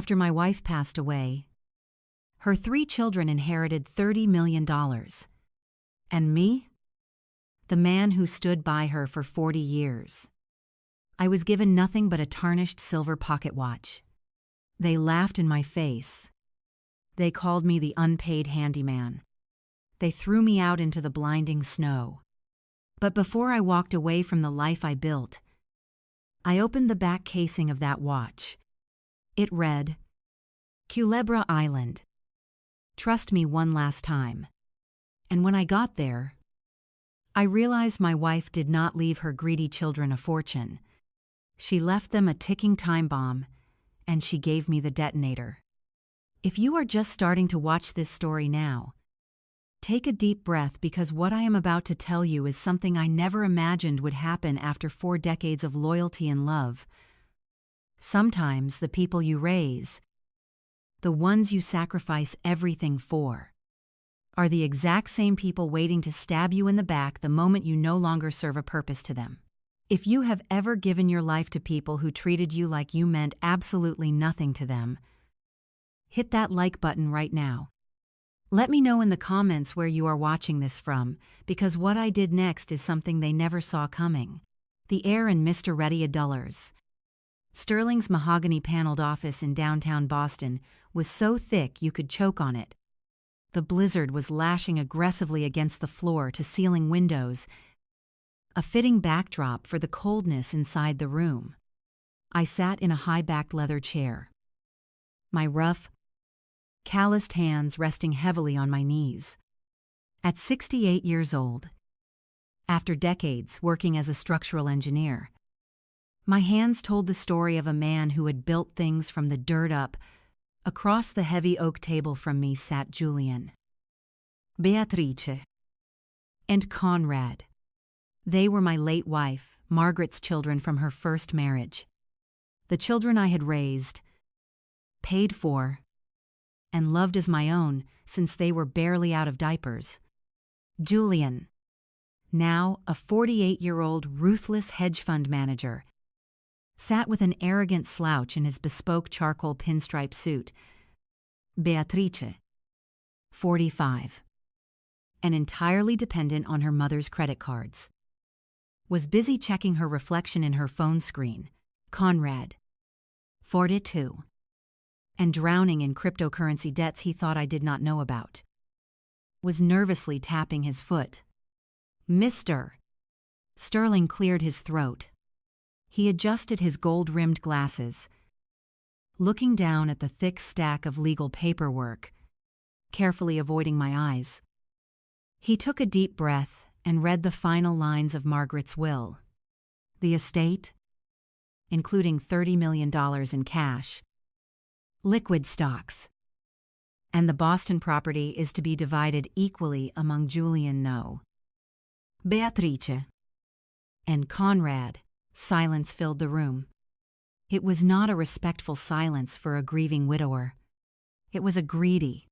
After my wife passed away, her 3 children inherited $30 million. And me? The man who stood by her for 40 years. I was given nothing but a tarnished silver pocket watch. They laughed in my face. They called me the unpaid handyman. They threw me out into the blinding snow. But before I walked away from the life I built, I opened the back casing of that watch. It read, Culebra Island. Trust me one last time. And when I got there, I realized my wife did not leave her greedy children a fortune. She left them a ticking time bomb, and she gave me the detonator. If you are just starting to watch this story now, take a deep breath, because what I am about to tell you is something I never imagined would happen after 4 decades of loyalty and love. Sometimes the people you raise, the ones you sacrifice everything for, are the exact same people waiting to stab you in the back the moment you no longer serve a purpose to them. If you have ever given your life to people who treated you like you meant absolutely nothing to them, hit that like button right now. Let me know in the comments where you are watching this from, because what I did next is something they never saw coming. The air in Mr. Reddy Aduller's, Sterling's mahogany-paneled office in downtown Boston, was so thick you could choke on it. The blizzard was lashing aggressively against the floor-to-ceiling windows, a fitting backdrop for the coldness inside the room. I sat in a high-backed leather chair, my rough, calloused hands resting heavily on my knees. At 68 years old, after decades working as a structural engineer, my hands told the story of a man who had built things from the dirt up. Across the heavy oak table from me sat Julian, Beatrice, and Conrad. They were my late wife, Margaret's children from her first marriage. The children I had raised, paid for, and loved as my own since they were barely out of diapers. Julian, now a 48-year-old ruthless hedge fund manager, sat with an arrogant slouch in his bespoke charcoal pinstripe suit. Beatrice, 45, and entirely dependent on her mother's credit cards, was busy checking her reflection in her phone screen. Conrad, 42, and drowning in cryptocurrency debts he thought I did not know about, was nervously tapping his foot. Mr. Sterling cleared his throat. He adjusted his gold-rimmed glasses, looking down at the thick stack of legal paperwork, carefully avoiding my eyes. He took a deep breath and read the final lines of Margaret's will. The estate, including $30 million in cash, liquid stocks, and the Boston property is to be divided equally among Julian, Beatrice, and Conrad. Silence filled the room. It was not a respectful silence for a grieving widower. It was a greedy,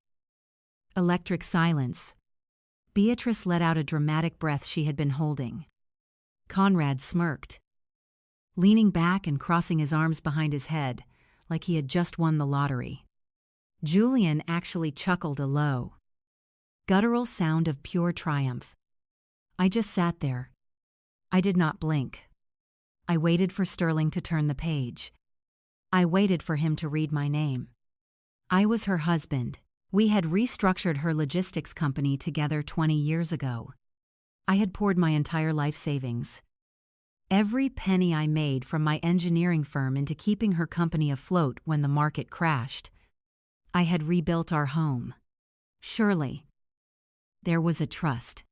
electric silence. Beatrice let out a dramatic breath she had been holding. Conrad smirked, leaning back and crossing his arms behind his head, like he had just won the lottery. Julian actually chuckled a low, guttural sound of pure triumph. I just sat there. I did not blink. I waited for Sterling to turn the page. I waited for him to read my name. I was her husband. We had restructured her logistics company together 20 years ago. I had poured my entire life savings, every penny I made from my engineering firm, into keeping her company afloat when the market crashed. I had rebuilt our home. Surely, there was a trust,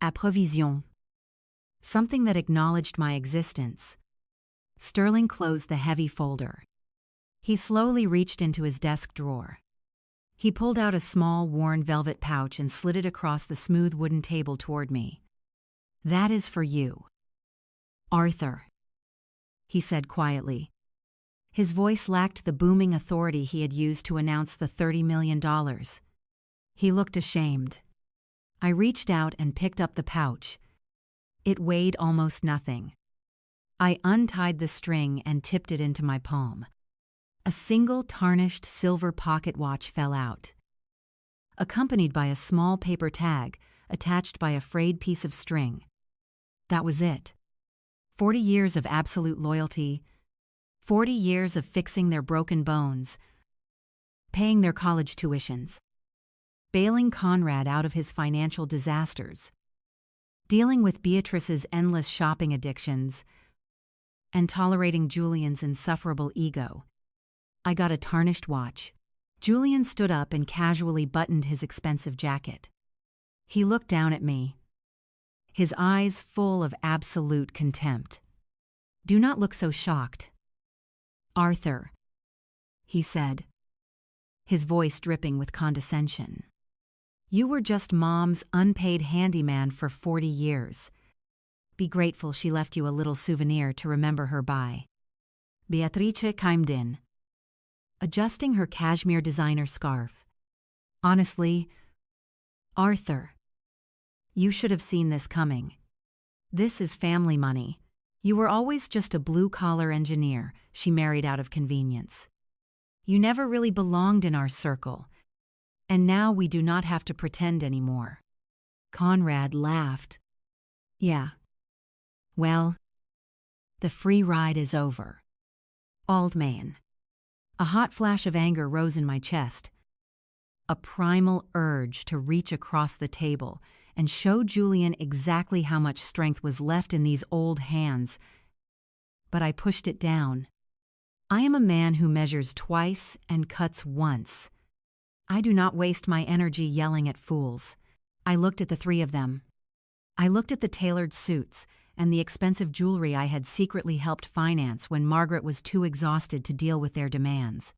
a provision, something that acknowledged my existence. Sterling closed the heavy folder. He slowly reached into his desk drawer. He pulled out a small, worn velvet pouch and slid it across the smooth wooden table toward me. "That is for you, Arthur," he said quietly. His voice lacked the booming authority he had used to announce the $30 million. He looked ashamed. I reached out and picked up the pouch. It weighed almost nothing. I untied the string and tipped it into my palm. A single tarnished silver pocket watch fell out, accompanied by a small paper tag attached by a frayed piece of string. That was it. 40 years of absolute loyalty, 40 years of fixing their broken bones, paying their college tuitions, bailing Conrad out of his financial disasters, dealing with Beatrice's endless shopping addictions, and tolerating Julian's insufferable ego. I got a tarnished watch. Julian stood up and casually buttoned his expensive jacket. He looked down at me, his eyes full of absolute contempt. "Do not look so shocked, Arthur," he said, his voice dripping with condescension. "You were just Mom's unpaid handyman for 40 years. Be grateful she left you a little souvenir to remember her by." Beatrice chimed in, adjusting her cashmere designer scarf. "Honestly, Arthur, you should have seen this coming. This is family money. You were always just a blue-collar engineer she married out of convenience. You never really belonged in our circle, and now we do not have to pretend anymore." Conrad laughed. "Yeah. Well, the free ride is over. Old man." A hot flash of anger rose in my chest, a primal urge to reach across the table and show Julian exactly how much strength was left in these old hands. But I pushed it down. I am a man who measures twice and cuts once. I do not waste my energy yelling at fools. I looked at the three of them. I looked at the tailored suits and the expensive jewelry I had secretly helped finance when Margaret was too exhausted to deal with their demands.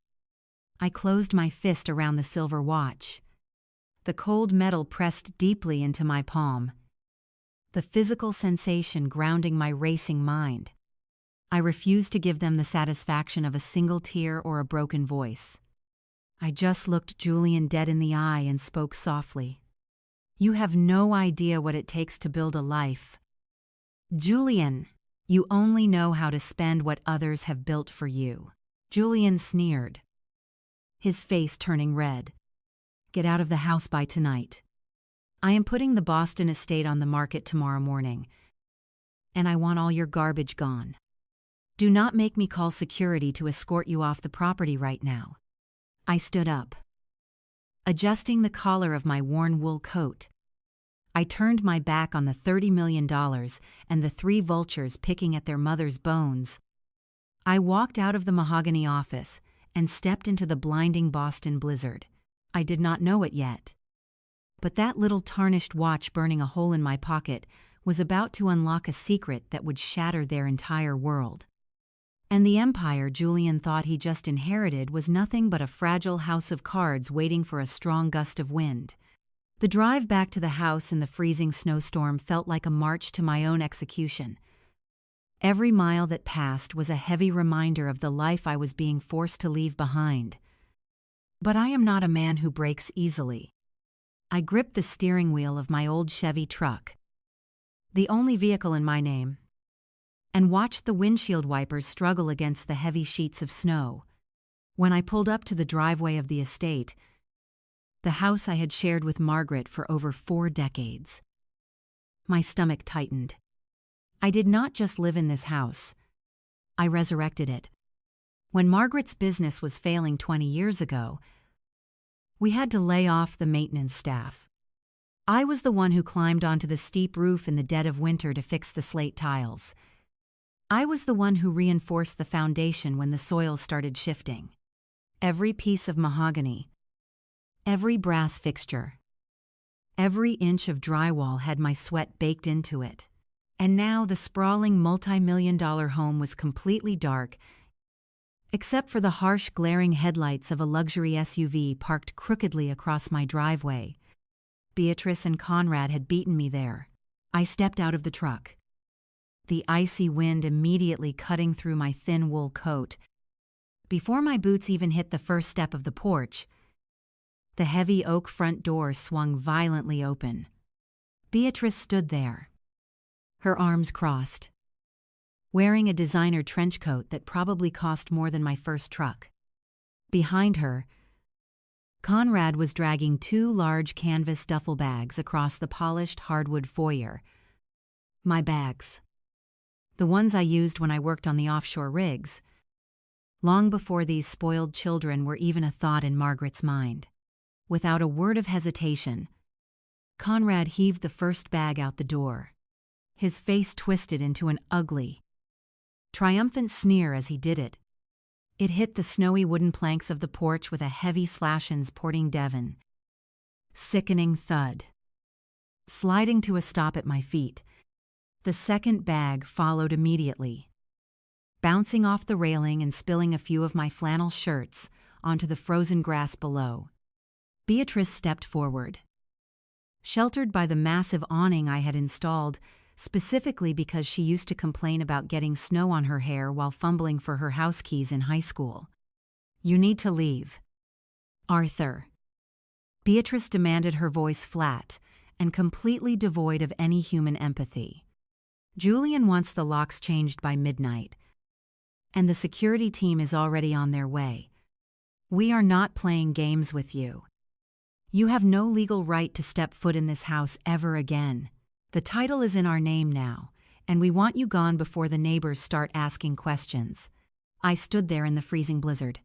I closed my fist around the silver watch. The cold metal pressed deeply into my palm, the physical sensation grounding my racing mind. I refused to give them the satisfaction of a single tear or a broken voice. I just looked Julian dead in the eye and spoke softly. "You have no idea what it takes to build a life. Julian, you only know how to spend what others have built for you." Julian sneered, his face turning red. "Get out of the house by tonight. I am putting the Boston estate on the market tomorrow morning, and I want all your garbage gone. Do not make me call security to escort you off the property right now." I stood up, adjusting the collar of my worn wool coat. I turned my back on the $30 million and the three vultures picking at their mother's bones. I walked out of the mahogany office and stepped into the blinding Boston blizzard. I did not know it yet, but that little tarnished watch burning a hole in my pocket was about to unlock a secret that would shatter their entire world. And the empire Julian thought he just inherited was nothing but a fragile house of cards waiting for a strong gust of wind. The drive back to the house in the freezing snowstorm felt like a march to my own execution. Every mile that passed was a heavy reminder of the life I was being forced to leave behind. But I am not a man who breaks easily. I gripped the steering wheel of my old Chevy truck, the only vehicle in my name, and watched the windshield wipers struggle against the heavy sheets of snow. When I pulled up to the driveway of the estate, the house I had shared with Margaret for over 4 decades, my stomach tightened. I did not just live in this house. I resurrected it. When Margaret's business was failing 20 years ago, we had to lay off the maintenance staff. I was the one who climbed onto the steep roof in the dead of winter to fix the slate tiles. I was the one who reinforced the foundation when the soil started shifting. Every piece of mahogany, every brass fixture, every inch of drywall had my sweat baked into it. And now the sprawling multi-million-dollar home was completely dark, except for the harsh, glaring headlights of a luxury SUV parked crookedly across my driveway. Beatrice and Conrad had beaten me there. I stepped out of the truck, the icy wind immediately cutting through my thin wool coat. Before my boots even hit the first step of the porch, the heavy oak front door swung violently open. Beatrice stood there, her arms crossed, wearing a designer trench coat that probably cost more than my first truck. Behind her, Conrad was dragging 2 large canvas duffel bags across the polished hardwood foyer. My bags. The ones I used when I worked on the offshore rigs. Long before these spoiled children were even a thought in Margaret's mind. Without a word of hesitation, Conrad heaved the first bag out the door. His face twisted into an ugly, triumphant sneer as he did it. It hit the snowy wooden planks of the porch with a heavy slash in Sporting Devon. Sickening thud. Sliding to a stop at my feet, the second bag followed immediately, bouncing off the railing and spilling a few of my flannel shirts onto the frozen grass below. Beatrice stepped forward. Sheltered by the massive awning I had installed, specifically because she used to complain about getting snow on her hair while fumbling for her house keys in high school. "You need to leave, Arthur." Beatrice demanded, her voice flat and completely devoid of any human empathy. "Julian wants the locks changed by midnight, and the security team is already on their way. We are not playing games with you. You have no legal right to step foot in this house ever again. The title is in our name now, and we want you gone before the neighbors start asking questions." I stood there in the freezing blizzard.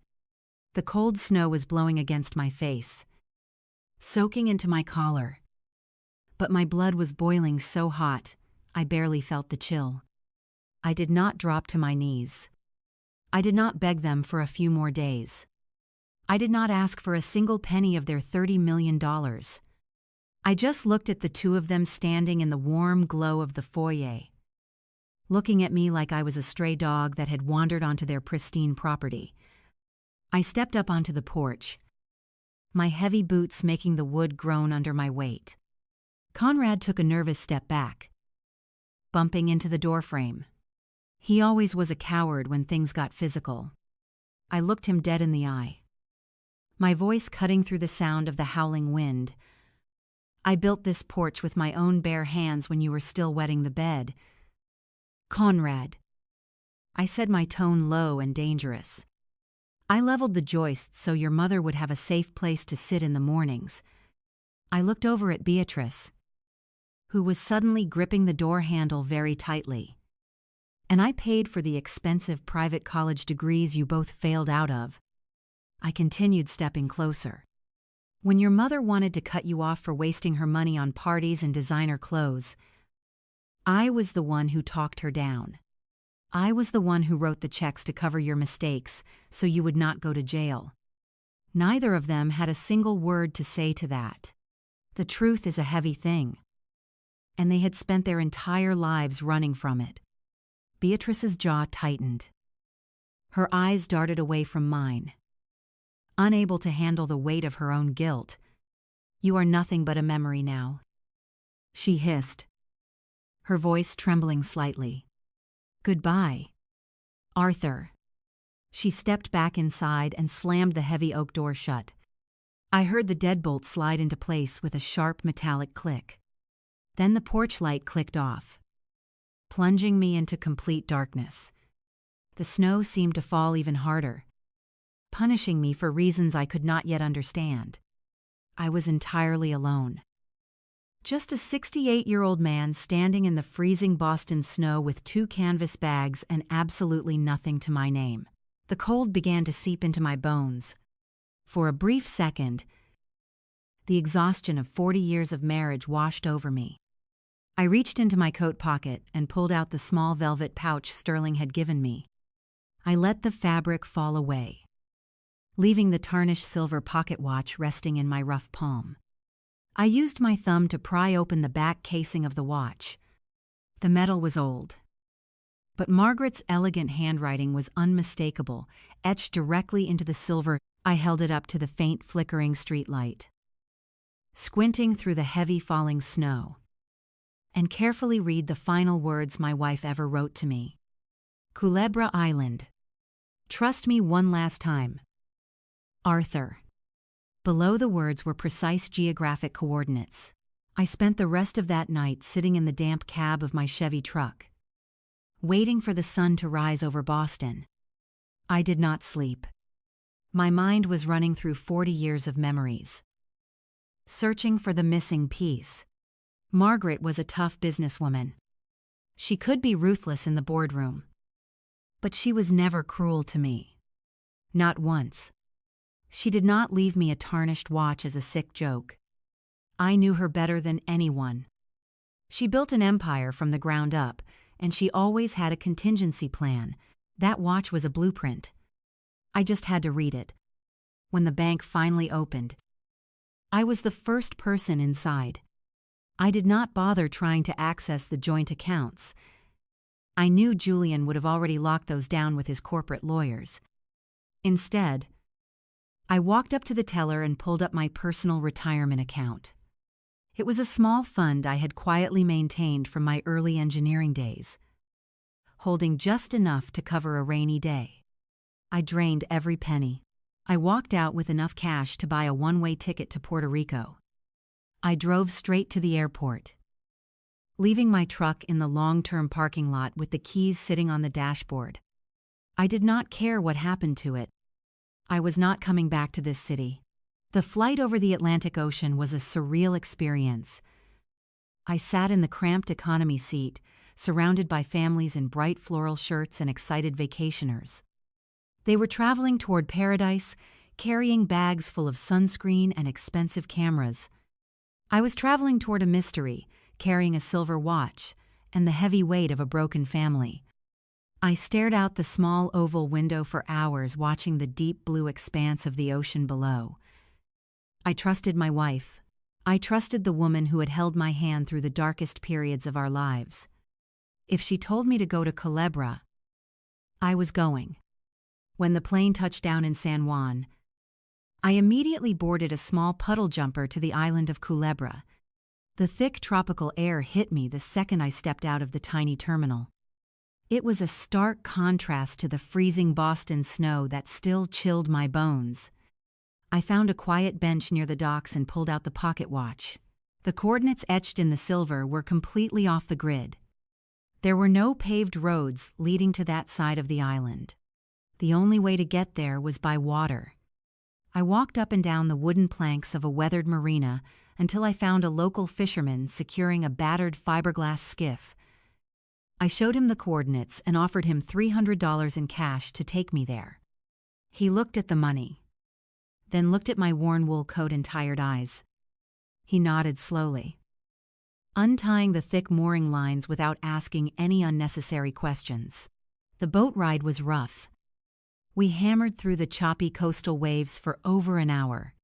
The cold snow was blowing against my face, soaking into my collar. But my blood was boiling so hot, I barely felt the chill. I did not drop to my knees. I did not beg them for a few more days. I did not ask for a single penny of their $30 million. I just looked at the two of them standing in the warm glow of the foyer, looking at me like I was a stray dog that had wandered onto their pristine property. I stepped up onto the porch, my heavy boots making the wood groan under my weight. Conrad took a nervous step back, bumping into the doorframe. He always was a coward when things got physical. I looked him dead in the eye, my voice cutting through the sound of the howling wind. "I built this porch with my own bare hands when you were still wetting the bed, Conrad." I said, my tone low and dangerous. "I leveled the joists so your mother would have a safe place to sit in the mornings." I looked over at Beatrice, who was suddenly gripping the door handle very tightly. "And I paid for the expensive private college degrees you both failed out of." I continued, stepping closer. "When your mother wanted to cut you off for wasting her money on parties and designer clothes, I was the one who talked her down. I was the one who wrote the checks to cover your mistakes so you would not go to jail. Neither of them had a single word to say to that. The truth is a heavy thing, and they had spent their entire lives running from it." Beatrice's jaw tightened. Her eyes darted away from mine. Unable to handle the weight of her own guilt. "You are nothing but a memory now," she hissed, her voice trembling slightly. "Goodbye, Arthur." She stepped back inside and slammed the heavy oak door shut. I heard the deadbolt slide into place with a sharp metallic click. Then the porch light clicked off, plunging me into complete darkness. The snow seemed to fall even harder, punishing me for reasons I could not yet understand. I was entirely alone. Just a 68-year-old man standing in the freezing Boston snow with 2 canvas bags and absolutely nothing to my name. The cold began to seep into my bones. For a brief second, the exhaustion of 40 years of marriage washed over me. I reached into my coat pocket and pulled out the small velvet pouch Sterling had given me. I let the fabric fall away, leaving the tarnished silver pocket watch resting in my rough palm. I used my thumb to pry open the back casing of the watch. The metal was old, but Margaret's elegant handwriting was unmistakable, etched directly into the silver. I held it up to the faint flickering streetlight, squinting through the heavy falling snow, and carefully read the final words my wife ever wrote to me. "Culebra Island. Trust me one last time, Arthur." Below the words were precise geographic coordinates. I spent the rest of that night sitting in the damp cab of my Chevy truck, waiting for the sun to rise over Boston. I did not sleep. My mind was running through 40 years of memories, searching for the missing piece. Margaret was a tough businesswoman. She could be ruthless in the boardroom, but she was never cruel to me. Not once. She did not leave me a tarnished watch as a sick joke. I knew her better than anyone. She built an empire from the ground up, and she always had a contingency plan. That watch was a blueprint. I just had to read it. When the bank finally opened, I was the first person inside. I did not bother trying to access the joint accounts. I knew Julian would have already locked those down with his corporate lawyers. Instead, I walked up to the teller and pulled up my personal retirement account. It was a small fund I had quietly maintained from my early engineering days, holding just enough to cover a rainy day. I drained every penny. I walked out with enough cash to buy a one-way ticket to Puerto Rico. I drove straight to the airport, leaving my truck in the long-term parking lot with the keys sitting on the dashboard. I did not care what happened to it. I was not coming back to this city. The flight over the Atlantic Ocean was a surreal experience. I sat in the cramped economy seat, surrounded by families in bright floral shirts and excited vacationers. They were traveling toward paradise, carrying bags full of sunscreen and expensive cameras. I was traveling toward a mystery, carrying a silver watch and the heavy weight of a broken family. I stared out the small oval window for hours, watching the deep blue expanse of the ocean below. I trusted my wife. I trusted the woman who had held my hand through the darkest periods of our lives. If she told me to go to Culebra, I was going. When the plane touched down in San Juan, I immediately boarded a small puddle jumper to the island of Culebra. The thick tropical air hit me the second I stepped out of the tiny terminal. It was a stark contrast to the freezing Boston snow that still chilled my bones. I found a quiet bench near the docks and pulled out the pocket watch. The coordinates etched in the silver were completely off the grid. There were no paved roads leading to that side of the island. The only way to get there was by water. I walked up and down the wooden planks of a weathered marina until I found a local fisherman securing a battered fiberglass skiff. I showed him the coordinates and offered him $300 in cash to take me there. He looked at the money, then looked at my worn wool coat and tired eyes. He nodded slowly, untying the thick mooring lines without asking any unnecessary questions. The boat ride was rough. We hammered through the choppy coastal waves for over an hour,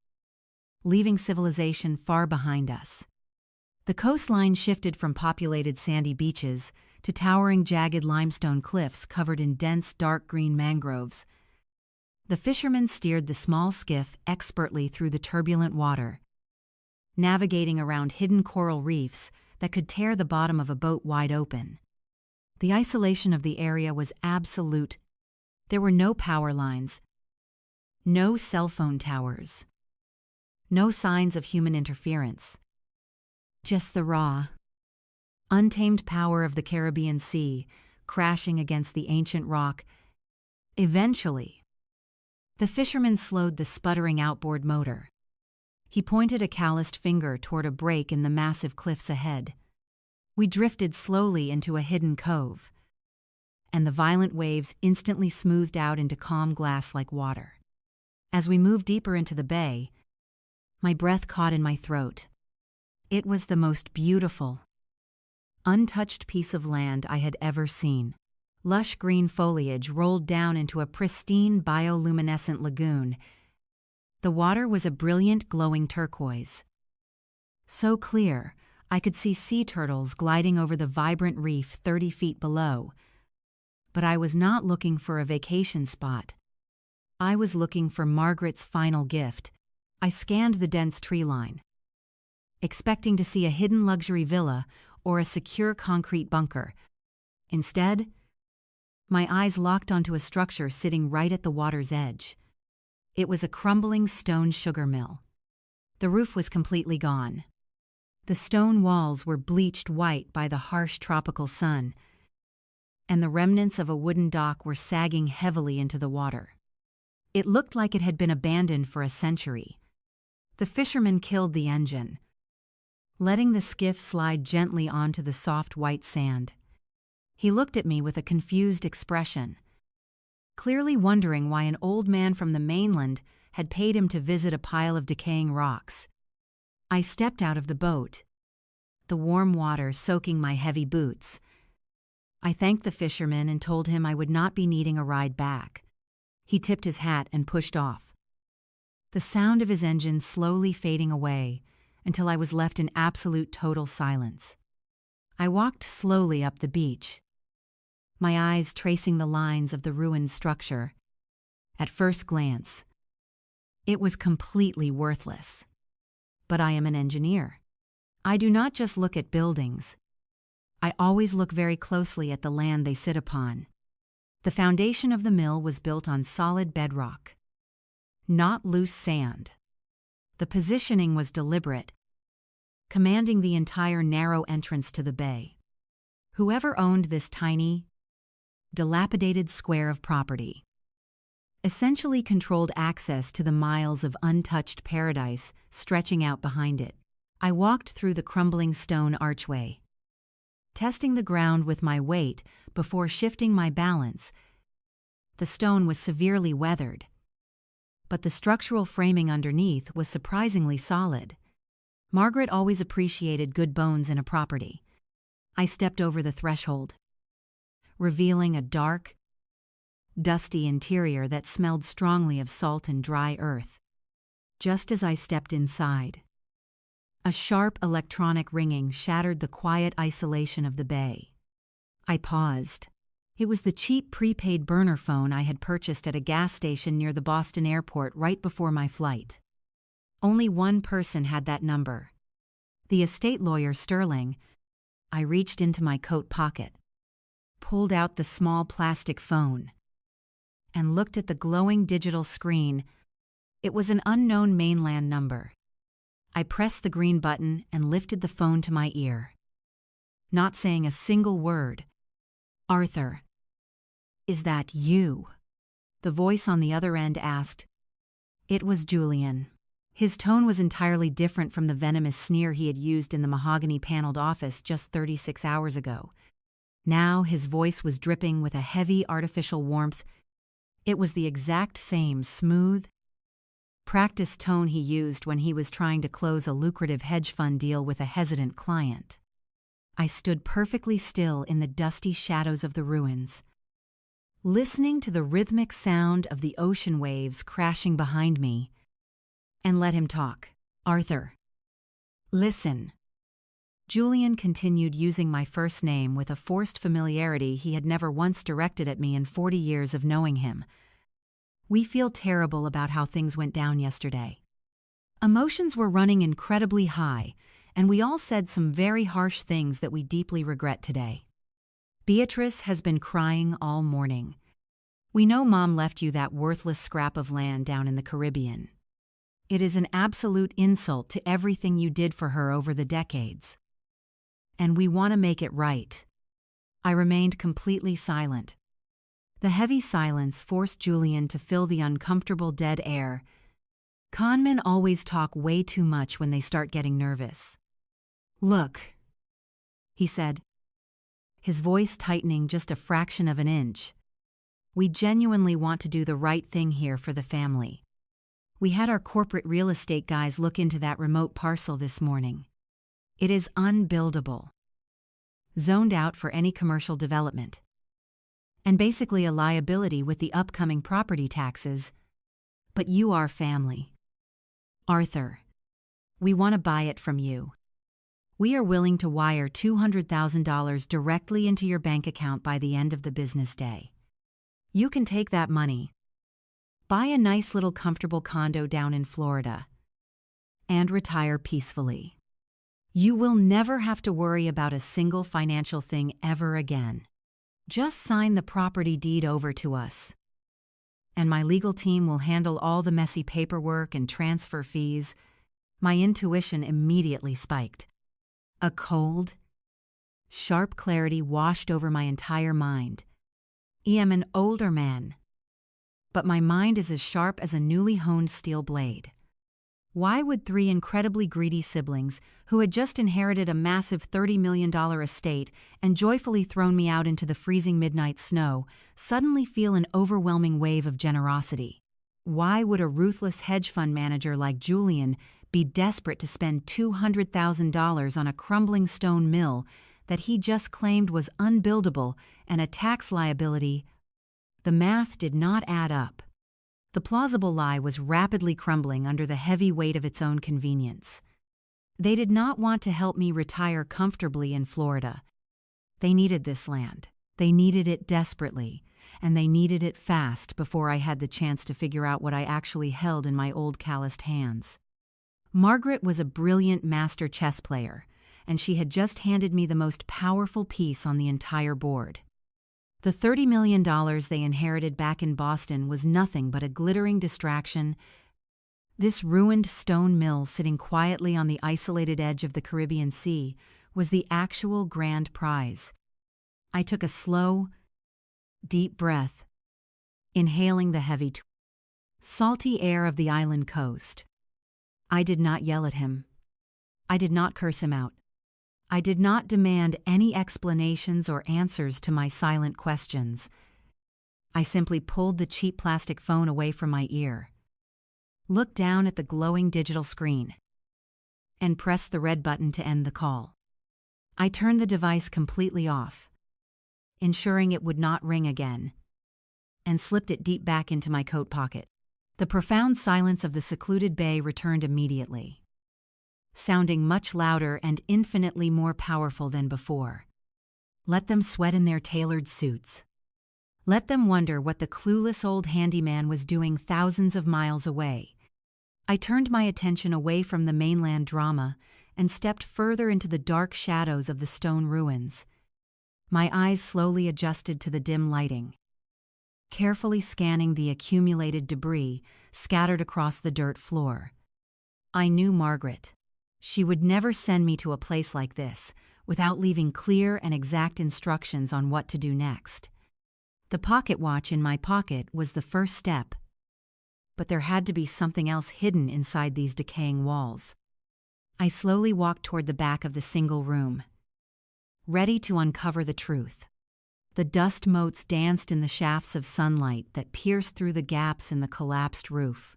leaving civilization far behind us. The coastline shifted from populated sandy beaches to towering jagged limestone cliffs covered in dense dark green mangroves. The fishermen steered the small skiff expertly through the turbulent water, navigating around hidden coral reefs that could tear the bottom of a boat wide open. The isolation of the area was absolute. There were no power lines, no cell phone towers, no signs of human interference. Just the raw, untamed power of the Caribbean Sea crashing against the ancient rock. Eventually, the fisherman slowed the sputtering outboard motor. He pointed a calloused finger toward a break in the massive cliffs ahead. We drifted slowly into a hidden cove, and the violent waves instantly smoothed out into calm glass-like water. As we moved deeper into the bay, my breath caught in my throat. It was the most beautiful, untouched piece of land I had ever seen. Lush green foliage rolled down into a pristine bioluminescent lagoon. The water was a brilliant glowing turquoise, so clear I could see sea turtles gliding over the vibrant reef 30 feet below. But I was not looking for a vacation spot. I was looking for Margaret's final gift. I scanned the dense tree line, expecting to see a hidden luxury villa or a secure concrete bunker. Instead, my eyes locked onto a structure sitting right at the water's edge. It was a crumbling stone sugar mill. The roof was completely gone. The stone walls were bleached white by the harsh tropical sun, and the remnants of a wooden dock were sagging heavily into the water. It looked like it had been abandoned for a century. The fisherman killed the engine, letting the skiff slide gently onto the soft white sand. He looked at me with a confused expression, clearly wondering why an old man from the mainland had paid him to visit a pile of decaying rocks. I stepped out of the boat, the warm water soaking my heavy boots. I thanked the fisherman and told him I would not be needing a ride back. He tipped his hat and pushed off, the sound of his engine slowly fading away until I was left in absolute total silence. I walked slowly up the beach, my eyes tracing the lines of the ruined structure. At first glance, it was completely worthless. But I am an engineer. I do not just look at buildings. I always look very closely at the land they sit upon. The foundation of the mill was built on solid bedrock, not loose sand. The positioning was deliberate, commanding the entire narrow entrance to the bay. Whoever owned this tiny, dilapidated square of property essentially controlled access to the miles of untouched paradise stretching out behind it. I walked through the crumbling stone archway, testing the ground with my weight before shifting my balance. The stone was severely weathered, but the structural framing underneath was surprisingly solid. Margaret always appreciated good bones in a property. I stepped over the threshold, revealing a dark, dusty interior that smelled strongly of salt and dry earth. Just as I stepped inside, a sharp electronic ringing shattered the quiet isolation of the bay. I paused. It was the cheap prepaid burner phone I had purchased at a gas station near the Boston airport right before my flight. Only one person had that number, the estate lawyer Sterling. I reached into my coat pocket, pulled out the small plastic phone, and looked at the glowing digital screen. It was an unknown mainland number. I pressed the green button and lifted the phone to my ear, not saying a single word. "Arthur, is that you?" the voice on the other end asked. It was Julian. His tone was entirely different from the venomous sneer he had used in the mahogany-paneled office just 36 hours ago. Now his voice was dripping with a heavy artificial warmth. It was the exact same smooth, practiced tone he used when he was trying to close a lucrative hedge fund deal with a hesitant client. I stood perfectly still in the dusty shadows of the ruins, listening to the rhythmic sound of the ocean waves crashing behind me, and let him talk. "Arthur, listen." Julian continued using my first name with a forced familiarity he had never once directed at me in 40 years of knowing him. "We feel terrible about how things went down yesterday. Emotions were running incredibly high, and we all said some very harsh things that we deeply regret today. Beatrice has been crying all morning. We know Mom left you that worthless scrap of land down in the Caribbean. It is an absolute insult to everything you did for her over the decades. And we want to make it right." I remained completely silent. The heavy silence forced Julian to fill the uncomfortable dead air. Conmen always talk way too much when they start getting nervous. "Look," he said, his voice tightening just a fraction of an inch. "We genuinely want to do the right thing here for the family. We had our corporate real estate guys look into that remote parcel this morning. It is unbuildable, zoned out for any commercial development, and basically a liability with the upcoming property taxes. But you are family. Arthur, we want to buy it from you. We are willing to wire $200,000 directly into your bank account by the end of the business day. You can take that money, buy a nice little comfortable condo down in Florida, and retire peacefully. You will never have to worry about a single financial thing ever again. Just sign the property deed over to us, and my legal team will handle all the messy paperwork and transfer fees." My intuition immediately spiked. A cold, sharp clarity washed over my entire mind. I am an older man, but my mind is as sharp as a newly honed steel blade. Why would three incredibly greedy siblings, who had just inherited a massive $30 million estate and joyfully thrown me out into the freezing midnight snow, suddenly feel an overwhelming wave of generosity? Why would a ruthless hedge fund manager like Julian be desperate to spend $200,000 on a crumbling stone mill that he just claimed was unbuildable and a tax liability? The math did not add up. The plausible lie was rapidly crumbling under the heavy weight of its own convenience. They did not want to help me retire comfortably in Florida. They needed this land. They needed it desperately, and they needed it fast before I had the chance to figure out what I actually held in my old calloused hands. Margaret was a brilliant master chess player, and she had just handed me the most powerful piece on the entire board. The $30 million they inherited back in Boston was nothing but a glittering distraction. This ruined stone mill sitting quietly on the isolated edge of the Caribbean Sea was the actual grand prize. I took a slow, deep breath, inhaling the heavy, salty air of the island coast. I did not yell at him. I did not curse him out. I did not demand any explanations or answers to my silent questions. I simply pulled the cheap plastic phone away from my ear, looked down at the glowing digital screen, and pressed the red button to end the call. I turned the device completely off, ensuring it would not ring again, and slipped it deep back into my coat pocket. The profound silence of the secluded bay returned immediately, sounding much louder and infinitely more powerful than before. Let them sweat in their tailored suits. Let them wonder what the clueless old handyman was doing thousands of miles away. I turned my attention away from the mainland drama and stepped further into the dark shadows of the stone ruins. My eyes slowly adjusted to the dim lighting, carefully scanning the accumulated debris scattered across the dirt floor. I knew Margaret. She would never send me to a place like this without leaving clear and exact instructions on what to do next. The pocket watch in my pocket was the first step, but there had to be something else hidden inside these decaying walls. I slowly walked toward the back of the single room, ready to uncover the truth. The dust motes danced in the shafts of sunlight that pierced through the gaps in the collapsed roof.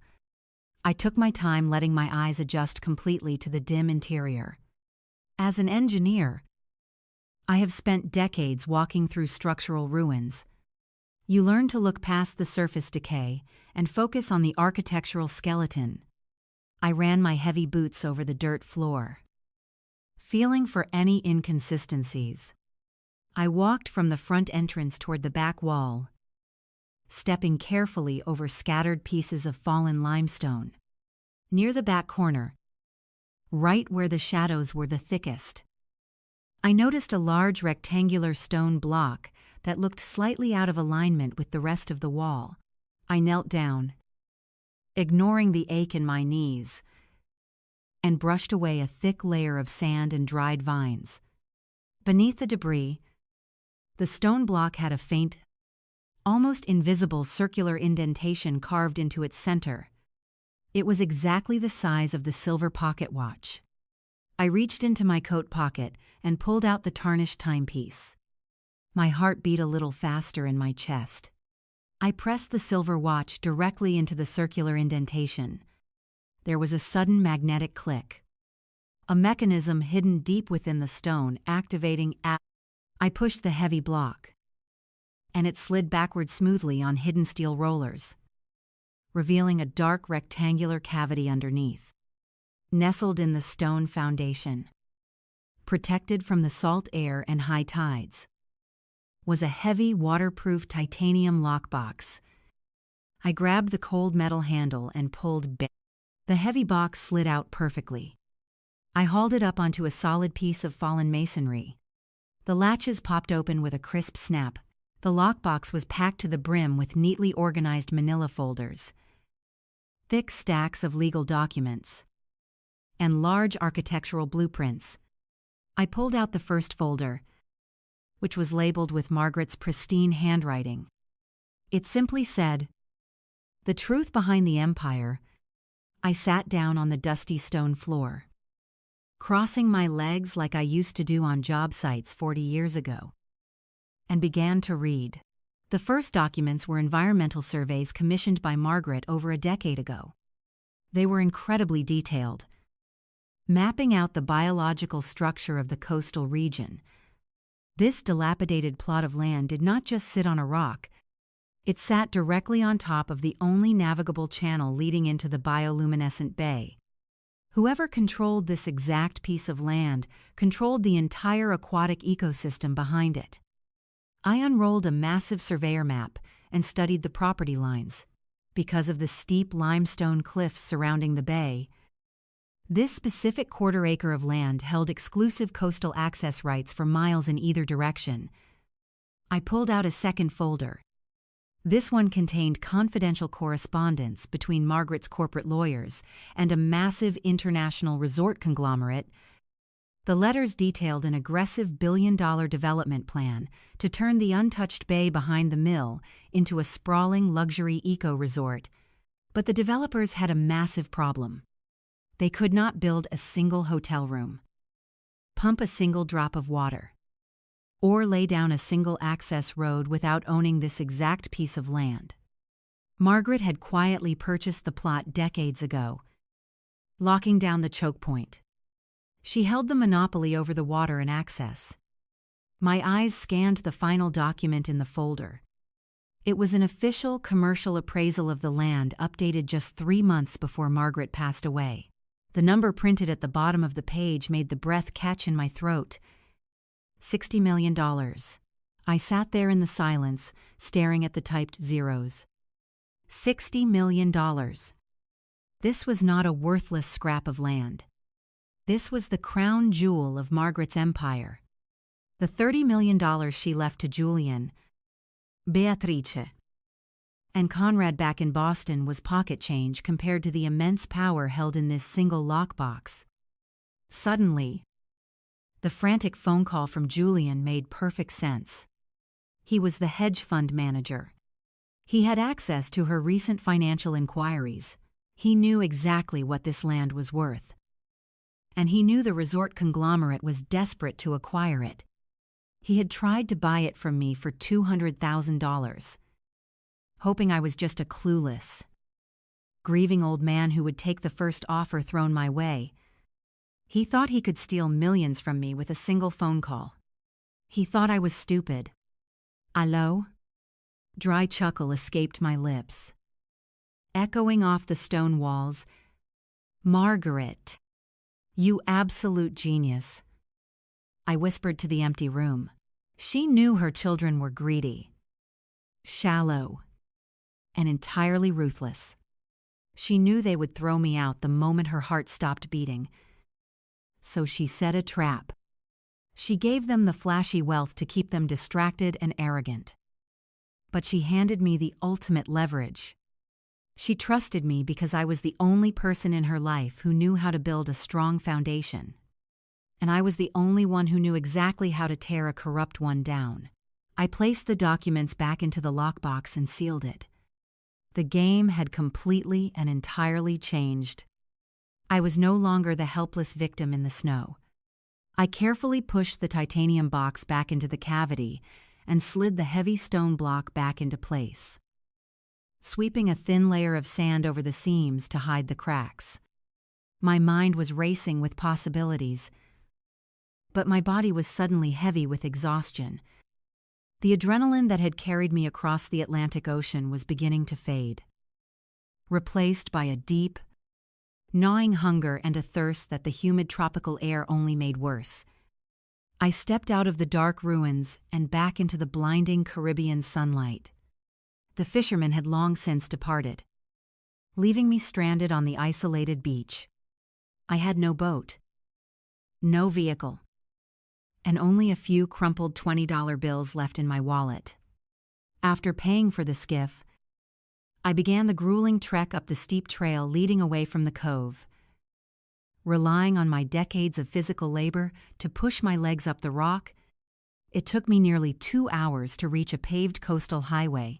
I took my time letting my eyes adjust completely to the dim interior. As an engineer, I have spent decades walking through structural ruins. You learn to look past the surface decay and focus on the architectural skeleton. I ran my heavy boots over the dirt floor, feeling for any inconsistencies. I walked from the front entrance toward the back wall, stepping carefully over scattered pieces of fallen limestone. Near the back corner, right where the shadows were the thickest, I noticed a large rectangular stone block that looked slightly out of alignment with the rest of the wall. I knelt down, ignoring the ache in my knees, and brushed away a thick layer of sand and dried vines. Beneath the debris, the stone block had a faint, almost invisible circular indentation carved into its center. It was exactly the size of the silver pocket watch. I reached into my coat pocket and pulled out the tarnished timepiece. My heart beat a little faster in my chest. I pressed the silver watch directly into the circular indentation. There was a sudden magnetic click, a mechanism hidden deep within the stone activating. I pushed the heavy block, and it slid backward smoothly on hidden steel rollers, revealing a dark rectangular cavity underneath. Nestled in the stone foundation, protected from the salt air and high tides, was a heavy waterproof titanium lockbox. I grabbed the cold metal handle and pulled back. The heavy box slid out perfectly. I hauled it up onto a solid piece of fallen masonry. The latches popped open with a crisp snap. The lockbox was packed to the brim with neatly organized manila folders, thick stacks of legal documents, and large architectural blueprints. I pulled out the first folder, which was labeled with Margaret's pristine handwriting. It simply said, The truth behind the empire. I sat down on the dusty stone floor, crossing my legs like I used to do on job sites 40 years ago, and began to read. The first documents were environmental surveys commissioned by Margaret over a decade ago. They were incredibly detailed, mapping out the biological structure of the coastal region. This dilapidated plot of land did not just sit on a rock. It sat directly on top of the only navigable channel leading into the bioluminescent bay. Whoever controlled this exact piece of land controlled the entire aquatic ecosystem behind it. I unrolled a massive surveyor map and studied the property lines. Because of the steep limestone cliffs surrounding the bay, this specific quarter-acre of land held exclusive coastal access rights for miles in either direction. I pulled out a second folder. This one contained confidential correspondence between Margaret's corporate lawyers and a massive international resort conglomerate. The letters detailed an aggressive billion-dollar development plan to turn the untouched bay behind the mill into a sprawling luxury eco-resort. But the developers had a massive problem. They could not build a single hotel room, pump a single drop of water, or lay down a single access road without owning this exact piece of land. Margaret had quietly purchased the plot decades ago, locking down the choke point. She held the monopoly over the water and access. My eyes scanned the final document in the folder. It was an official commercial appraisal of the land updated just 3 months before Margaret passed away. The number printed at the bottom of the page made the breath catch in my throat. $60 million. I sat there in the silence, staring at the typed zeros. $60 million. This was not a worthless scrap of land. This was the crown jewel of Margaret's empire. The $30 million she left to Julian, Beatrice, and Conrad back in Boston was pocket change compared to the immense power held in this single lockbox. Suddenly, the frantic phone call from Julian made perfect sense. He was the hedge fund manager. He had access to her recent financial inquiries. He knew exactly what this land was worth. And he knew the resort conglomerate was desperate to acquire it. He had tried to buy it from me for $200,000, hoping I was just a clueless, grieving old man who would take the first offer thrown my way. He thought he could steal millions from me with a single phone call. He thought I was stupid. Allo? Dry chuckle escaped my lips. Echoing off the stone walls, Margaret, you absolute genius. I whispered to the empty room. She knew her children were greedy, shallow, and entirely ruthless. She knew they would throw me out the moment her heart stopped beating. So she set a trap. She gave them the flashy wealth to keep them distracted and arrogant. But she handed me the ultimate leverage. She trusted me because I was the only person in her life who knew how to build a strong foundation. And I was the only one who knew exactly how to tear a corrupt one down. I placed the documents back into the lockbox and sealed it. The game had completely and entirely changed. I was no longer the helpless victim in the snow. I carefully pushed the titanium box back into the cavity and slid the heavy stone block back into place, sweeping a thin layer of sand over the seams to hide the cracks. My mind was racing with possibilities, but my body was suddenly heavy with exhaustion. The adrenaline that had carried me across the Atlantic Ocean was beginning to fade, replaced by a deep, gnawing hunger and a thirst that the humid tropical air only made worse. I stepped out of the dark ruins and back into the blinding Caribbean sunlight. The fishermen had long since departed, leaving me stranded on the isolated beach. I had no boat, no vehicle, and only a few crumpled $20 bills left in my wallet. After paying for the skiff, I began the grueling trek up the steep trail leading away from the cove. Relying on my decades of physical labor to push my legs up the rock, it took me nearly 2 hours to reach a paved coastal highway.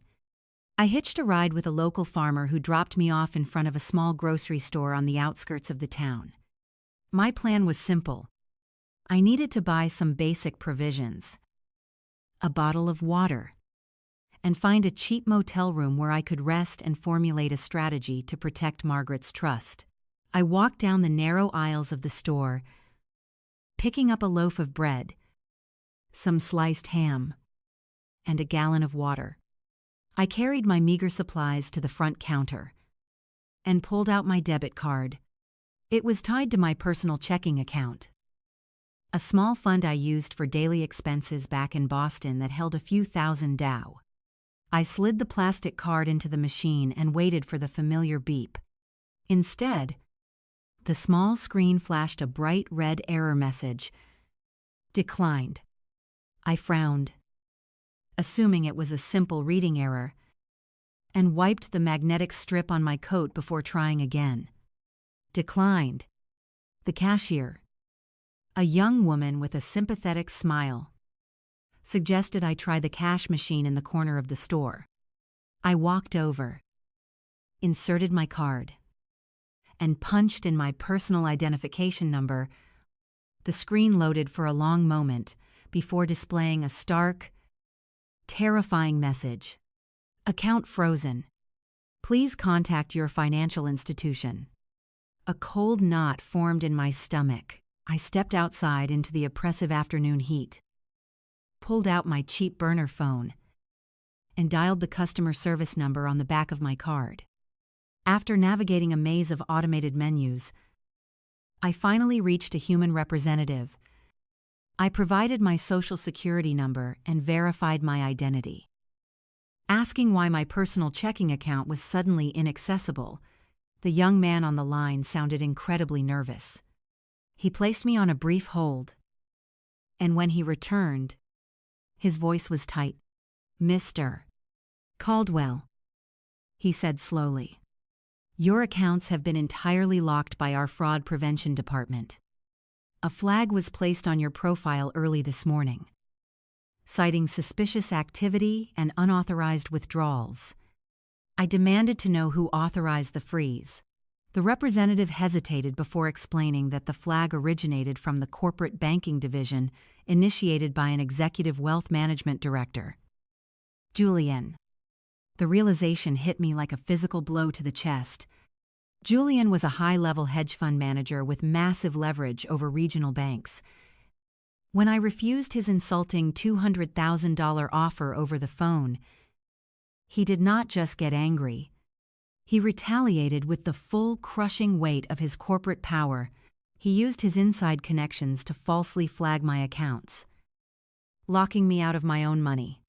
I hitched a ride with a local farmer who dropped me off in front of a small grocery store on the outskirts of the town. My plan was simple. I needed to buy some basic provisions, a bottle of water, and find a cheap motel room where I could rest and formulate a strategy to protect Margaret's trust. I walked down the narrow aisles of the store, picking up a loaf of bread, some sliced ham, and a gallon of water. I carried my meager supplies to the front counter and pulled out my debit card. It was tied to my personal checking account, a small fund I used for daily expenses back in Boston that held a few thousand dough. I slid the plastic card into the machine and waited for the familiar beep. Instead, the small screen flashed a bright red error message. Declined. I frowned, assuming it was a simple reading error, and wiped the magnetic strip on my coat before trying again. Declined. The cashier, a young woman with a sympathetic smile, suggested I try the cash machine in the corner of the store. I walked over, inserted my card, and punched in my personal identification number. The screen loaded for a long moment before displaying a stark, terrifying message. Account frozen. Please contact your financial institution. A cold knot formed in my stomach. I stepped outside into the oppressive afternoon heat, pulled out my cheap burner phone, and dialed the customer service number on the back of my card. After navigating a maze of automated menus, I finally reached a human representative. I provided my social security number and verified my identity. Asking why my personal checking account was suddenly inaccessible, the young man on the line sounded incredibly nervous. He placed me on a brief hold, and when he returned, his voice was tight. "Mr. Caldwell," he said slowly, "your accounts have been entirely locked by our fraud prevention department. A flag was placed on your profile early this morning, citing suspicious activity and unauthorized withdrawals. I demanded to know who authorized the freeze." The representative hesitated before explaining that the flag originated from the corporate banking division initiated by an executive wealth management director. Julian. The realization hit me like a physical blow to the chest. Julian was a high-level hedge fund manager with massive leverage over regional banks. When I refused his insulting $200,000 offer over the phone, he did not just get angry. He retaliated with the full crushing weight of his corporate power. He used his inside connections to falsely flag my accounts, locking me out of my own money.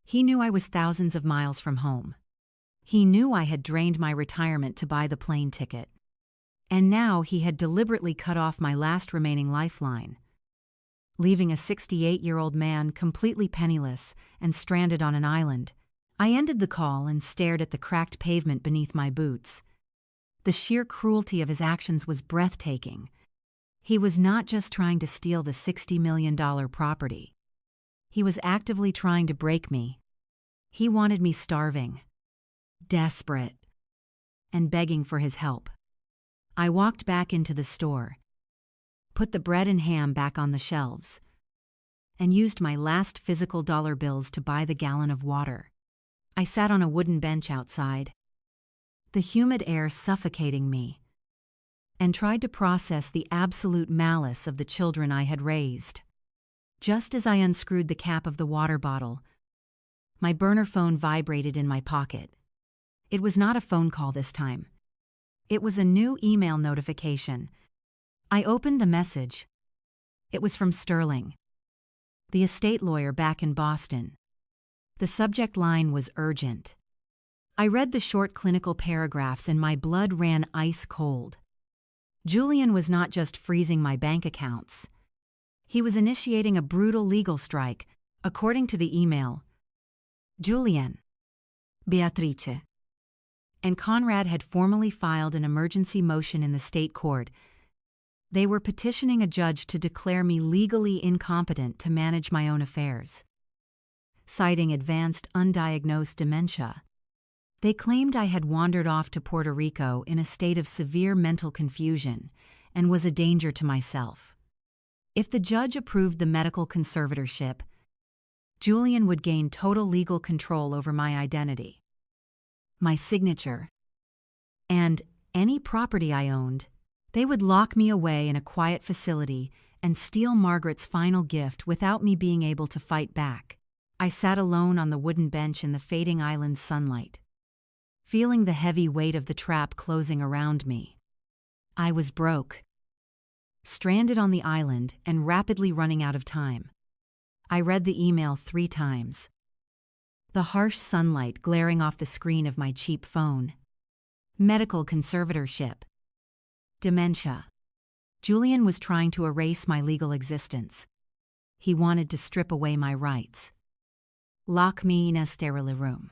He knew I was thousands of miles from home. He knew I had drained my retirement to buy the plane ticket. And now he had deliberately cut off my last remaining lifeline, leaving a 68-year-old man completely penniless and stranded on an island. I ended the call and stared at the cracked pavement beneath my boots. The sheer cruelty of his actions was breathtaking. He was not just trying to steal the $60 million property. He was actively trying to break me. He wanted me starving, desperate, and begging for his help. I walked back into the store, put the bread and ham back on the shelves, and used my last physical dollar bills to buy the gallon of water. I sat on a wooden bench outside, the humid air suffocating me, and tried to process the absolute malice of the children I had raised. Just as I unscrewed the cap of the water bottle, my burner phone vibrated in my pocket. It was not a phone call this time. It was a new email notification. I opened the message. It was from Sterling, the estate lawyer back in Boston. The subject line was urgent. I read the short clinical paragraphs and my blood ran ice cold. Julian was not just freezing my bank accounts. He was initiating a brutal legal strike, according to the email. Julian, Beatrice, and Conrad had formally filed an emergency motion in the state court. They were petitioning a judge to declare me legally incompetent to manage my own affairs, citing advanced undiagnosed dementia. They claimed I had wandered off to Puerto Rico in a state of severe mental confusion and was a danger to myself. If the judge approved the medical conservatorship, Julian would gain total legal control over my identity, my signature, and any property I owned. They would lock me away in a quiet facility and steal Margaret's final gift without me being able to fight back. I sat alone on the wooden bench in the fading island's sunlight, feeling the heavy weight of the trap closing around me. I was broke, stranded on the island and rapidly running out of time. I read the email 3 times, the harsh sunlight glaring off the screen of my cheap phone. Medical conservatorship. Dementia. Julian was trying to erase my legal existence. He wanted to strip away my rights, lock me in a sterile room,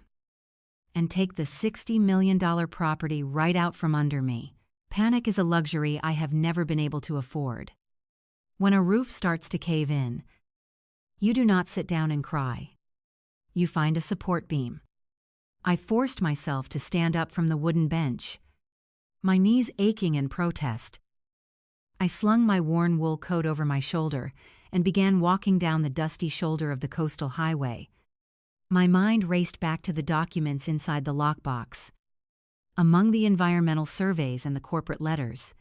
and take the $60 million property right out from under me. Panic is a luxury I have never been able to afford. When a roof starts to cave in, you do not sit down and cry. You find a support beam. I forced myself to stand up from the wooden bench, my knees aching in protest. I slung my worn wool coat over my shoulder and began walking down the dusty shoulder of the coastal highway. My mind raced back to the documents inside the lockbox. Among the environmental surveys and the corporate letters,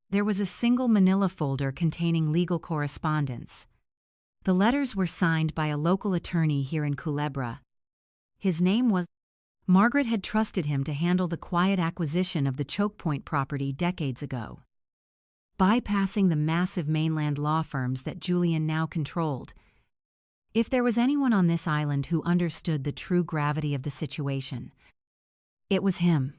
there was a single manila folder containing legal correspondence. The letters were signed by a local attorney here in Culebra. His name was... Margaret had trusted him to handle the quiet acquisition of the Choke Point property decades ago, bypassing the massive mainland law firms that Julian now controlled. If there was anyone on this island who understood the true gravity of the situation, it was him.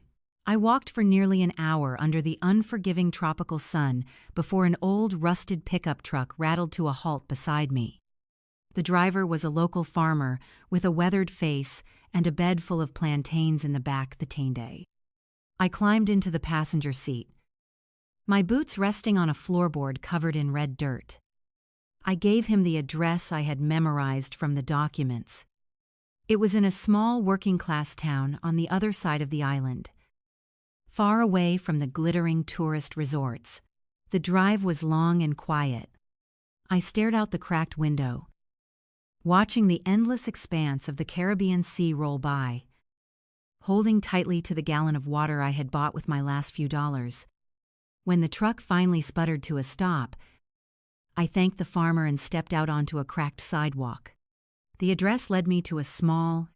I walked for nearly an hour under the unforgiving tropical sun before an old, rusted pickup truck rattled to a halt beside me. The driver was a local farmer with a weathered face and a bed full of plantains in the back the day. I climbed into the passenger seat, my boots resting on a floorboard covered in red dirt. I gave him the address I had memorized from the documents. It was in a small working-class town on the other side of the island, far away from the glittering tourist resorts. The drive was long and quiet. I stared out the cracked window, watching the endless expanse of the Caribbean Sea roll by, holding tightly to the gallon of water I had bought with my last few dollars. When the truck finally sputtered to a stop, I thanked the farmer and stepped out onto a cracked sidewalk. The address led me to a small,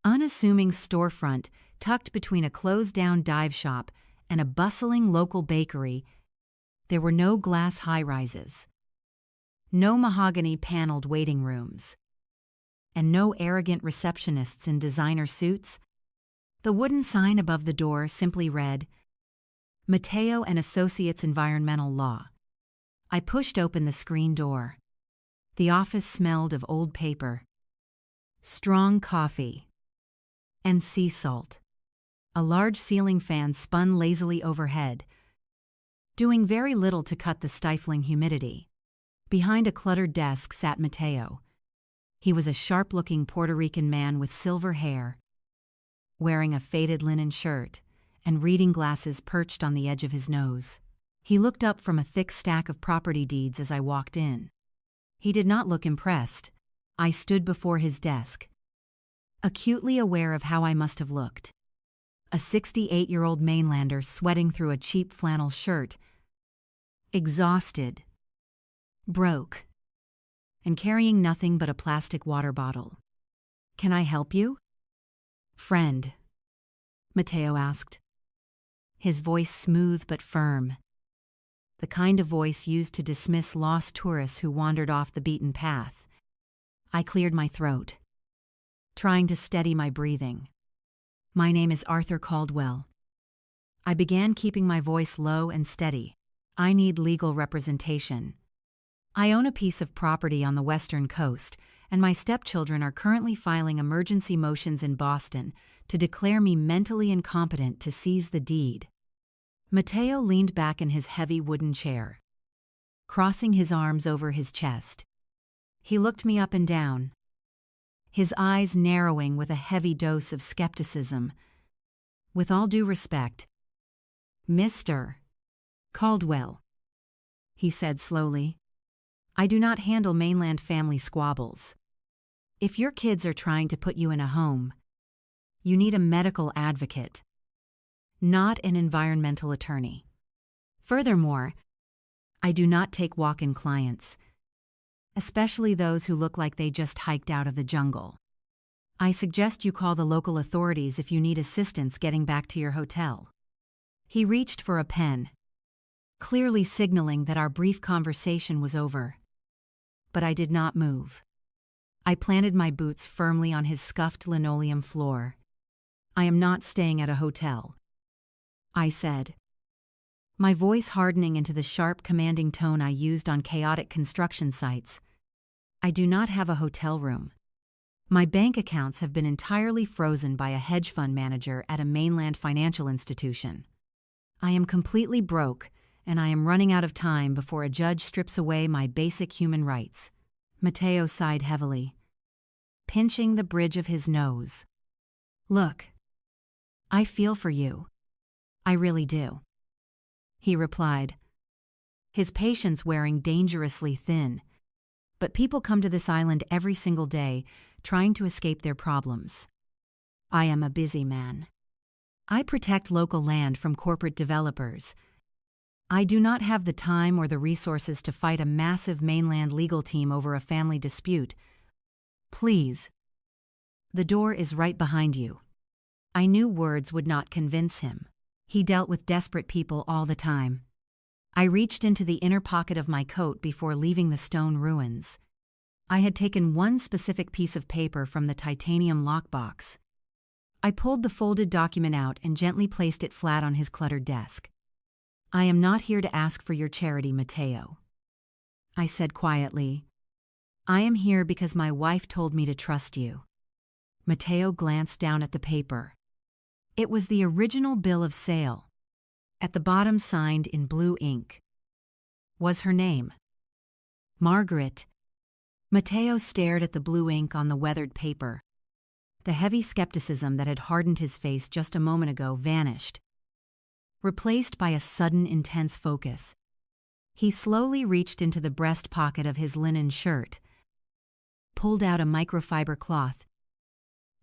unassuming storefront tucked between a closed-down dive shop and a bustling local bakery. There were no glass high-rises, no mahogany-paneled waiting rooms, and no arrogant receptionists in designer suits. The wooden sign above the door simply read, Mateo and Associates Environmental Law. I pushed open the screen door. The office smelled of old paper, strong coffee, and sea salt. A large ceiling fan spun lazily overhead, doing very little to cut the stifling humidity. Behind a cluttered desk sat Mateo. He was a sharp-looking Puerto Rican man with silver hair, wearing a faded linen shirt and reading glasses perched on the edge of his nose. He looked up from a thick stack of property deeds as I walked in. He did not look impressed. I stood before his desk, acutely aware of how I must have looked. A 68-year-old mainlander sweating through a cheap flannel shirt, exhausted, broke, and carrying nothing but a plastic water bottle. "Can I help you, friend?" Mateo asked, his voice smooth but firm, the kind of voice used to dismiss lost tourists who wandered off the beaten path. I cleared my throat, trying to steady my breathing. "My name is Arthur Caldwell." I began keeping my voice low and steady. "I need legal representation. I own a piece of property on the western coast, and my stepchildren are currently filing emergency motions in Boston to declare me mentally incompetent to seize the deed." Mateo leaned back in his heavy wooden chair, crossing his arms over his chest. He looked me up and down, his eyes narrowing with a heavy dose of skepticism. "With all due respect, Mr. Caldwell," he said slowly, "I do not handle mainland family squabbles. If your kids are trying to put you in a home, you need a medical advocate, not an environmental attorney. Furthermore, I do not take walk-in clients, especially those who look like they just hiked out of the jungle. I suggest you call the local authorities if you need assistance getting back to your hotel." He reached for a pen, clearly signaling that our brief conversation was over. But I did not move. I planted my boots firmly on his scuffed linoleum floor. "I am not staying at a hotel," I said, my voice hardening into the sharp, commanding tone I used on chaotic construction sites. "I do not have a hotel room. My bank accounts have been entirely frozen by a hedge fund manager at a mainland financial institution. I am completely broke, and I am running out of time before a judge strips away my basic human rights." Matteo sighed heavily, pinching the bridge of his nose. "Look, I feel for you. I really do," he replied, his patience wearing dangerously thin. "But people come to this island every single day, trying to escape their problems. I am a busy man. I protect local land from corporate developers. I do not have the time or the resources to fight a massive mainland legal team over a family dispute. Please. The door is right behind you." I knew words would not convince him. He dealt with desperate people all the time. I reached into the inner pocket of my coat before leaving the stone ruins. I had taken one specific piece of paper from the titanium lockbox. I pulled the folded document out and gently placed it flat on his cluttered desk. "I am not here to ask for your charity, Matteo," I said quietly. "I am here because my wife told me to trust you." Matteo glanced down at the paper. It was the original bill of sale. At the bottom, signed in blue ink, was her name. Margaret. Matteo stared at the blue ink on the weathered paper. The heavy skepticism that had hardened his face just a moment ago vanished, replaced by a sudden intense focus. He slowly reached into the breast pocket of his linen shirt, pulled out a microfiber cloth,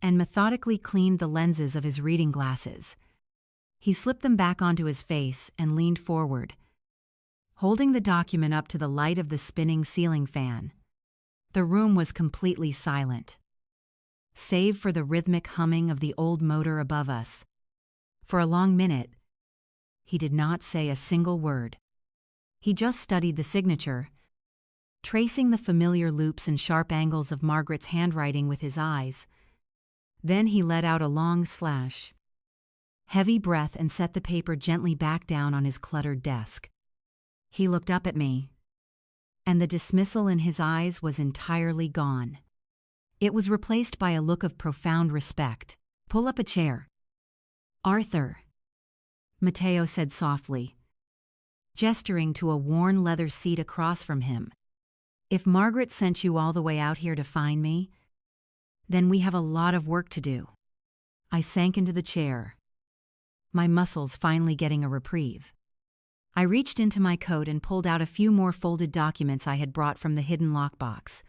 and methodically cleaned the lenses of his reading glasses. He slipped them back onto his face and leaned forward, holding the document up to the light of the spinning ceiling fan. The room was completely silent, save for the rhythmic humming of the old motor above us. For a long minute, he did not say a single word. He just studied the signature, tracing the familiar loops and sharp angles of Margaret's handwriting with his eyes. Then he let out a long slash, heavy breath, and set the paper gently back down on his cluttered desk. He looked up at me, and the dismissal in his eyes was entirely gone. It was replaced by a look of profound respect. "Pull up a chair, Arthur," Matteo said softly, gesturing to a worn leather seat across from him. "If Margaret sent you all the way out here to find me, then we have a lot of work to do." I sank into the chair, my muscles finally getting a reprieve. I reached into my coat and pulled out a few more folded documents I had brought from the hidden lockbox.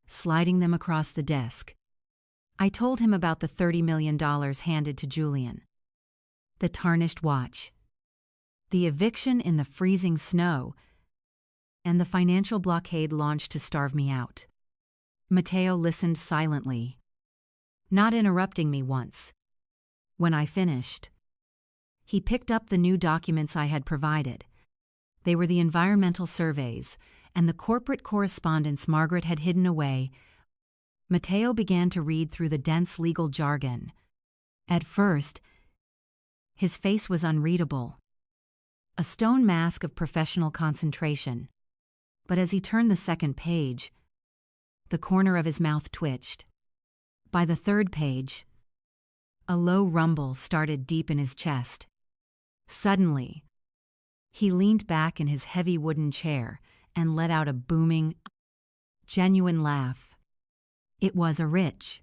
Sliding them across the desk, I told him about the $30 million handed to Julian, the tarnished watch, the eviction in the freezing snow, and the financial blockade launched to starve me out. Matteo listened silently, not interrupting me once. When I finished, he picked up the new documents I had provided. They were the environmental surveys and the corporate correspondence Margaret had hidden away. Matteo began to read through the dense legal jargon. At first, his face was unreadable, a stone mask of professional concentration. But as he turned the second page, the corner of his mouth twitched. By the third page, a low rumble started deep in his chest. Suddenly, he leaned back in his heavy wooden chair and let out a booming, genuine laugh. It was a rich,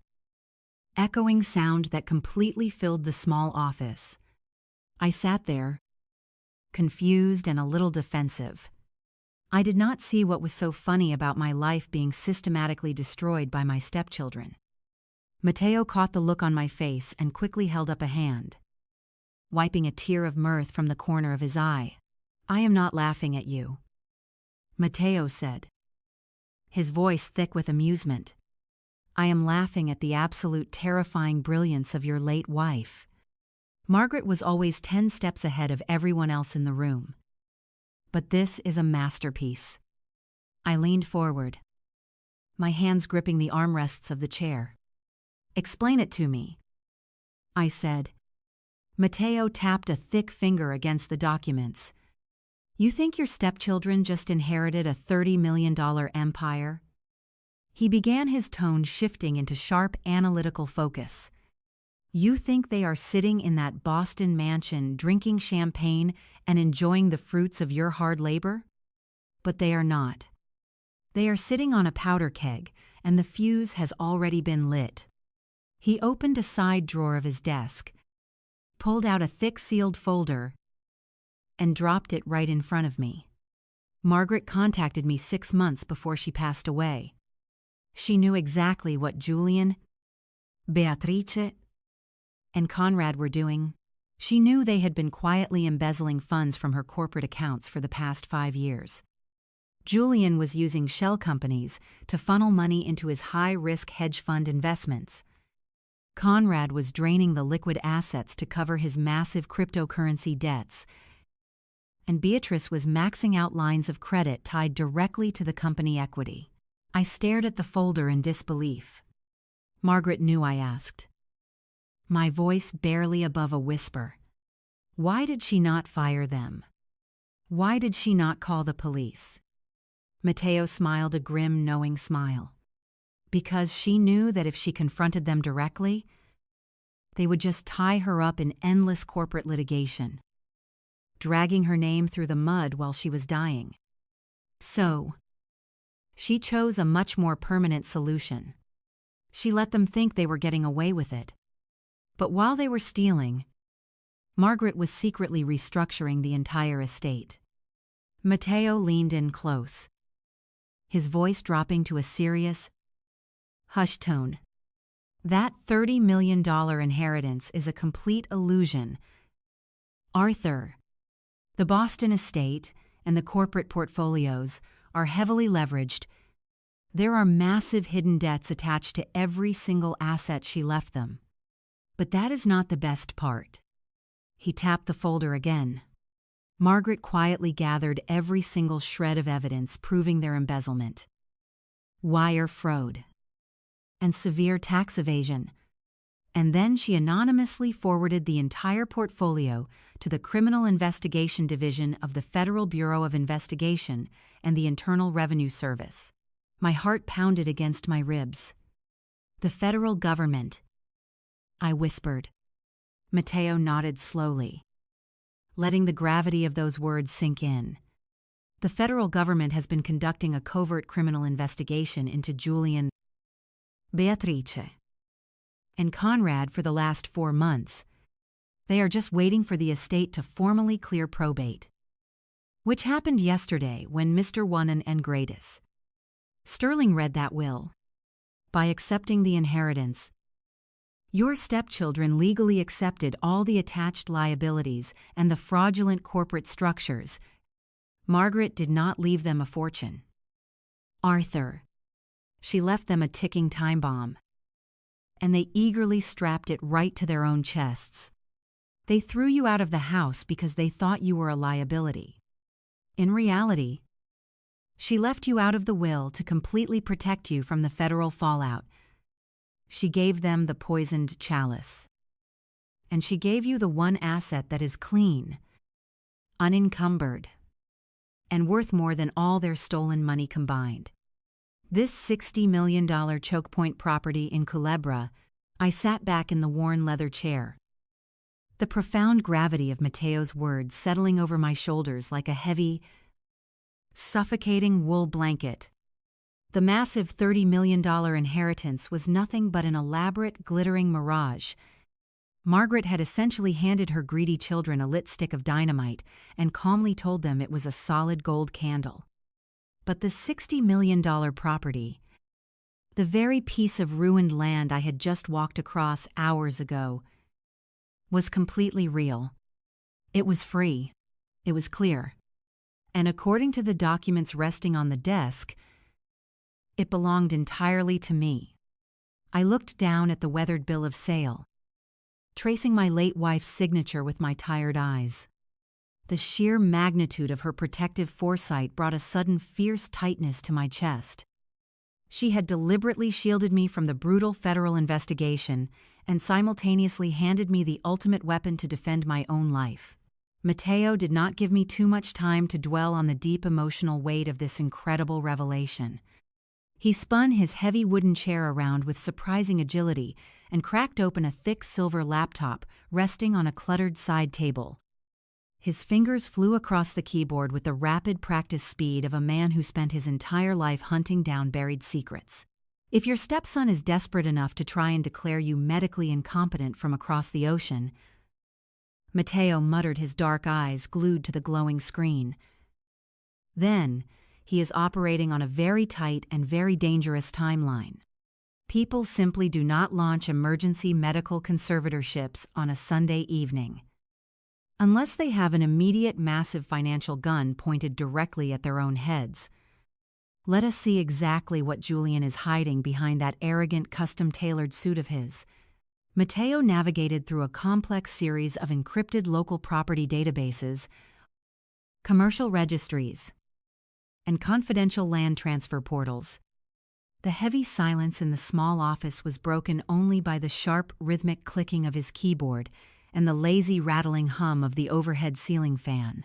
echoing sound that completely filled the small office. I sat there, confused and a little defensive. I did not see what was so funny about my life being systematically destroyed by my stepchildren. Matteo caught the look on my face and quickly held up a hand, wiping a tear of mirth from the corner of his eye. "I am not laughing at you," Matteo said, his voice thick with amusement. "I am laughing at the absolute terrifying brilliance of your late wife." Margaret was always 10 steps ahead of everyone else in the room. But this is a masterpiece. I leaned forward, my hands gripping the armrests of the chair. "Explain it to me," I said. Matteo tapped a thick finger against the documents. "You think your stepchildren just inherited a $30 million empire?" He began, his tone shifting into sharp analytical focus. "You think they are sitting in that Boston mansion drinking champagne and enjoying the fruits of your hard labor? But they are not. They are sitting on a powder keg, and the fuse has already been lit." He opened a side drawer of his desk, pulled out a thick sealed folder, and dropped it right in front of me. "Margaret contacted me 6 months before she passed away. She knew exactly what Julian, Beatrice, and Conrad were doing. She knew they had been quietly embezzling funds from her corporate accounts for the past 5 years. Julian was using shell companies to funnel money into his high-risk hedge fund investments. Conrad was draining the liquid assets to cover his massive cryptocurrency debts, and Beatrice was maxing out lines of credit tied directly to the company equity. I stared at the folder in disbelief. "Margaret knew?" I asked, my voice barely above a whisper. "Why did she not fire them? Why did she not call the police?" Matteo smiled a grim, knowing smile. "Because she knew that if she confronted them directly, they would just tie her up in endless corporate litigation, dragging her name through the mud while she was dying. So, she chose a much more permanent solution. She let them think they were getting away with it. But while they were stealing, Margaret was secretly restructuring the entire estate." Matteo leaned in close, his voice dropping to a serious, hushed tone. "That $30 million inheritance is a complete illusion. Arthur, the Boston estate and the corporate portfolios are heavily leveraged. There are massive hidden debts attached to every single asset she left them. But that is not the best part." He tapped the folder again. Margaret quietly gathered every single shred of evidence proving their embezzlement, wire fraud, and severe tax evasion. And then she anonymously forwarded the entire portfolio to the Criminal Investigation Division of the Federal Bureau of Investigation and the Internal Revenue Service. My heart pounded against my ribs. "The federal government," I whispered. Matteo nodded slowly, letting the gravity of those words sink in. "The federal government has been conducting a covert criminal investigation into Julian, Beatrice, and Conrad for the last 4 months. They are just waiting for the estate to formally clear probate, which happened yesterday when Mr. Wonnen and Gradis Sterling read that will. By accepting the inheritance, your stepchildren legally accepted all the attached liabilities and the fraudulent corporate structures. Margaret did not leave them a fortune. Arthur, she left them a ticking time bomb, and they eagerly strapped it right to their own chests. They threw you out of the house because they thought you were a liability. In reality, she left you out of the will to completely protect you from the federal fallout. She gave them the poisoned chalice. And she gave you the one asset that is clean, unencumbered, and worth more than all their stolen money combined. This $60 million choke point property in Culebra. I sat back in the worn leather chair, the profound gravity of Matteo's words settling over my shoulders like a heavy, suffocating wool blanket. The massive $30 million inheritance was nothing but an elaborate, glittering mirage. Margaret had essentially handed her greedy children a lit stick of dynamite and calmly told them it was a solid gold candle. But the $60 million property, the very piece of ruined land I had just walked across hours ago, was completely real. It was free. It was clear. And according to the documents resting on the desk, it belonged entirely to me. I looked down at the weathered bill of sale, tracing my late wife's signature with my tired eyes. The sheer magnitude of her protective foresight brought a sudden fierce tightness to my chest. She had deliberately shielded me from the brutal federal investigation and simultaneously handed me the ultimate weapon to defend my own life. Matteo did not give me too much time to dwell on the deep emotional weight of this incredible revelation. He spun his heavy wooden chair around with surprising agility and cracked open a thick silver laptop resting on a cluttered side table. His fingers flew across the keyboard with the rapid practice speed of a man who spent his entire life hunting down buried secrets. If your stepson is desperate enough to try and declare you medically incompetent from across the ocean, Matteo muttered, his dark eyes glued to the glowing screen, then he is operating on a very tight and very dangerous timeline. People simply do not launch emergency medical conservatorships on a Sunday evening, unless they have an immediate massive financial gun pointed directly at their own heads. Let us see exactly what Julian is hiding behind that arrogant custom-tailored suit of his. Matteo navigated through a complex series of encrypted local property databases, commercial registries, and confidential land transfer portals. The heavy silence in the small office was broken only by the sharp, rhythmic clicking of his keyboard and the lazy, rattling hum of the overhead ceiling fan.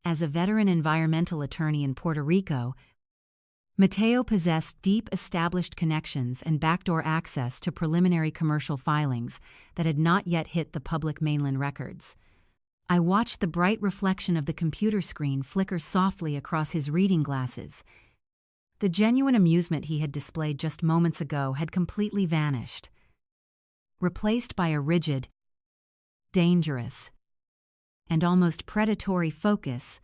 As a veteran environmental attorney in Puerto Rico, Matteo possessed deep, established connections and backdoor access to preliminary commercial filings that had not yet hit the public mainland records. I watched the bright reflection of the computer screen flicker softly across his reading glasses. The genuine amusement he had displayed just moments ago had completely vanished, replaced by a rigid, dangerous, and almost predatory focus.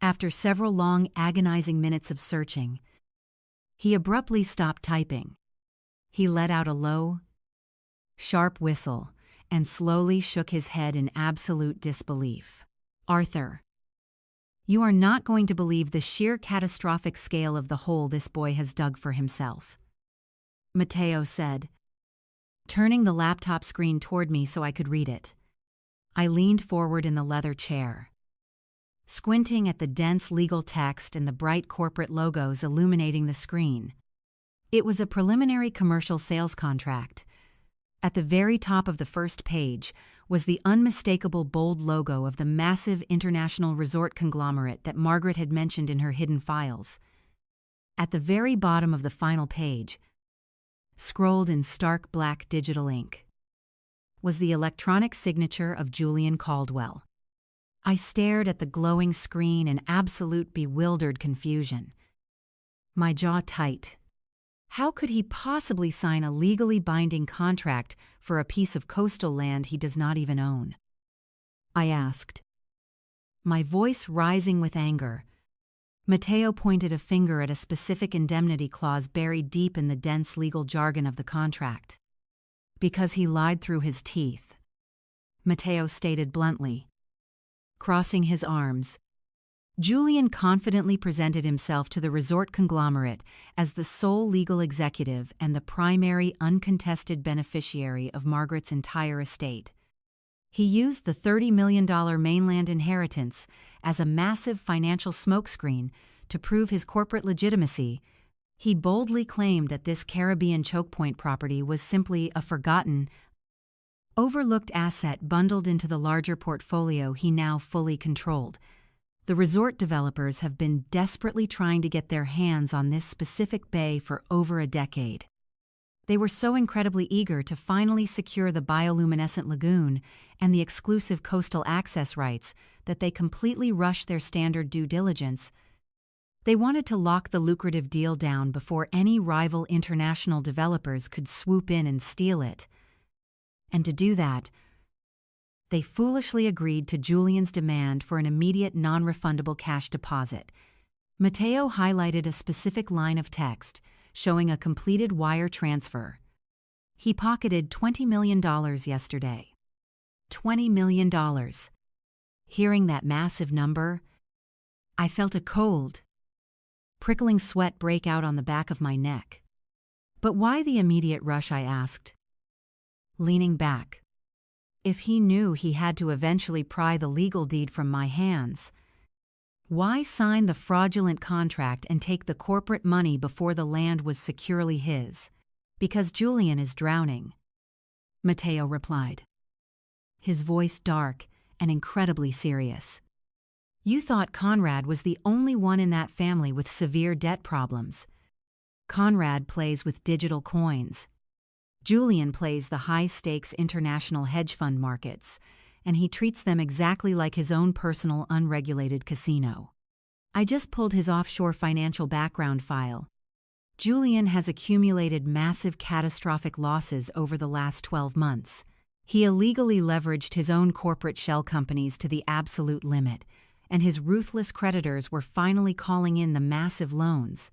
After several long, agonizing minutes of searching, he abruptly stopped typing. He let out a low, sharp whistle and slowly shook his head in absolute disbelief. "Arthur, you are not going to believe the sheer catastrophic scale of the hole this boy has dug for himself," Matteo said, turning the laptop screen toward me so I could read it. I leaned forward in the leather chair, squinting at the dense legal text and the bright corporate logos illuminating the screen. It was a preliminary commercial sales contract. At the very top of the first page was the unmistakable bold logo of the massive international resort conglomerate that Margaret had mentioned in her hidden files. At the very bottom of the final page, scrolled in stark black digital ink, was the electronic signature of Julian Caldwell. I stared at the glowing screen in absolute bewildered confusion, my jaw tight. How could he possibly sign a legally binding contract for a piece of coastal land he does not even own? I asked, my voice rising with anger. Matteo pointed a finger at a specific indemnity clause buried deep in the dense legal jargon of the contract. "Because he lied through his teeth," Matteo stated bluntly. Crossing his arms, Julian confidently presented himself to the resort conglomerate as the sole legal executive and the primary uncontested beneficiary of Margaret's entire estate. He used the $30 million mainland inheritance as a massive financial smokescreen to prove his corporate legitimacy. He boldly claimed that this Caribbean choke point property was simply a forgotten, overlooked asset bundled into the larger portfolio he now fully controlled. The resort developers have been desperately trying to get their hands on this specific bay for over a decade. They were so incredibly eager to finally secure the bioluminescent lagoon and the exclusive coastal access rights that they completely rushed their standard due diligence. They wanted to lock the lucrative deal down before any rival international developers could swoop in and steal it. And to do that, they foolishly agreed to Julian's demand for an immediate non-refundable cash deposit. Matteo highlighted a specific line of text, showing a completed wire transfer. He pocketed $20 million yesterday. $20 million. Hearing that massive number, I felt a cold, prickling sweat break out on the back of my neck. But why the immediate rush, I asked, leaning back. If he knew he had to eventually pry the legal deed from my hands, why sign the fraudulent contract and take the corporate money before the land was securely his? Because Julian is drowning, Matteo replied, his voice dark and incredibly serious. You thought Conrad was the only one in that family with severe debt problems. Conrad plays with digital coins. Julian plays the high-stakes international hedge fund markets, and he treats them exactly like his own personal unregulated casino. I just pulled his offshore financial background file. Julian has accumulated massive catastrophic losses over the last 12 months. He illegally leveraged his own corporate shell companies to the absolute limit, and his ruthless creditors were finally calling in the massive loans.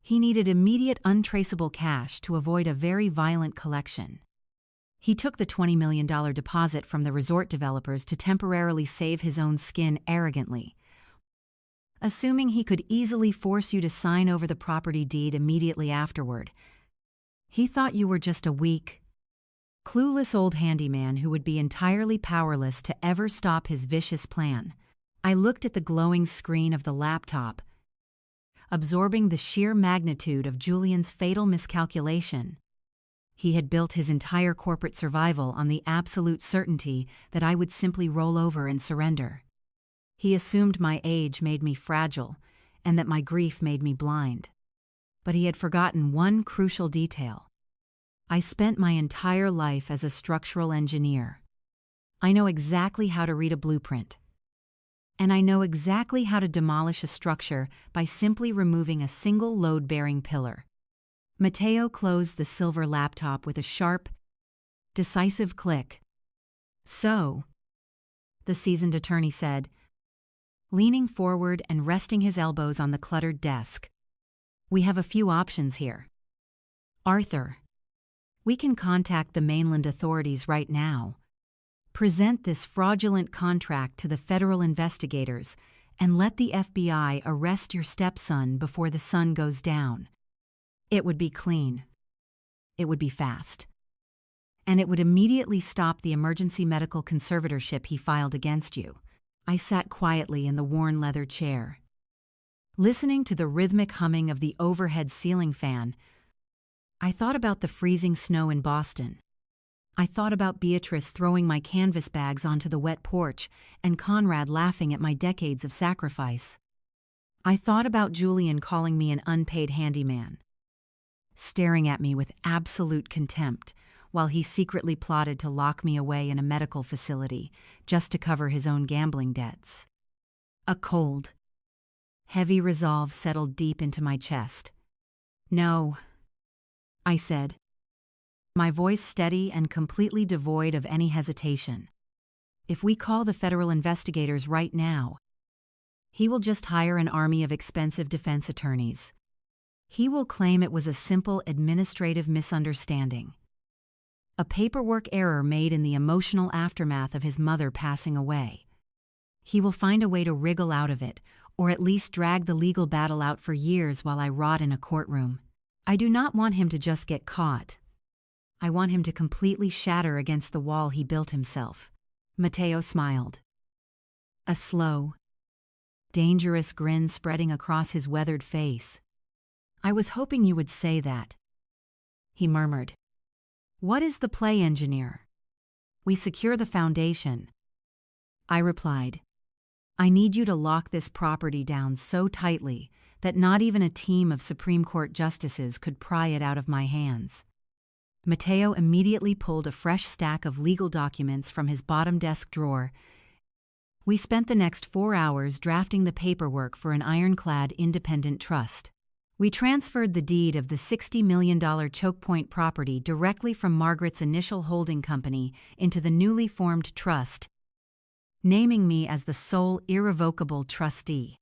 He needed immediate untraceable cash to avoid a very violent collection. He took the $20 million deposit from the resort developers to temporarily save his own skin arrogantly, assuming he could easily force you to sign over the property deed immediately afterward. He thought you were just a weak, clueless old handyman who would be entirely powerless to ever stop his vicious plan. I looked at the glowing screen of the laptop, absorbing the sheer magnitude of Julian's fatal miscalculation. He had built his entire corporate survival on the absolute certainty that I would simply roll over and surrender. He assumed my age made me fragile and that my grief made me blind. But he had forgotten one crucial detail. I spent my entire life as a structural engineer. I know exactly how to read a blueprint. And I know exactly how to demolish a structure by simply removing a single load-bearing pillar. Matteo closed the silver laptop with a sharp, decisive click. So, the seasoned attorney said, leaning forward and resting his elbows on the cluttered desk, we have a few options here. Arthur, we can contact the mainland authorities right now. Present this fraudulent contract to the federal investigators and let the FBI arrest your stepson before the sun goes down. It would be clean. It would be fast. And it would immediately stop the emergency medical conservatorship he filed against you. I sat quietly in the worn leather chair, listening to the rhythmic humming of the overhead ceiling fan. I thought about the freezing snow in Boston. I thought about Beatrice throwing my canvas bags onto the wet porch and Conrad laughing at my decades of sacrifice. I thought about Julian calling me an unpaid handyman, staring at me with absolute contempt while he secretly plotted to lock me away in a medical facility just to cover his own gambling debts. A cold, heavy resolve settled deep into my chest. No, I said, my voice steady and completely devoid of any hesitation. If we call the federal investigators right now, he will just hire an army of expensive defense attorneys. He will claim it was a simple administrative misunderstanding, a paperwork error made in the emotional aftermath of his mother passing away. He will find a way to wriggle out of it, or at least drag the legal battle out for years while I rot in a courtroom. I do not want him to just get caught. I want him to completely shatter against the wall he built himself. Matteo smiled, a slow, dangerous grin spreading across his weathered face. I was hoping you would say that, he murmured. What is the play, engineer? We secure the foundation. I replied, I need you to lock this property down so tightly that not even a team of Supreme Court justices could pry it out of my hands. Matteo immediately pulled a fresh stack of legal documents from his bottom desk drawer We spent the next 4 hours drafting the paperwork for an ironclad independent trust. We transferred the deed of the $60 million Choke Point property directly from Margaret's initial holding company into the newly formed trust, naming me as the sole irrevocable trustee.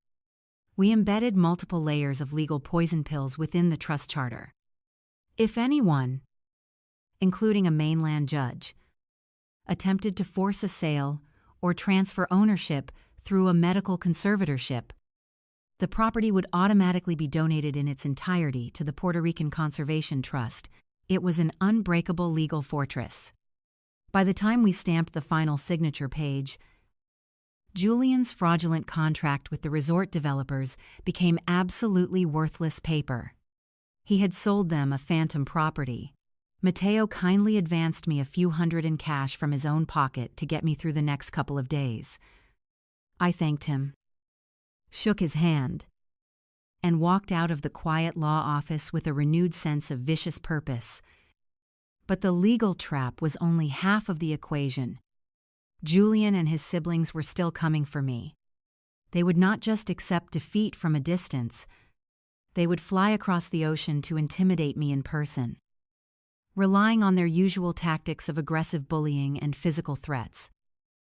We embedded multiple layers of legal poison pills within the trust charter. If anyone, including a mainland judge, attempted to force a sale or transfer ownership through a medical conservatorship, the property would automatically be donated in its entirety to the Puerto Rican Conservation Trust. It was an unbreakable legal fortress. By the time we stamped the final signature page, Julian's fraudulent contract with the resort developers became absolutely worthless paper. He had sold them a phantom property. Mateo kindly advanced me a few hundred in cash from his own pocket to get me through the next couple of days. I thanked him, shook his hand, and walked out of the quiet law office with a renewed sense of vicious purpose. But the legal trap was only half of the equation. Julian and his siblings were still coming for me. They would not just accept defeat from a distance, they would fly across the ocean to intimidate me in person, relying on their usual tactics of aggressive bullying and physical threats.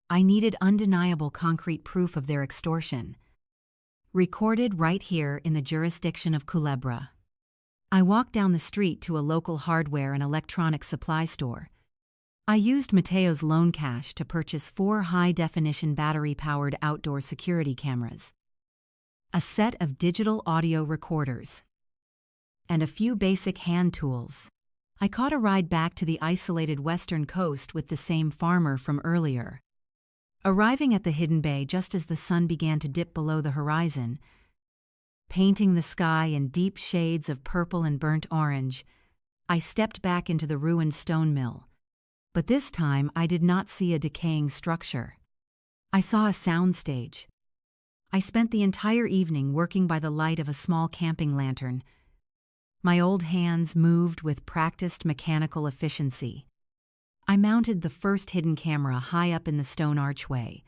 I needed undeniable concrete proof of their extortion, recorded right here in the jurisdiction of Culebra. I walked down the street to a local hardware and electronics supply store. I used Mateo's loan cash to purchase 4 high-definition battery-powered outdoor security cameras, a set of digital audio recorders, and a few basic hand tools. I caught a ride back to the isolated western coast with the same farmer from earlier. Arriving at the hidden bay just as the sun began to dip below the horizon, painting the sky in deep shades of purple and burnt orange, I stepped back into the ruined stone mill. But this time I did not see a decaying structure. I saw a soundstage. I spent the entire evening working by the light of a small camping lantern. My old hands moved with practiced mechanical efficiency. I mounted the first hidden camera high up in the stone archway,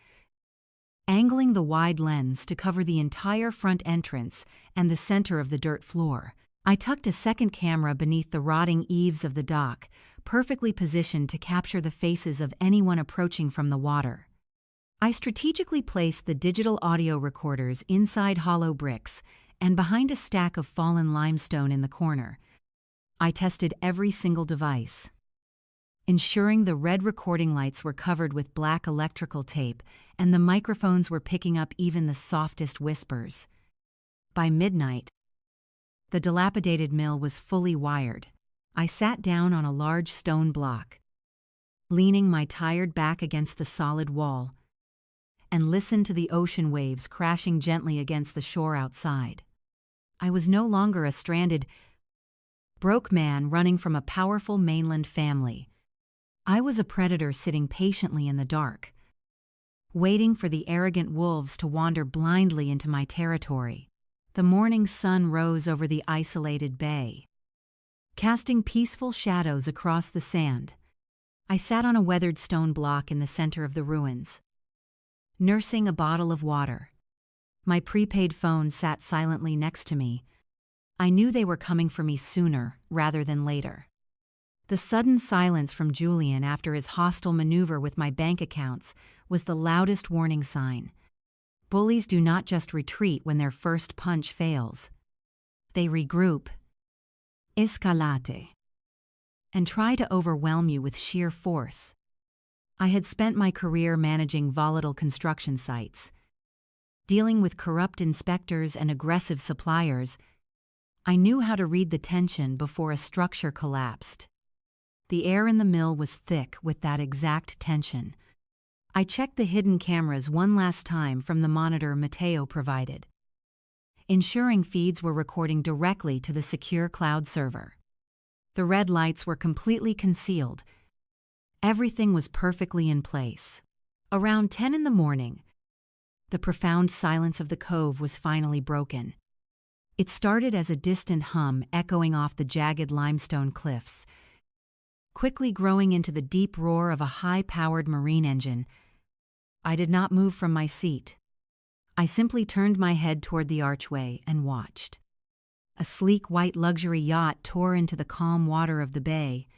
angling the wide lens to cover the entire front entrance and the center of the dirt floor. I tucked a second camera beneath the rotting eaves of the dock, perfectly positioned to capture the faces of anyone approaching from the water. I strategically placed the digital audio recorders inside hollow bricks and behind a stack of fallen limestone in the corner. I tested every single device, ensuring the red recording lights were covered with black electrical tape and the microphones were picking up even the softest whispers. By midnight, the dilapidated mill was fully wired. I sat down on a large stone block, leaning my tired back against the solid wall, and listened to the ocean waves crashing gently against the shore outside. I was no longer a stranded, broke man running from a powerful mainland family. I was a predator sitting patiently in the dark, waiting for the arrogant wolves to wander blindly into my territory. The morning sun rose over the isolated bay, casting peaceful shadows across the sand. I sat on a weathered stone block in the center of the ruins, nursing a bottle of water. My prepaid phone sat silently next to me. I knew they were coming for me sooner rather than later. The sudden silence from Julian after his hostile maneuver with my bank accounts was the loudest warning sign. Bullies do not just retreat when their first punch fails. They regroup, escalate, and try to overwhelm you with sheer force. I had spent my career managing volatile construction sites, dealing with corrupt inspectors and aggressive suppliers. I knew how to read the tension before a structure collapsed. The air in the mill was thick with that exact tension. I checked the hidden cameras one last time from the monitor Mateo provided, ensuring feeds were recording directly to the secure cloud server. The red lights were completely concealed. Everything was perfectly in place. Around 10 in the morning, the profound silence of the cove was finally broken. It started as a distant hum echoing off the jagged limestone cliffs, quickly growing into the deep roar of a high-powered marine engine. I did not move from my seat. I simply turned my head toward the archway and watched. A sleek white luxury yacht tore into the calm water of the bay,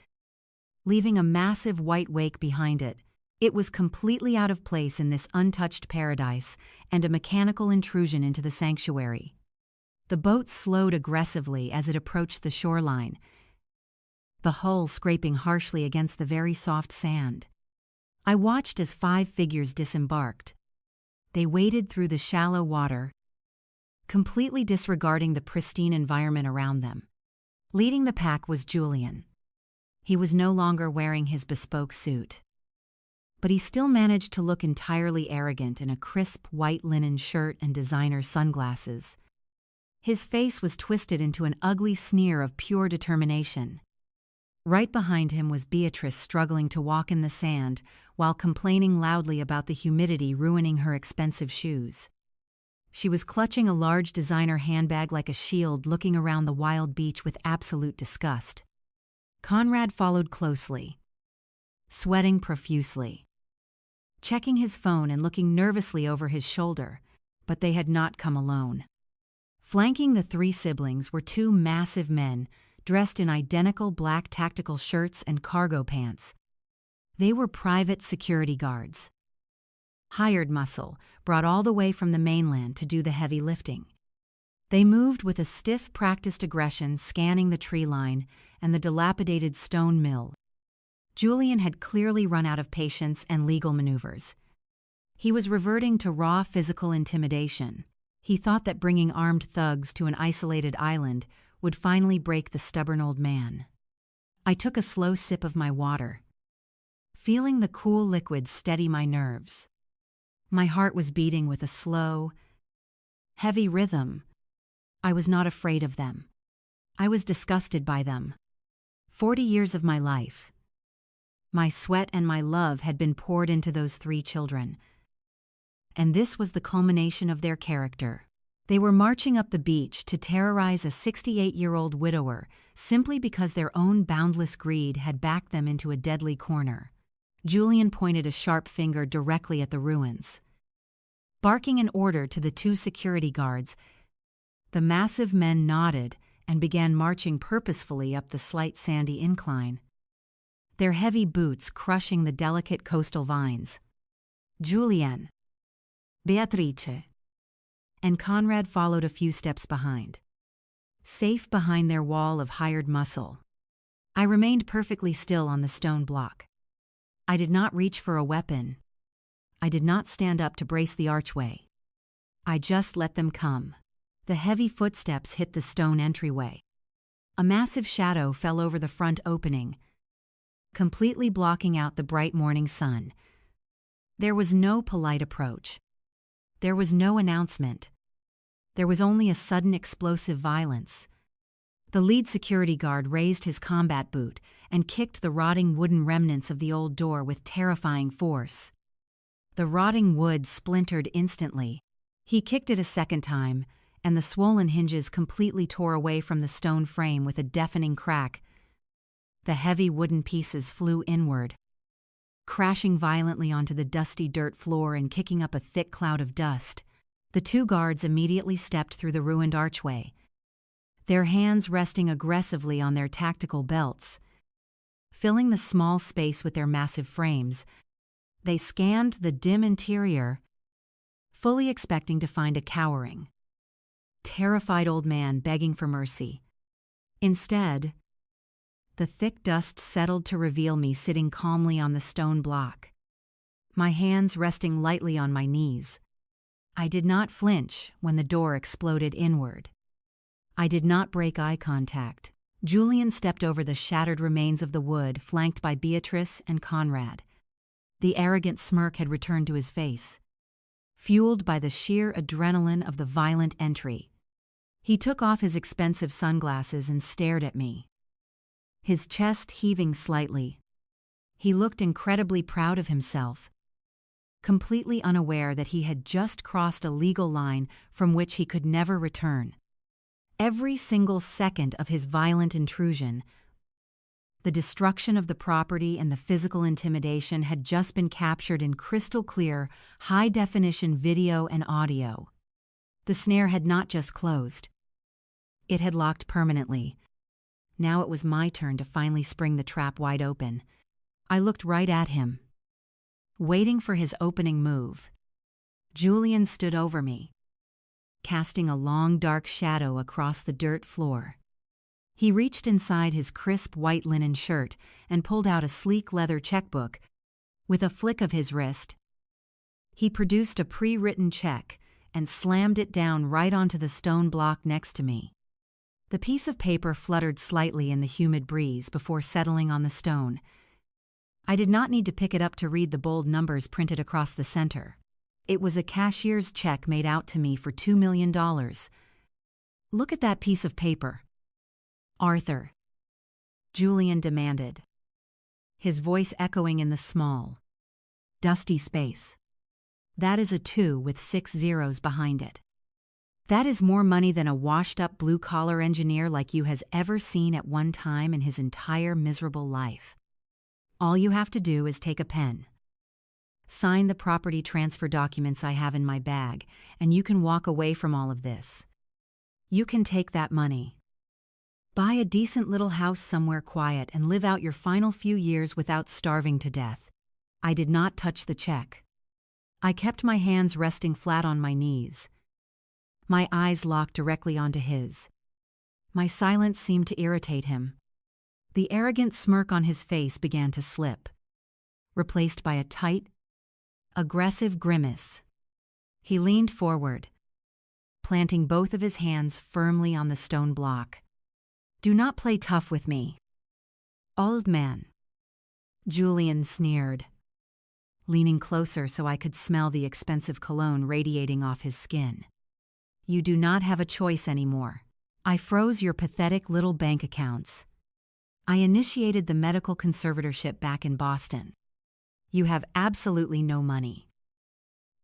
leaving a massive white wake behind it. It was completely out of place in this untouched paradise and a mechanical intrusion into the sanctuary. The boat slowed aggressively as it approached the shoreline, the hull scraping harshly against the very soft sand. I watched as 5 figures disembarked. They waded through the shallow water, completely disregarding the pristine environment around them. Leading the pack was Julian. He was no longer wearing his bespoke suit, but he still managed to look entirely arrogant in a crisp white linen shirt and designer sunglasses. His face was twisted into an ugly sneer of pure determination. Right behind him was Beatrice, struggling to walk in the sand while complaining loudly about the humidity ruining her expensive shoes. She was clutching a large designer handbag like a shield, looking around the wild beach with absolute disgust. Conrad followed closely, sweating profusely, checking his phone and looking nervously over his shoulder, but they had not come alone. Flanking the 3 siblings were 2 massive men, dressed in identical black tactical shirts and cargo pants. They were private security guards. Hired muscle, brought all the way from the mainland to do the heavy lifting. They moved with a stiff, practiced aggression, scanning the tree line and the dilapidated stone mill. Julian had clearly run out of patience and legal maneuvers. He was reverting to raw physical intimidation. He thought that bringing armed thugs to an isolated island would finally break the stubborn old man. I took a slow sip of my water, feeling the cool liquid steady my nerves. My heart was beating with a slow, heavy rhythm. I was not afraid of them. I was disgusted by them. 40 years of my life, my sweat and my love had been poured into those 3 children. And this was the culmination of their character. They were marching up the beach to terrorize a 68-year-old widower simply because their own boundless greed had backed them into a deadly corner. Julian pointed a sharp finger directly at the ruins. Barking an order to the 2 security guards, the massive men nodded and began marching purposefully up the slight sandy incline, their heavy boots crushing the delicate coastal vines. Julian, Beatrice, and Conrad followed a few steps behind, safe behind their wall of hired muscle. I remained perfectly still on the stone block. I did not reach for a weapon. I did not stand up to brace the archway. I just let them come. The heavy footsteps hit the stone entryway. A massive shadow fell over the front opening, completely blocking out the bright morning sun. There was no polite approach. There was no announcement. There was only a sudden explosive violence. The lead security guard raised his combat boot and kicked the rotting wooden remnants of the old door with terrifying force. The rotting wood splintered instantly. He kicked it a second time, and the swollen hinges completely tore away from the stone frame with a deafening crack. The heavy wooden pieces flew inward, crashing violently onto the dusty dirt floor and kicking up a thick cloud of dust. The 2 guards immediately stepped through the ruined archway, their hands resting aggressively on their tactical belts. Filling the small space with their massive frames, they scanned the dim interior, fully expecting to find a cowering, terrified old man begging for mercy. Instead, the thick dust settled to reveal me sitting calmly on the stone block, my hands resting lightly on my knees. I did not flinch when the door exploded inward. I did not break eye contact. Julian stepped over the shattered remains of the wood, flanked by Beatrice and Conrad. The arrogant smirk had returned to his face, fueled by the sheer adrenaline of the violent entry. He took off his expensive sunglasses and stared at me, his chest heaving slightly. He looked incredibly proud of himself, completely unaware that he had just crossed a legal line from which he could never return. Every single second of his violent intrusion, The destruction of the property and the physical intimidation had just been captured in crystal clear, high-definition video and audio. The snare had not just closed. It had locked permanently. Now it was my turn to finally spring the trap wide open. I looked right at him, waiting for his opening move. Julian stood over me, casting a long dark shadow across the dirt floor. He reached inside his crisp white linen shirt and pulled out a sleek leather checkbook. With a flick of his wrist, he produced a pre-written check and slammed it down right onto the stone block next to me. The piece of paper fluttered slightly in the humid breeze before settling on the stone. I did not need to pick it up to read the bold numbers printed across the center. It was a cashier's check made out to me for $2 million. "Look at that piece of paper, Arthur," Julian demanded, his voice echoing in the small, dusty space. "That is a 2 with 6 zeros behind it. That is more money than a washed-up blue-collar engineer like you has ever seen at one time in his entire miserable life. All you have to do is take a pen, sign the property transfer documents I have in my bag, and you can walk away from all of this. You can take that money, buy a decent little house somewhere quiet, and live out your final few years without starving to death." I did not touch the check. I kept my hands resting flat on my knees, my eyes locked directly onto his. My silence seemed to irritate him. The arrogant smirk on his face began to slip, replaced by a tight, aggressive grimace. He leaned forward, planting both of his hands firmly on the stone block. "Do not play tough with me, old man," Julian sneered, leaning closer so I could smell the expensive cologne radiating off his skin. "You do not have a choice anymore. I froze your pathetic little bank accounts. I initiated the medical conservatorship back in Boston. You have absolutely no money,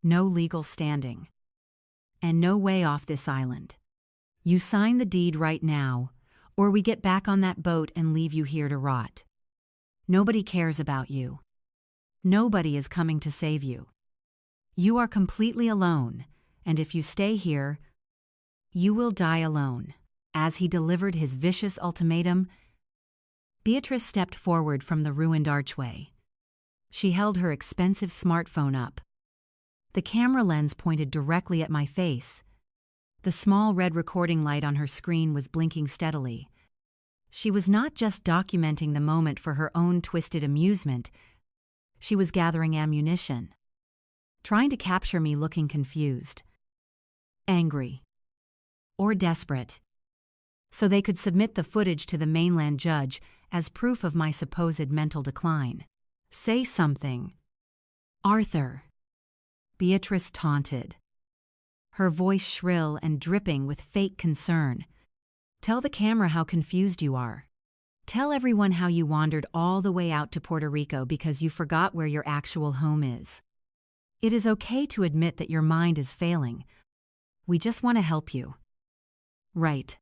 no legal standing, and no way off this island. You sign the deed right now, or we get back on that boat and leave you here to rot. Nobody cares about you. Nobody is coming to save you. You are completely alone, and if you stay here, you will die alone." As he delivered his vicious ultimatum, Beatrice stepped forward from the ruined archway. She held her expensive smartphone up. The camera lens pointed directly at my face. The small red recording light on her screen was blinking steadily. She was not just documenting the moment for her own twisted amusement. She was gathering ammunition, trying to capture me looking confused, angry, or desperate, so they could submit the footage to the mainland judge as proof of my supposed mental decline. "Say something, Arthur," Beatrice taunted, her voice shrill and dripping with fake concern. "Tell the camera how confused you are. Tell everyone how you wandered all the way out to Puerto Rico because you forgot where your actual home is. It is okay to admit that your mind is failing. We just want to help you. Right,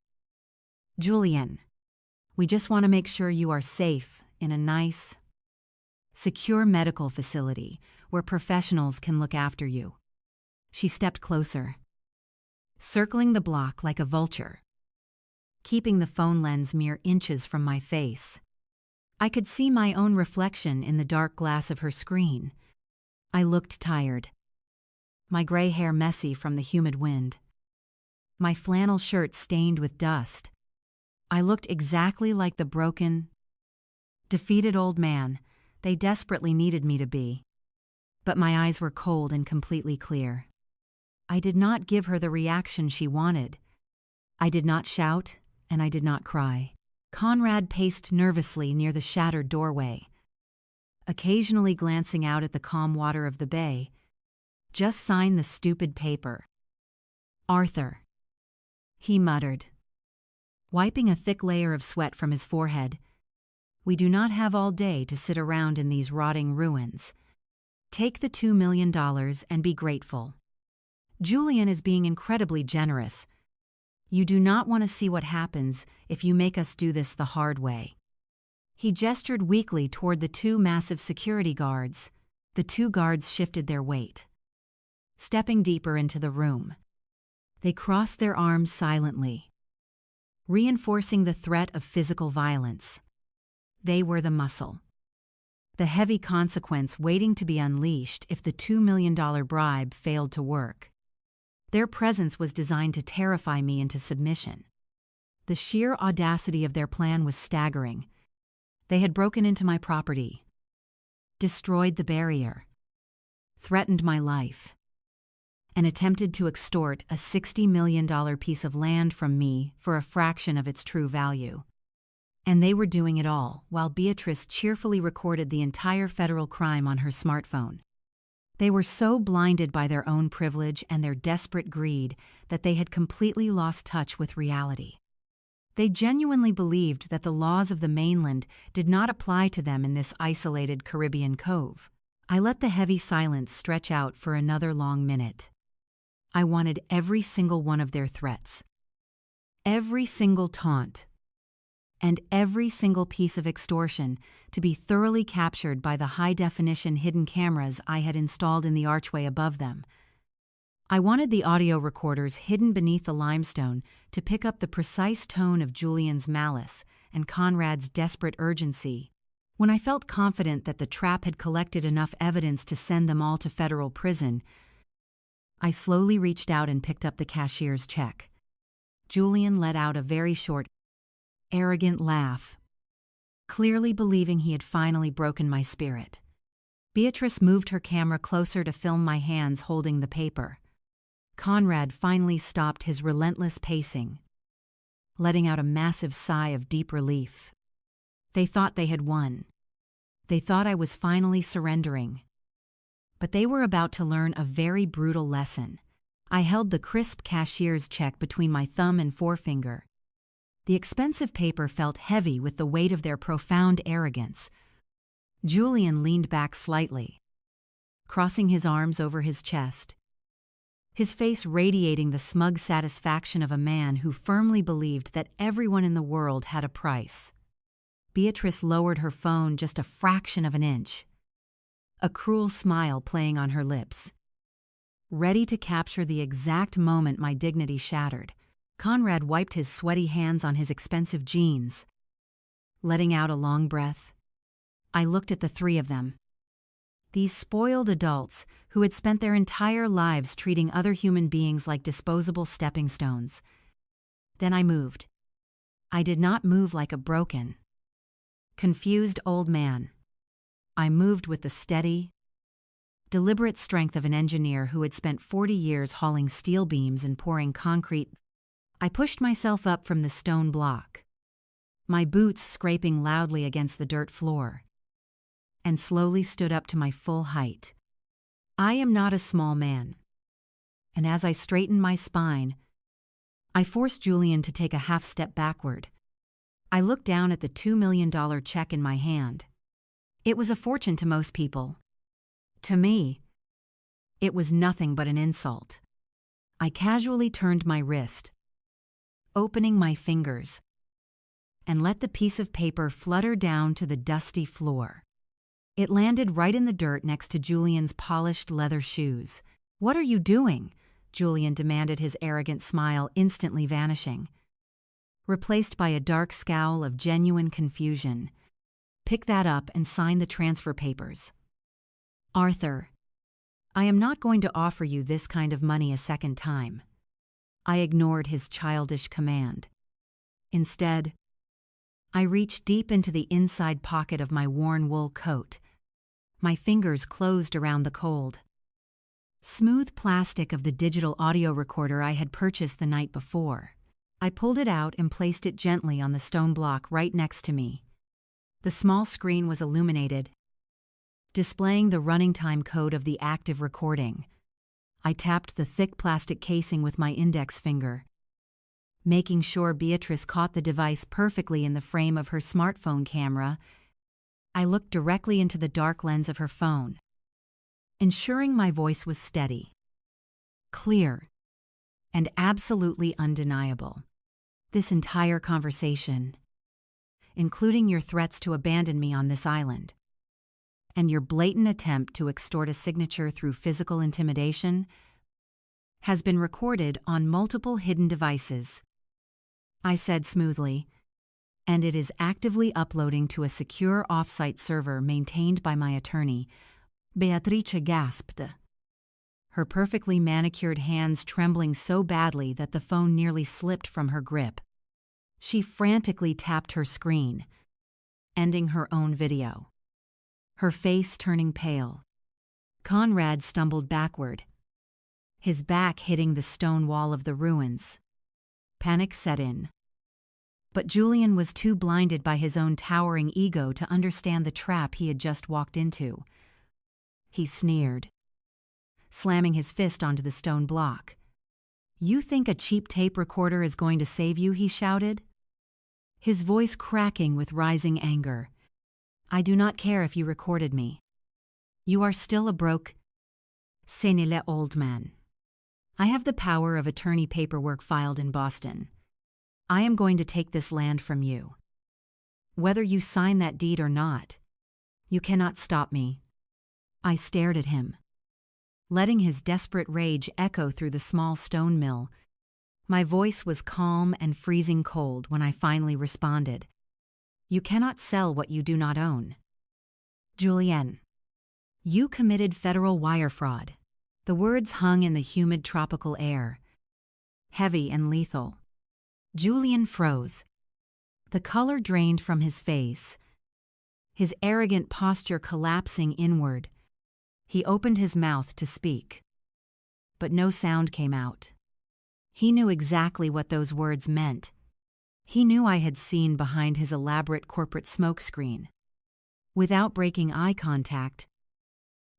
Julian, we just want to make sure you are safe in a nice, secure medical facility where professionals can look after you." She stepped closer, circling the block like a vulture, keeping the phone lens mere inches from my face. I could see my own reflection in the dark glass of her screen. I looked tired, my gray hair messy from the humid wind, my flannel shirt stained with dust. I looked exactly like the broken, defeated old man they desperately needed me to be. But my eyes were cold and completely clear. I did not give her the reaction she wanted. I did not shout, and I did not cry. Conrad paced nervously near the shattered doorway, occasionally glancing out at the calm water of the bay. "Just sign the stupid paper, Arthur," he muttered, wiping a thick layer of sweat from his forehead. "We do not have all day to sit around in these rotting ruins. Take the $2 million and be grateful. Julian is being incredibly generous. You do not want to see what happens if you make us do this the hard way." He gestured weakly toward the two massive security guards. The two guards shifted their weight, stepping deeper into the room. They crossed their arms silently, reinforcing the threat of physical violence. They were the muscle, the heavy consequence waiting to be unleashed if the $2 million bribe failed to work. Their presence was designed to terrify me into submission. The sheer audacity of their plan was staggering. They had broken into my property, destroyed the barrier, threatened my life, and attempted to extort a $60 million piece of land from me for a fraction of its true value. And they were doing it all while Beatrice cheerfully recorded the entire federal crime on her smartphone. They were so blinded by their own privilege and their desperate greed that they had completely lost touch with reality. They genuinely believed that the laws of the mainland did not apply to them in this isolated Caribbean cove. I let the heavy silence stretch out for another long minute. I wanted every single one of their threats, every single taunt, and every single piece of extortion to be thoroughly captured by the high-definition hidden cameras I had installed in the archway above them. I wanted the audio recorders hidden beneath the limestone to pick up the precise tone of Julian's malice and Conrad's desperate urgency. When I felt confident that the trap had collected enough evidence to send them all to federal prison, I slowly reached out and picked up the cashier's check. Julian let out a very short, arrogant laugh, clearly believing he had finally broken my spirit. Beatrice moved her camera closer to film my hands holding the paper. Conrad finally stopped his relentless pacing, letting out a massive sigh of deep relief. They thought they had won. They thought I was finally surrendering. But they were about to learn a very brutal lesson. I held the crisp cashier's check between my thumb and forefinger. The expensive paper felt heavy with the weight of their profound arrogance. Julian leaned back slightly, crossing his arms over his chest, his face radiating the smug satisfaction of a man who firmly believed that everyone in the world had a price. Beatrice lowered her phone just a fraction of an inch, a cruel smile playing on her lips. Ready to capture the exact moment my dignity shattered, Conrad wiped his sweaty hands on his expensive jeans. Letting out a long breath, I looked at the three of them. These spoiled adults who had spent their entire lives treating other human beings like disposable stepping stones. Then I moved. I did not move like a broken, confused old man. I moved with the steady, deliberate strength of an engineer who had spent 40 years hauling steel beams and pouring concrete. I pushed myself up from the stone block, my boots scraping loudly against the dirt floor, and slowly stood up to my full height. I am not a small man, and as I straightened my spine, I forced Julian to take a half step backward. I looked down at the $2 million check in my hand. It was a fortune to most people. To me, it was nothing but an insult. I casually turned my wrist, opening my fingers, and let the piece of paper flutter down to the dusty floor. It landed right in the dirt next to Julian's polished leather shoes. "What are you doing?" Julian demanded, his arrogant smile instantly vanishing, replaced by a dark scowl of genuine confusion. "Pick that up and sign the transfer papers." "Arthur, I am not going to offer you this kind of money a second time." I ignored his childish command. Instead, I reached deep into the inside pocket of my worn wool coat. My fingers closed around the cold, smooth plastic of the digital audio recorder I had purchased the night before. I pulled it out and placed it gently on the stone block right next to me. The small screen was illuminated, displaying the running time code of the active recording. I tapped the thick plastic casing with my index finger, making sure Beatrice caught the device perfectly in the frame of her smartphone camera. I looked directly into the dark lens of her phone, ensuring my voice was steady, clear, and absolutely undeniable. This entire conversation, including your threats to abandon me on this island. And your blatant attempt to extort a signature through physical intimidation has been recorded on multiple hidden devices," I said smoothly, "and it is actively uploading to a secure off-site server maintained by my attorney." Beatrice gasped, her perfectly manicured hands trembling so badly that the phone nearly slipped from her grip. She frantically tapped her screen, ending her own video, her face turning pale. Conrad stumbled backward, his back hitting the stone wall of the ruins. Panic set in. But Julian was too blinded by his own towering ego to understand the trap he had just walked into. He sneered, slamming his fist onto the stone block. "You think a cheap tape recorder is going to save you?" he shouted, his voice cracking with rising anger. "I do not care if you recorded me. You are still a broke, senile old man. I have the power of attorney paperwork filed in Boston. I am going to take this land from you. Whether you sign that deed or not, you cannot stop me." I stared at him, letting his desperate rage echo through the small stone mill. My voice was calm and freezing cold when I finally responded. "You cannot sell what you do not own. Julien, you committed federal wire fraud." The words hung in the humid tropical air, heavy and lethal. Julien froze. The color drained from his face, his arrogant posture collapsing inward. He opened his mouth to speak, but no sound came out. He knew exactly what those words meant. He knew I had seen behind his elaborate corporate smokescreen. Without breaking eye contact,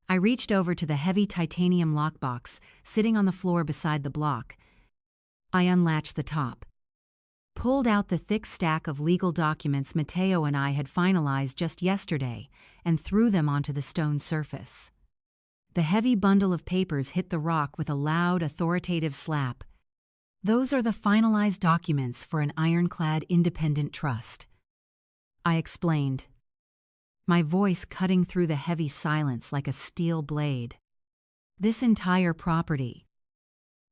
I reached over to the heavy titanium lockbox sitting on the floor beside the block. I unlatched the top, pulled out the thick stack of legal documents Matteo and I had finalized just yesterday, and threw them onto the stone surface. The heavy bundle of papers hit the rock with a loud, authoritative slap. "Those are the finalized documents for an ironclad independent trust," I explained, my voice cutting through the heavy silence like a steel blade. "This entire property,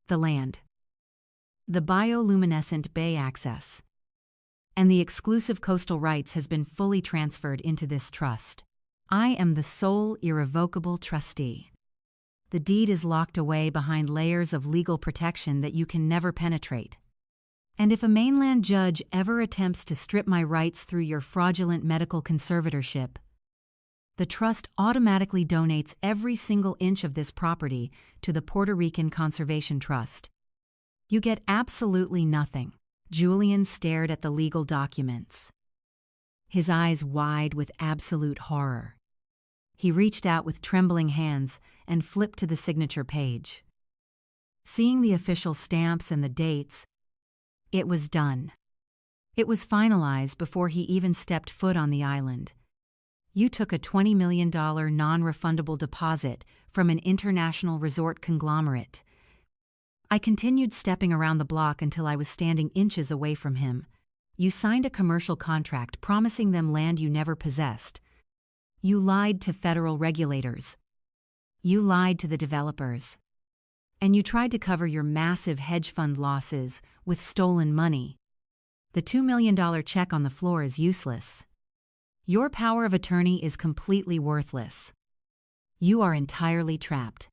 the land, the bioluminescent bay access, and the exclusive coastal rights has been fully transferred into this trust. I am the sole irrevocable trustee. The deed is locked away behind layers of legal protection that you can never penetrate. And if a mainland judge ever attempts to strip my rights through your fraudulent medical conservatorship, the trust automatically donates every single inch of this property to the Puerto Rican Conservation Trust. You get absolutely nothing." Julien stared at the legal documents, his eyes wide with absolute horror. He reached out with trembling hands and flipped to the signature page. Seeing the official stamps and the dates, it was done. It was finalized before he even stepped foot on the island. "You took a $20 million non-refundable deposit from an international resort conglomerate." I continued stepping around the block until I was standing inches away from him. "You signed a commercial contract promising them land you never possessed. You lied to federal regulators. You lied to the developers. And you tried to cover your massive hedge fund losses with stolen money. The $2 million check on the floor is useless. Your power of attorney is completely worthless. You are entirely trapped.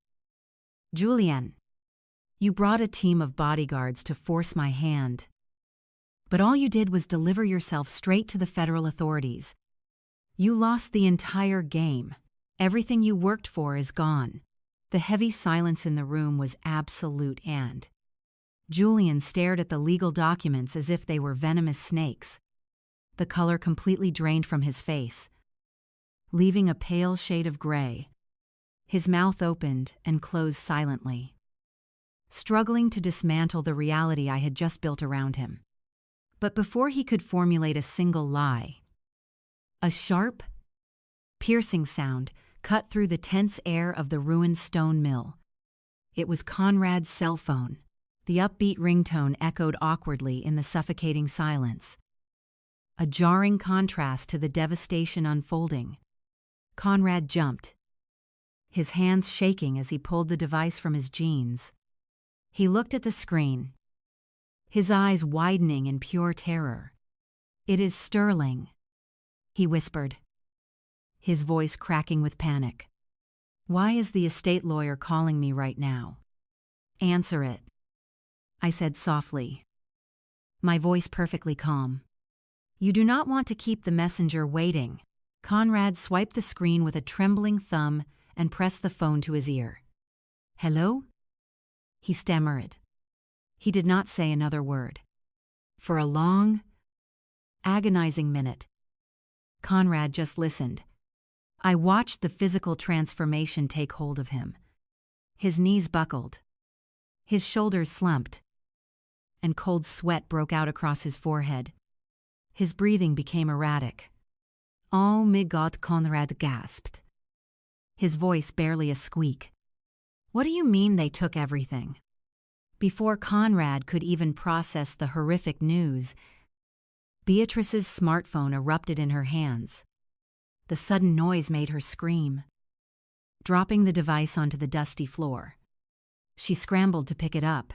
Julien, you brought a team of bodyguards to force my hand. But all you did was deliver yourself straight to the federal authorities. You lost the entire game. Everything you worked for is gone." The heavy silence in the room was absolute, and Julien stared at the legal documents as if they were venomous snakes. The color completely drained from his face, leaving a pale shade of gray. His mouth opened and closed silently, struggling to dismantle the reality I had just built around him. But before he could formulate a single lie, a sharp, piercing sound cut through the tense air of the ruined stone mill. It was Conrad's cell phone. The upbeat ringtone echoed awkwardly in the suffocating silence. a jarring contrast to the devastation unfolding. Conrad jumped, his hands shaking as he pulled the device from his jeans. He looked at the screen, his eyes widening in pure terror. "It is Sterling," he whispered, his voice cracking with panic. "Why is the estate lawyer calling me right now?" "Answer it," I said softly, my voice perfectly calm. "You do not want to keep the messenger waiting." Conrad swiped the screen with a trembling thumb and pressed the phone to his ear. "Hello?" he stammered. He did not say another word. For a long, agonizing minute, Conrad just listened. I watched the physical transformation take hold of him. His knees buckled, his shoulders slumped, and cold sweat broke out across his forehead. His breathing became erratic. "Oh my God," Conrad gasped, his voice barely a squeak. "What do you mean they took everything?" Before Conrad could even process the horrific news, Beatrice's smartphone erupted in her hands. The sudden noise made her scream. Dropping the device onto the dusty floor, she scrambled to pick it up,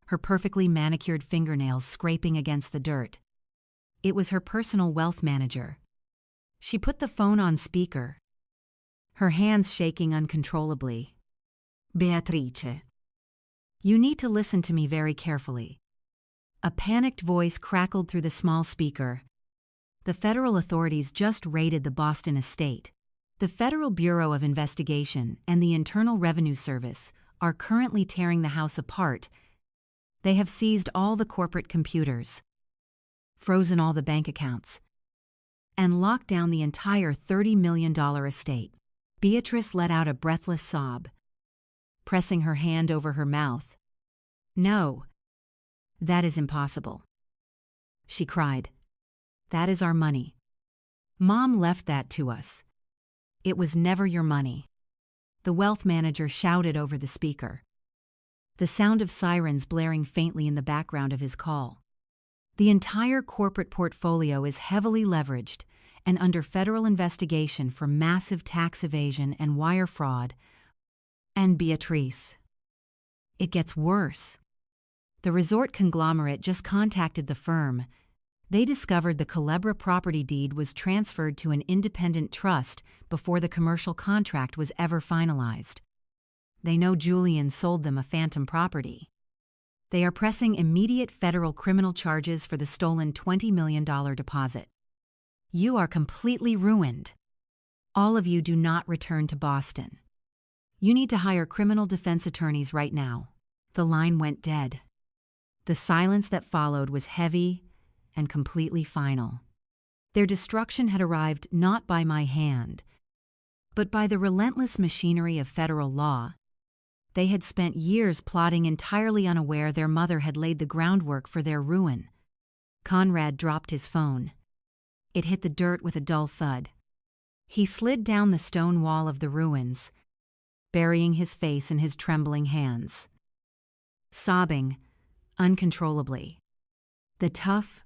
her perfectly manicured fingernails scraping against the dirt. It was her personal wealth manager. She put the phone on speaker, her hands shaking uncontrollably. "Beatrice, you need to listen to me very carefully." A panicked voice crackled through the small speaker. "The federal authorities just raided the Boston estate. The Federal Bureau of Investigation and the Internal Revenue Service are currently tearing the house apart. They have seized all the corporate computers, frozen all the bank accounts, and locked down the entire $30 million estate." Beatrice let out a breathless sob, pressing her hand over her mouth. "No, that is impossible," she cried. "That is our money. Mom left that to us. It was never your money." The wealth manager shouted over the speaker, the sound of sirens blaring faintly in the background of his call. "The entire corporate portfolio is heavily leveraged and under federal investigation for massive tax evasion and wire fraud. And Beatrice, it gets worse. The resort conglomerate just contacted the firm. They discovered the Culebra property deed was transferred to an independent trust before the commercial contract was ever finalized. They know Julian sold them a phantom property. They are pressing immediate federal criminal charges for the stolen $20 million deposit. You are completely ruined. All of you do not return to Boston. You need to hire criminal defense attorneys right now." The line went dead. The silence that followed was heavy and completely final. Their destruction had arrived not by my hand, but by the relentless machinery of federal law. They had spent years plotting, entirely unaware their mother had laid the groundwork for their ruin. Conrad dropped his phone. It hit the dirt with a dull thud. He slid down the stone wall of the ruins, burying his face in his trembling hands, sobbing uncontrollably. The tough,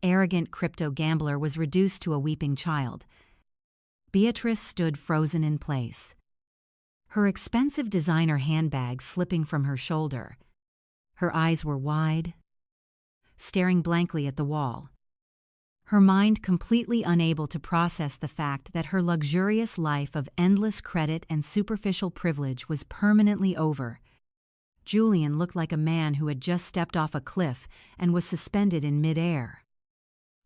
arrogant crypto gambler was reduced to a weeping child. Beatrice stood frozen in place, her expensive designer handbag slipping from her shoulder. Her eyes were wide, staring blankly at the wall, her mind completely unable to process the fact that her luxurious life of endless credit and superficial privilege was permanently over. Julian looked like a man who had just stepped off a cliff and was suspended in midair.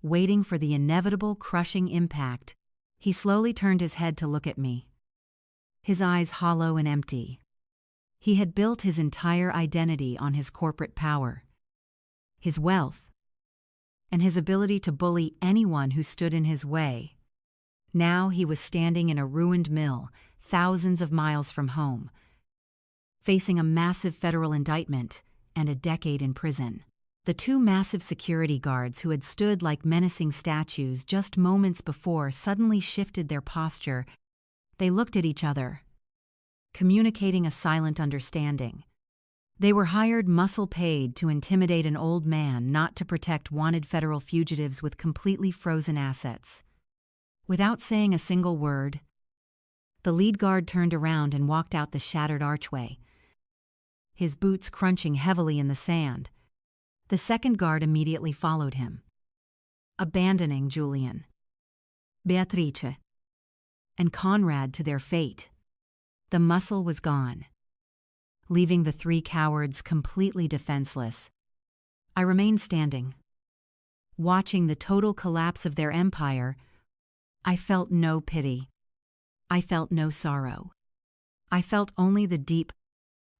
Waiting for the inevitable crushing impact, he slowly turned his head to look at me, his eyes hollow and empty. He had built his entire identity on his corporate power, his wealth, and his ability to bully anyone who stood in his way. Now he was standing in a ruined mill, thousands of miles from home, facing a massive federal indictment and a decade in prison. The two massive security guards who had stood like menacing statues just moments before suddenly shifted their posture. They looked at each other, communicating a silent understanding. They were hired muscle-paid to intimidate an old man, not to protect wanted federal fugitives with completely frozen assets. Without saying a single word, the lead guard turned around and walked out the shattered archway, his boots crunching heavily in the sand. The second guard immediately followed him, abandoning Julian, Beatrice, and Conrad to their fate. The muscle was gone, leaving the three cowards completely defenseless. I remained standing, watching the total collapse of their empire. I felt no pity. I felt no sorrow. I felt only the deep,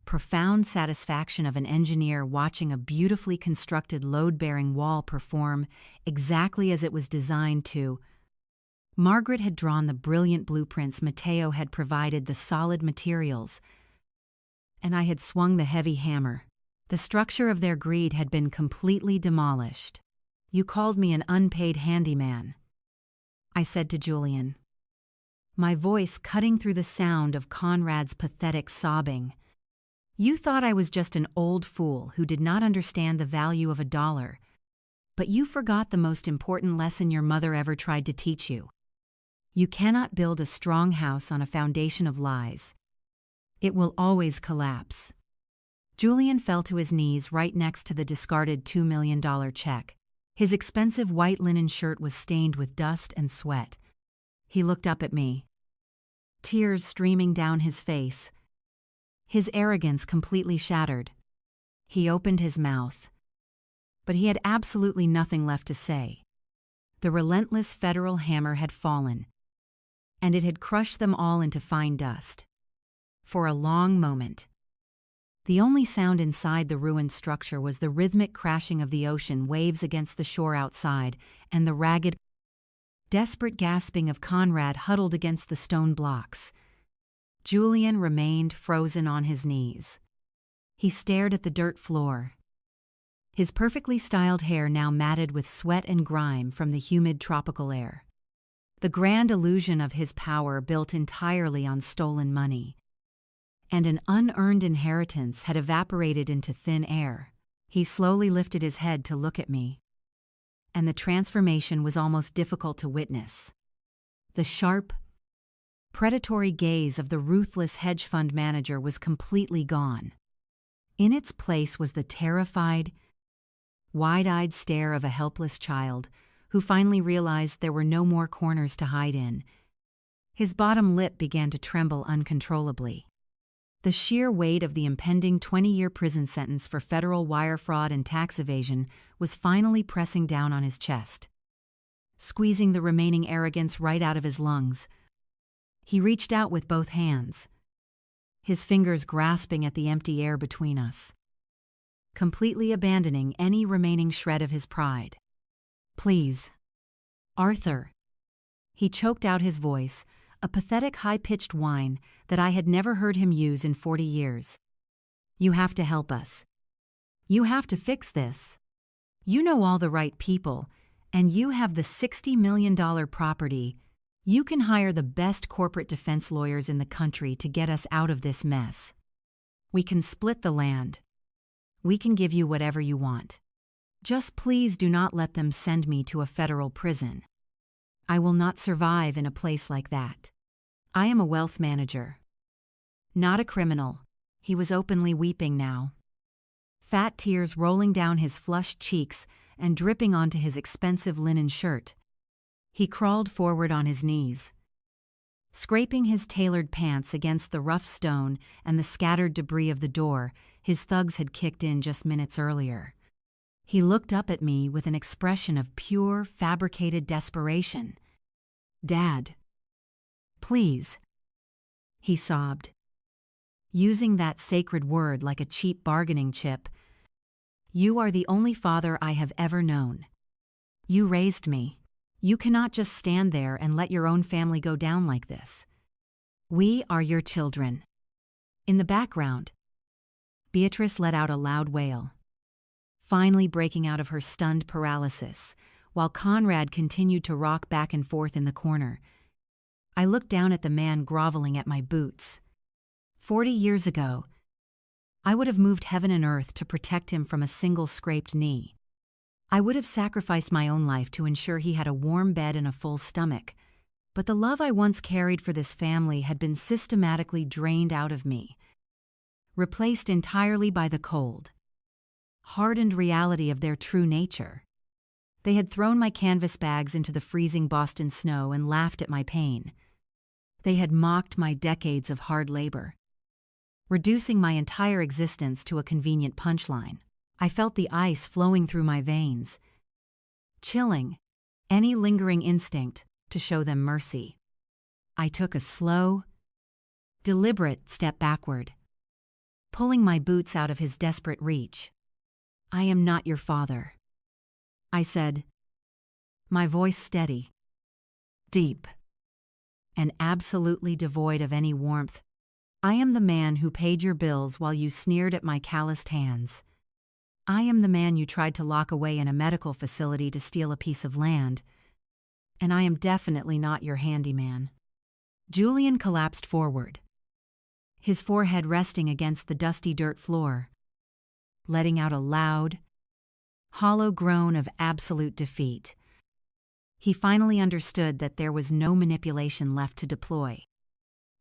profound satisfaction of an engineer watching a beautifully constructed load-bearing wall perform exactly as it was designed to. Margaret had drawn the brilliant blueprints, Matteo had provided the solid materials, and I had swung the heavy hammer. The structure of their greed had been completely demolished. "You called me an unpaid handyman," I said to Julian, my voice cutting through the sound of Conrad's pathetic sobbing. "You thought I was just an old fool who did not understand the value of $1, but you forgot the most important lesson your mother ever tried to teach you. You cannot build a strong house on a foundation of lies. It will always collapse." Julian fell to his knees right next to the discarded $2 million check. His expensive white linen shirt was stained with dust and sweat. He looked up at me, tears streaming down his face, his arrogance completely shattered. He opened his mouth, but he had absolutely nothing left to say. The relentless federal hammer had fallen, and it had crushed them all into fine dust. For a long moment, the only sound inside the ruined structure was the rhythmic crashing of the ocean waves against the shore outside and the ragged, desperate gasping of Conrad huddled against the stone blocks. Julian remained frozen on his knees. He stared at the dirt floor, his perfectly styled hair now matted with sweat and grime from the humid tropical air. The grand illusion of his power built entirely on stolen money, and an unearned inheritance had evaporated into thin air. He slowly lifted his head to look at me, and the transformation was almost difficult to witness. The sharp, predatory gaze of the ruthless hedge fund manager was completely gone. In its place was the terrified, wide-eyed stare of a helpless child who finally realized there were no more corners to hide in. His bottom lip began to tremble uncontrollably. The sheer weight of the impending 20-year prison sentence for federal wire fraud and tax evasion was finally pressing down on his chest, squeezing the remaining arrogance right out of his lungs. He reached out with both hands, his fingers grasping at the empty air between us, completely abandoning any remaining shred of his pride. "Please, Arthur." He choked out his voice, a pathetic high-pitched whine that I had never heard him use in 40 years. "You have to help us. You have to fix this. You know all the right people, and you have the $60 million property. You can hire the best corporate defense lawyers in the country to get us out of this mess. We can split the land. We can give you whatever you want. Just please do not let them send me to a federal prison. I will not survive in a place like that. I am a wealth manager, not a criminal." He was openly weeping now, fat tears rolling down his flushed cheeks and dripping onto his expensive linen shirt. He crawled forward on his knees, scraping his tailored pants against the rough stone and the scattered debris of the door his thugs had kicked in just minutes earlier. He looked up at me with an expression of pure, fabricated desperation. "Dad, please," he sobbed, using that sacred word like a cheap bargaining chip. "You are the only father I have ever known. You raised me. You cannot just stand there and let your own family go down like this. We are your children." In the background, Beatrice let out a loud wail, finally breaking out of her stunned paralysis, while Conrad continued to rock back and forth in the corner. I looked down at the man groveling at my boots. 40 years ago, I would have moved heaven and earth to protect him from a single scraped knee. I would have sacrificed my own life to ensure he had a warm bed and a full stomach. But the love I once carried for this family had been systematically drained out of me, replaced entirely by the cold, hardened reality of their true nature. They had thrown my canvas bags into the freezing Boston snow and laughed at my pain. They had mocked my decades of hard labor, reducing my entire existence to a convenient punchline. I felt the ice flowing through my veins, chilling any lingering instinct to show them mercy. I took a slow, deliberate step backward, pulling my boots out of his desperate reach. "I am not your father," I said, my voice steady, deep, and absolutely devoid of any warmth. "I am the man who paid your bills while you sneered at my calloused hands. I am the man you tried to lock away in a medical facility to steal a piece of land. And I am definitely not your handyman." Julian collapsed forward, his forehead resting against the dusty dirt floor, letting out a loud, hollow groan of absolute defeat. He finally understood that there was no manipulation left to deploy.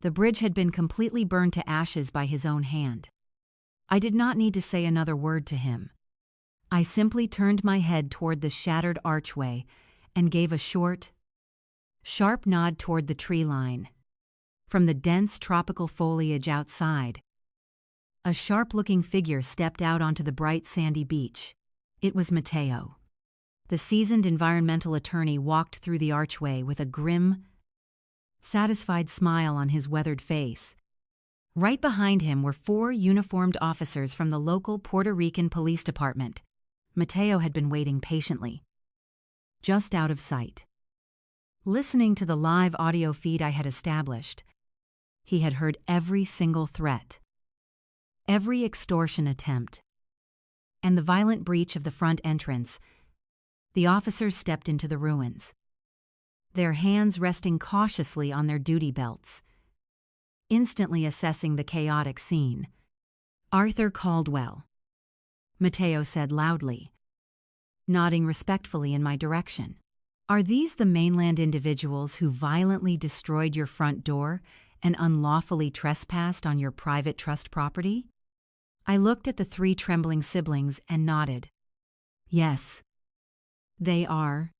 The bridge had been completely burned to ashes by his own hand. I did not need to say another word to him. I simply turned my head toward the shattered archway and gave a short, sharp nod toward the tree line. From the dense tropical foliage outside, a sharp-looking figure stepped out onto the bright sandy beach. It was Matteo. The seasoned environmental attorney walked through the archway with a grim, satisfied smile on his weathered face. Right behind him were 4 uniformed officers from the local Puerto Rican police department. Matteo had been waiting patiently, just out of sight, listening to the live audio feed I had established. He had heard every single threat, every extortion attempt, and the violent breach of the front entrance. The officers stepped into the ruins, their hands resting cautiously on their duty belts, instantly assessing the chaotic scene. "Arthur Caldwell," Matteo said loudly, nodding respectfully in my direction. "Are these the mainland individuals who violently destroyed your front door and unlawfully trespassed on your private trust property?" I looked at the 3 trembling siblings and nodded. "Yes, they are,"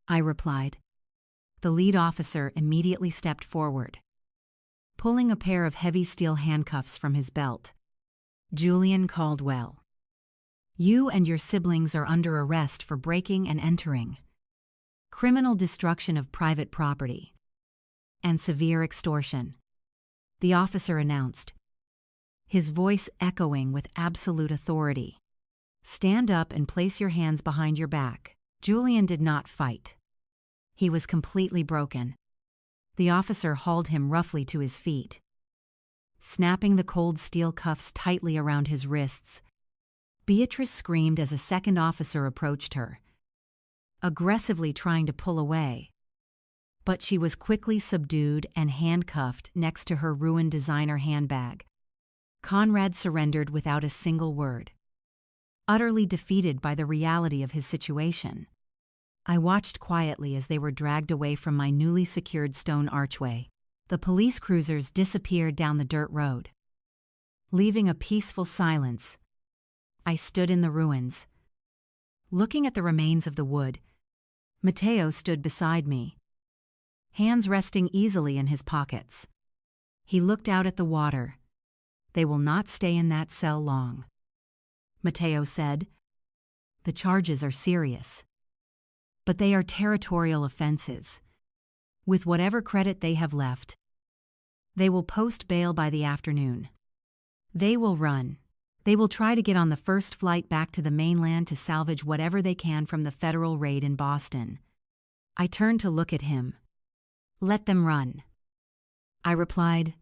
I replied. The lead officer immediately stepped forward, pulling a pair of heavy steel handcuffs from his belt. "Julian Caldwell, you and your siblings are under arrest for breaking and entering, criminal destruction of private property, and severe extortion," the officer announced, his voice echoing with absolute authority. "Stand up and place your hands behind your back." Julian did not fight. He was completely broken. The officer hauled him roughly to his feet, snapping the cold steel cuffs tightly around his wrists. Beatrice screamed as a second officer approached her, aggressively trying to pull away. But she was quickly subdued and handcuffed next to her ruined designer handbag. Conrad surrendered without a single word, utterly defeated by the reality of his situation. I watched quietly as they were dragged away from my newly secured stone archway. The police cruisers disappeared down the dirt road. Leaving a peaceful silence, I stood in the ruins, looking at the remains of the wood. Matteo stood beside me, hands resting easily in his pockets. He looked out at the water. "They will not stay in that cell long," Matteo said. "The charges are serious, but they are territorial offenses. With whatever credit they have left, they will post bail by the afternoon. They will run. They will try to get on the first flight back to the mainland to salvage whatever they can from the federal raid in Boston." I turned to look at him. "Let them run," I replied,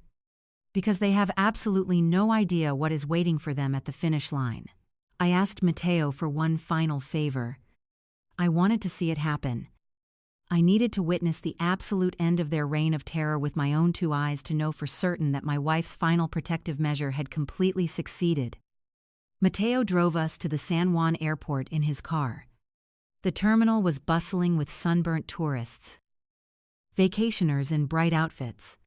"because they have absolutely no idea what is waiting for them at the finish line." I asked Matteo for one final favor. I wanted to see it happen. I needed to witness the absolute end of their reign of terror with my own 2 eyes to know for certain that my wife's final protective measure had completely succeeded. Mateo drove us to the San Juan airport in his car. The terminal was bustling with sunburnt tourists, vacationers in bright outfits,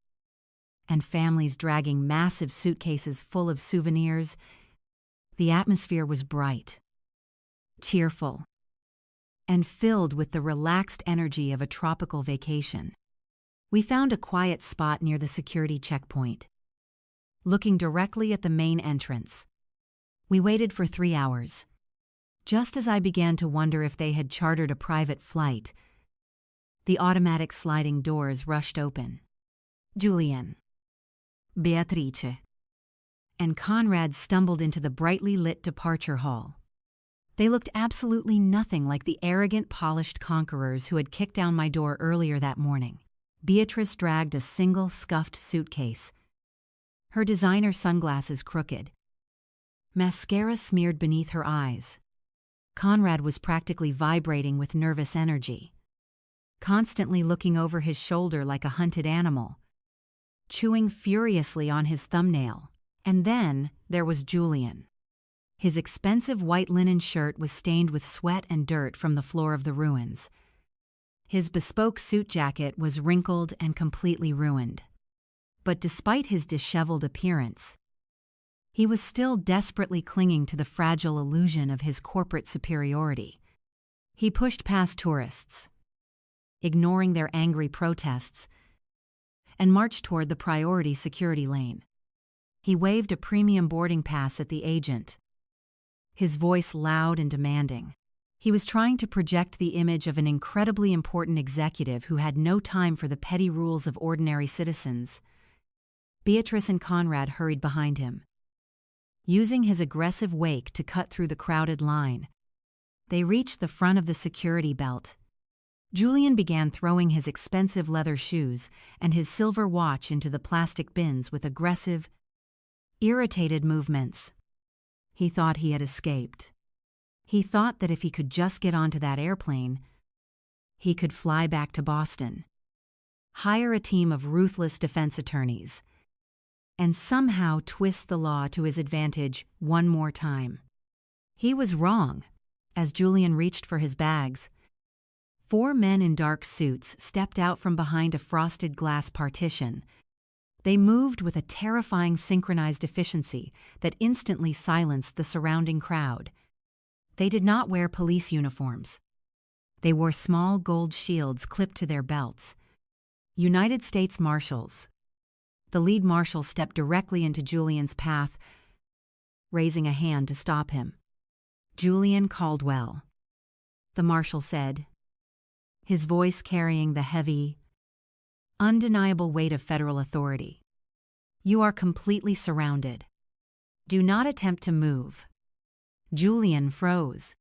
and families dragging massive suitcases full of souvenirs. The atmosphere was bright, cheerful, and filled with the relaxed energy of a tropical vacation. We found a quiet spot near the security checkpoint, looking directly at the main entrance. We waited for 3 hours. Just as I began to wonder if they had chartered a private flight, the automatic sliding doors rushed open. Julian, Beatrice, and Conrad stumbled into the brightly lit departure hall. They looked absolutely nothing like the arrogant, polished conquerors who had kicked down my door earlier that morning. Beatrice dragged a single scuffed suitcase, her designer sunglasses crooked, mascara smeared beneath her eyes. Conrad was practically vibrating with nervous energy, constantly looking over his shoulder like a hunted animal, chewing furiously on his thumbnail. And then there was Julian. His expensive white linen shirt was stained with sweat and dirt from the floor of the ruins. His bespoke suit jacket was wrinkled and completely ruined. But despite his disheveled appearance, he was still desperately clinging to the fragile illusion of his corporate superiority. He pushed past tourists, ignoring their angry protests, and marched toward the priority security lane. He waved a premium boarding pass at the agent, his voice loud and demanding. He was trying to project the image of an incredibly important executive who had no time for the petty rules of ordinary citizens. Beatrice and Conrad hurried behind him, using his aggressive wake to cut through the crowded line. They reached the front of the security belt. Julian began throwing his expensive leather shoes and his silver watch into the plastic bins with aggressive, irritated movements. He thought he had escaped. He thought that if he could just get onto that airplane, he could fly back to Boston, hire a team of ruthless defense attorneys, and somehow twist the law to his advantage one more time. He was wrong. As Julian reached for his bags, 4 men in dark suits stepped out from behind a frosted glass partition. They moved with a terrifying synchronized efficiency that instantly silenced the surrounding crowd. They did not wear police uniforms. They wore small gold shields clipped to their belts. United States Marshals. The lead marshal stepped directly into Julian's path, raising a hand to stop him. "Julian Caldwell," the marshal said, his voice carrying the heavy, undeniable weight of federal authority. "You are completely surrounded. Do not attempt to move." Julian froze.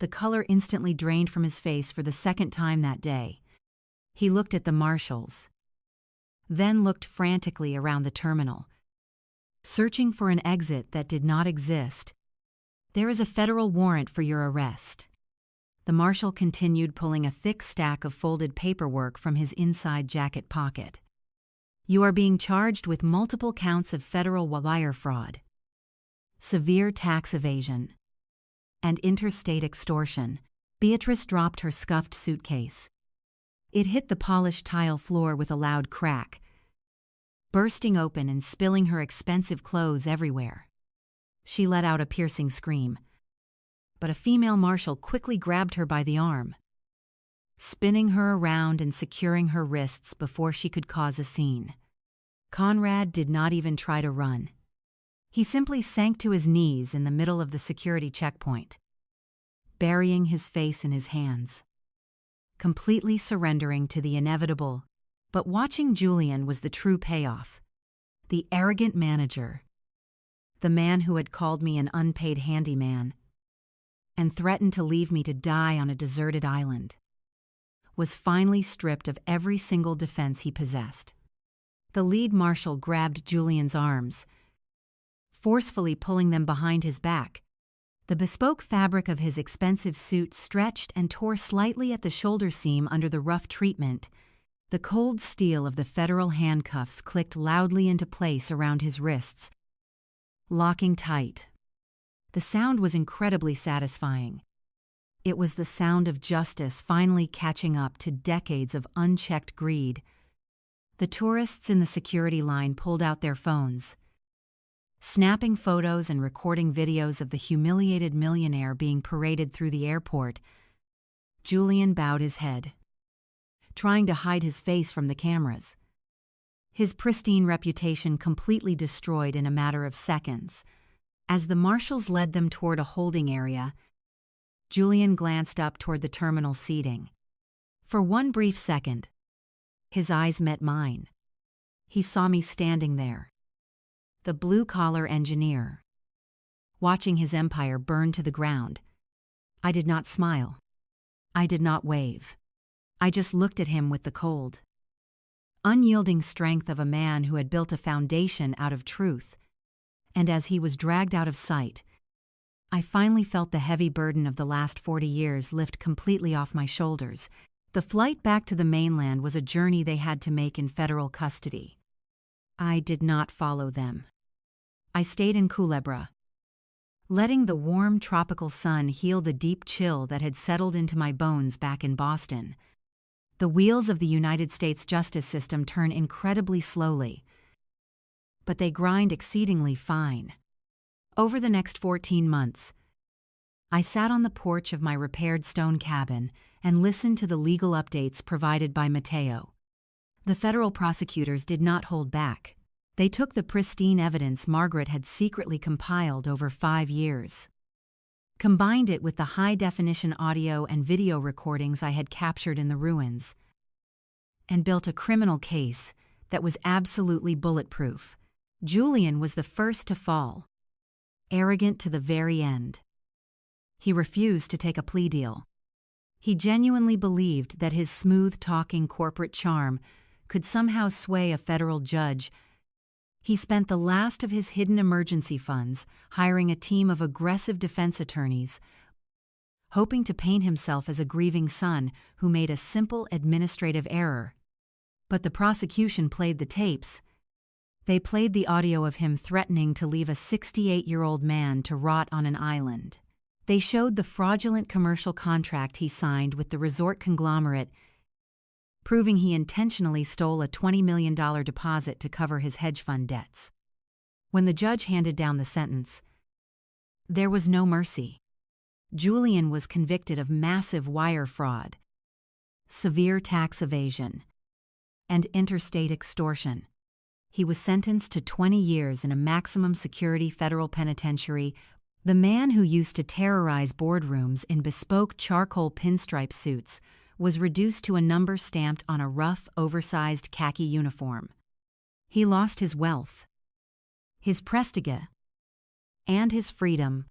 The color instantly drained from his face for the second time that day. He looked at the marshals, then looked frantically around the terminal, searching for an exit that did not exist. "There is a federal warrant for your arrest." The marshal continued pulling a thick stack of folded paperwork from his inside jacket pocket. "You are being charged with multiple counts of federal wire fraud, severe tax evasion, and interstate extortion." Beatrice dropped her scuffed suitcase. It hit the polished tile floor with a loud crack, bursting open and spilling her expensive clothes everywhere. She let out a piercing scream, but a female marshal quickly grabbed her by the arm, spinning her around and securing her wrists before she could cause a scene. Conrad did not even try to run. He simply sank to his knees in the middle of the security checkpoint, burying his face in his hands, completely surrendering to the inevitable. But watching Julian was the true payoff. The arrogant manager, the man who had called me an unpaid handyman and threatened to leave me to die on a deserted island, was finally stripped of every single defense he possessed. The lead marshal grabbed Julian's arms, forcefully pulling them behind his back, The bespoke fabric of his expensive suit stretched and tore slightly at the shoulder seam under the rough treatment. The cold steel of the federal handcuffs clicked loudly into place around his wrists, locking tight. The sound was incredibly satisfying. It was the sound of justice finally catching up to decades of unchecked greed. The tourists in the security line pulled out their phones, snapping photos and recording videos of the humiliated millionaire being paraded through the airport. Julian bowed his head, trying to hide his face from the cameras. His pristine reputation completely destroyed in a matter of seconds. As the marshals led them toward a holding area, Julian glanced up toward the terminal seating. For one brief second, his eyes met mine. He saw me standing there, the blue-collar engineer, watching his empire burn to the ground. I did not smile. I did not wave. I just looked at him with the cold, unyielding strength of a man who had built a foundation out of truth. And as he was dragged out of sight, I finally felt the heavy burden of the last 40 years lift completely off my shoulders. The flight back to the mainland was a journey they had to make in federal custody. I did not follow them. I stayed in Culebra, letting the warm tropical sun heal the deep chill that had settled into my bones back in Boston. The wheels of the United States justice system turn incredibly slowly, but they grind exceedingly fine. Over the next 14 months, I sat on the porch of my repaired stone cabin and listened to the legal updates provided by Mateo. The federal prosecutors did not hold back. They took the pristine evidence Margaret had secretly compiled over 5 years, combined it with the high-definition audio and video recordings I had captured in the ruins, and built a criminal case that was absolutely bulletproof. Julian was the first to fall, arrogant to the very end. He refused to take a plea deal. He genuinely believed that his smooth-talking corporate charm could somehow sway a federal judge. He spent the last of his hidden emergency funds hiring a team of aggressive defense attorneys, hoping to paint himself as a grieving son who made a simple administrative error. But the prosecution played the tapes. They played the audio of him threatening to leave a 68-year-old man to rot on an island. They showed the fraudulent commercial contract he signed with the resort conglomerate, proving he intentionally stole a $20 million deposit to cover his hedge fund debts. When the judge handed down the sentence, there was no mercy. Julian was convicted of massive wire fraud, severe tax evasion, and interstate extortion. He was sentenced to 20 years in a maximum security federal penitentiary. The man who used to terrorize boardrooms in bespoke charcoal pinstripe suits was reduced to a number stamped on a rough, oversized khaki uniform. He lost his wealth, his prestige, and his freedom.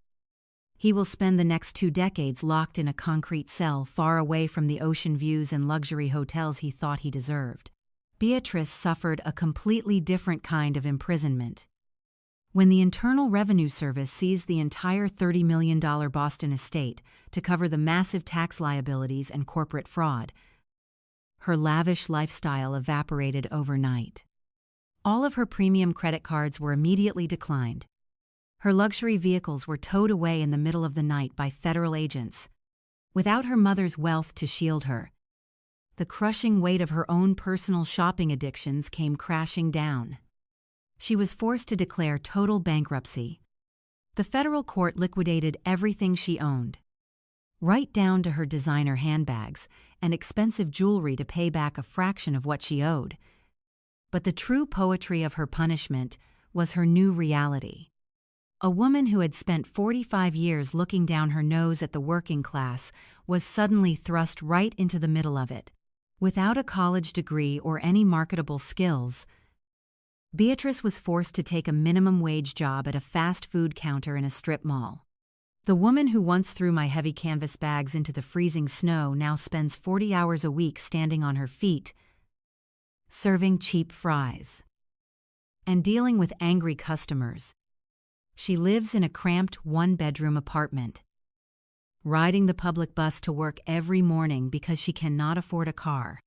He will spend the next 2 decades locked in a concrete cell far away from the ocean views and luxury hotels he thought he deserved. Beatrice suffered a completely different kind of imprisonment. When the Internal Revenue Service seized the entire $30 million Boston estate to cover the massive tax liabilities and corporate fraud, her lavish lifestyle evaporated overnight. All of her premium credit cards were immediately declined. Her luxury vehicles were towed away in the middle of the night by federal agents. Without her mother's wealth to shield her, the crushing weight of her own personal shopping addictions came crashing down. She was forced to declare total bankruptcy. The federal court liquidated everything she owned, right down to her designer handbags and expensive jewelry to pay back a fraction of what she owed. But the true poetry of her punishment was her new reality. A woman who had spent 45 years looking down her nose at the working class was suddenly thrust right into the middle of it. Without a college degree or any marketable skills, Beatrice was forced to take a minimum wage job at a fast food counter in a strip mall. The woman who once threw my heavy canvas bags into the freezing snow now spends 40 hours a week standing on her feet, serving cheap fries, and dealing with angry customers. She lives in a cramped one-bedroom apartment, riding the public bus to work every morning because she cannot afford a car.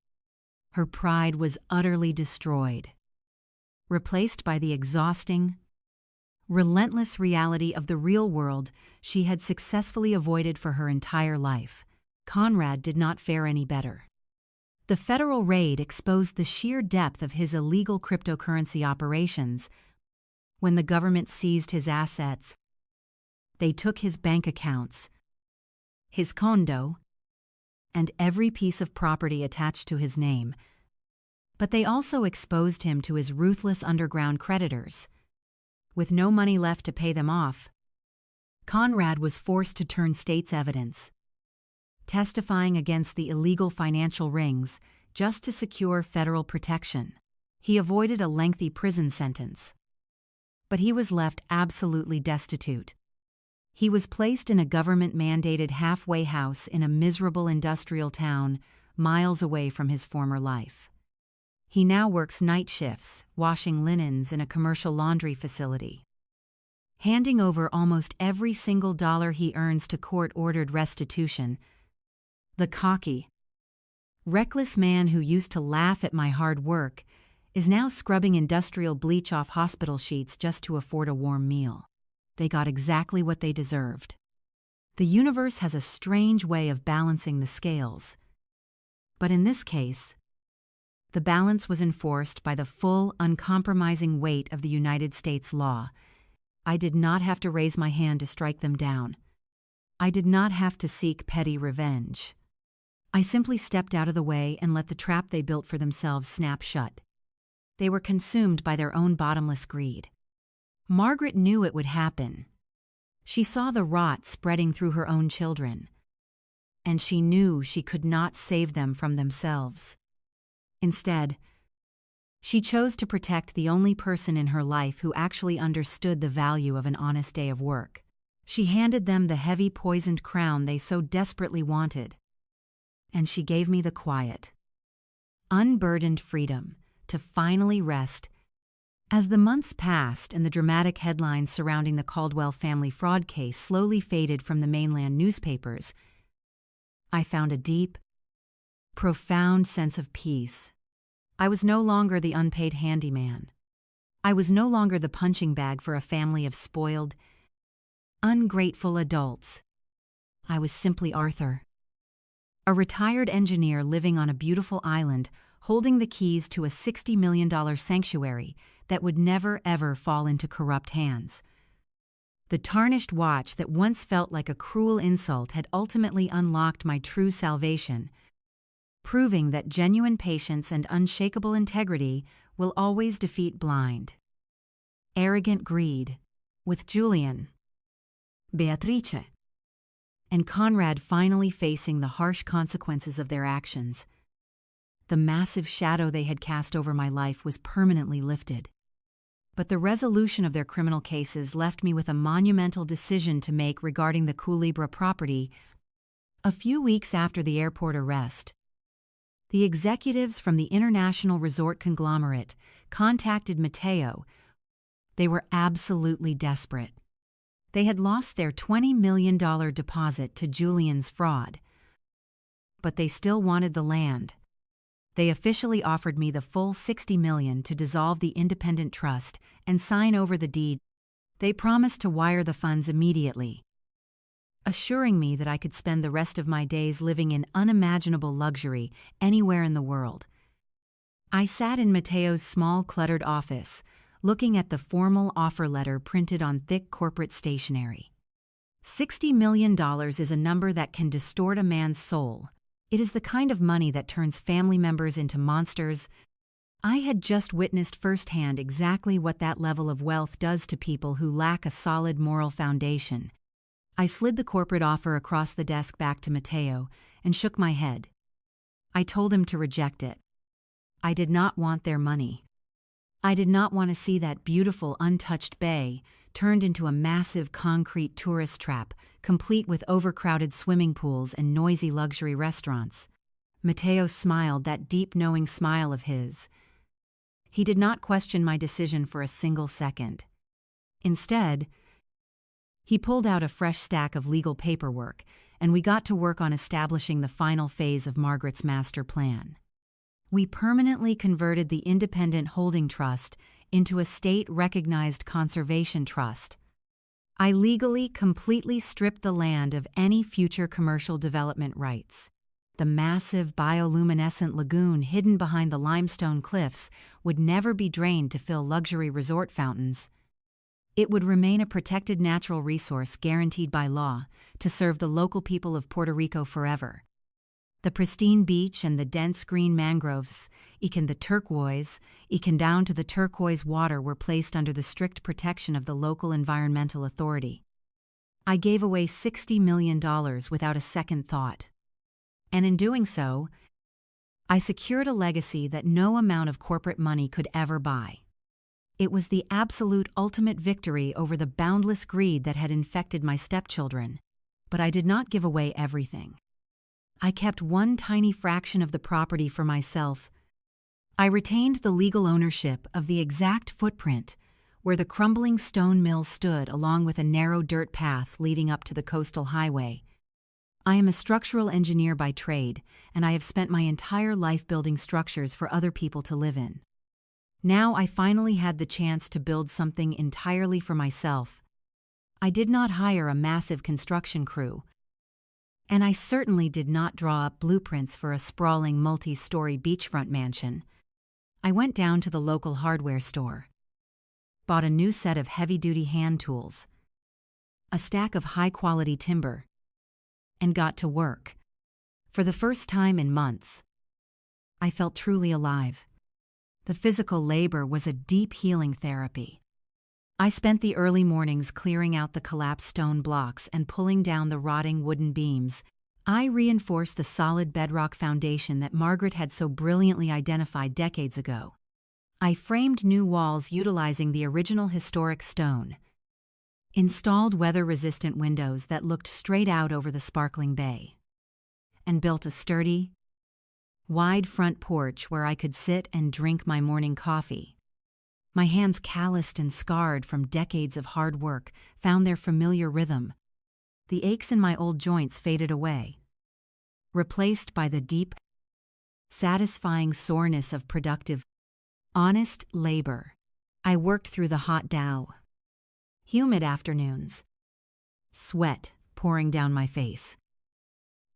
Her pride was utterly destroyed, replaced by the exhausting, relentless reality of the real world she had successfully avoided for her entire life. Conrad did not fare any better. The federal raid exposed the sheer depth of his illegal cryptocurrency operations. When the government seized his assets, they took his bank accounts, his condo, and every piece of property attached to his name. But they also exposed him to his ruthless underground creditors. With no money left to pay them off, Conrad was forced to turn state's evidence, testifying against the illegal financial rings just to secure federal protection. He avoided a lengthy prison sentence, but he was left absolutely destitute. He was placed in a government-mandated halfway house in a miserable industrial town miles away from his former life. He now works night shifts, washing linens in a commercial laundry facility, handing over almost every single dollar he earns to court-ordered restitution. The cocky, reckless man who used to laugh at my hard work is now scrubbing industrial bleach off hospital sheets just to afford a warm meal. They got exactly what they deserved. The universe has a strange way of balancing the scales. But in this case, the balance was enforced by the full, uncompromising weight of the United States law. I did not have to raise my hand to strike them down. I did not have to seek petty revenge. I simply stepped out of the way and let the trap they built for themselves snap shut. They were consumed by their own bottomless greed. Margaret knew it would happen. She saw the rot spreading through her own children, and she knew she could not save them from themselves. Instead, she chose to protect the only person in her life who actually understood the value of an honest day of work. She handed them the heavy poisoned crown they so desperately wanted, and she gave me the quiet, unburdened freedom to finally rest. As the months passed and the dramatic headlines surrounding the Caldwell family fraud case slowly faded from the mainland newspapers, I found a deep, profound sense of peace. I was no longer the unpaid handyman. I was no longer the punching bag for a family of spoiled, ungrateful adults. I was simply Arthur, a retired engineer living on a beautiful island, holding the keys to a $60 million sanctuary that would never ever fall into corrupt hands. The tarnished watch that once felt like a cruel insult had ultimately unlocked my true salvation, proving that genuine patience and unshakable integrity will always defeat blind, arrogant greed. With Julian, Beatrice, and Conrad finally facing the harsh consequences of their actions, the massive shadow they had cast over my life was permanently lifted. But the resolution of their criminal cases left me with a monumental decision to make regarding the Culebra property. A few weeks after the airport arrest, the executives from the international resort conglomerate contacted Mateo. They were absolutely desperate. They had lost their $20 million deposit to Julian's fraud, but they still wanted the land. They officially offered me the full $60 million to dissolve the independent trust and sign over the deed. They promised to wire the funds immediately, assuring me that I could spend the rest of my days living in unimaginable luxury anywhere in the world. I sat in Mateo's small, cluttered office, looking at the formal offer letter printed on thick corporate stationery. $60 million is a number that can distort a man's soul. It is the kind of money that turns family members into monsters. I had just witnessed firsthand exactly what that level of wealth does to people who lack a solid moral foundation. I slid the corporate offer across the desk back to Mateo and shook my head. I told him to reject it. I did not want their money. I did not want to see that beautiful, untouched bay turned into a massive concrete tourist trap, complete with overcrowded swimming pools and noisy luxury restaurants. Mateo smiled, that deep, knowing smile of his. He did not question my decision for a single second. Instead, He pulled out a fresh stack of legal paperwork, and we got to work on establishing the final phase of Margaret's master plan. We permanently converted the independent holding trust into a state-recognized conservation trust. I legally completely stripped the land of any future commercial development rights. The massive bioluminescent lagoon hidden behind the limestone cliffs would never be drained to fill luxury resort fountains. It would remain a protected natural resource guaranteed by law to serve the local people of Puerto Rico forever. The pristine beach and the dense green mangroves, even down to the turquoise water, were placed under the strict protection of the local environmental authority. I gave away $60 million without a second thought. And in doing so, I secured a legacy that no amount of corporate money could ever buy. It was the absolute ultimate victory over the boundless greed that had infected my stepchildren. But I did not give away everything. I kept one tiny fraction of the property for myself. I retained the legal ownership of the exact footprint where the crumbling stone mill stood, along with a narrow dirt path leading up to the coastal highway. I am a structural engineer by trade, and I have spent my entire life building structures for other people to live in. Now I finally had the chance to build something entirely for myself. I did not hire a massive construction crew, and I certainly did not draw up blueprints for a sprawling multi-story beachfront mansion. I went down to the local hardware store, bought a new set of heavy-duty hand tools, a stack of high-quality timber, and got to work. For the first time in months, I felt truly alive. The physical labor was a deep healing therapy. I spent the early mornings clearing out the collapsed stone blocks and pulling down the rotting wooden beams. I reinforced the solid bedrock foundation that Margaret had so brilliantly identified decades ago. I framed new walls utilizing the original historic stone, installed weather-resistant windows that looked straight out over the sparkling bay, and built a sturdy, wide front porch where I could sit and drink my morning coffee. My hands, calloused and scarred from decades of hard work, found their familiar rhythm. The aches in my old joints faded away, replaced by the deep, satisfying soreness of productive, honest labor. I worked through the hot Dow, humid afternoons, sweat pouring down my face,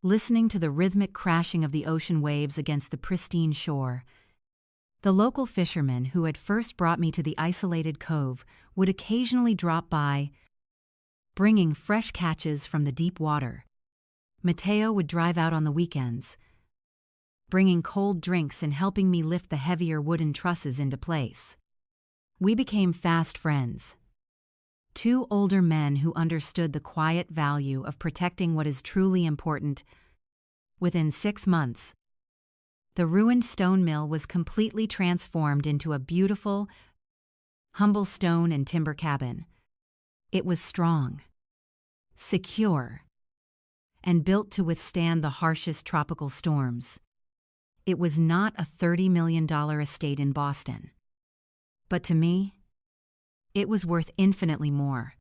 listening to the rhythmic crashing of the ocean waves against the pristine shore. The local fishermen who had first brought me to the isolated cove would occasionally drop by, bringing fresh catches from the deep water. Mateo would drive out on the weekends, bringing cold drinks and helping me lift the heavier wooden trusses into place. We became fast friends. Two older men who understood the quiet value of protecting what is truly important. Within 6 months, the ruined stone mill was completely transformed into a beautiful, humble stone and timber cabin. It was strong, secure, and built to withstand the harshest tropical storms. It was not a $30 million estate in Boston. But to me, it was worth infinitely more.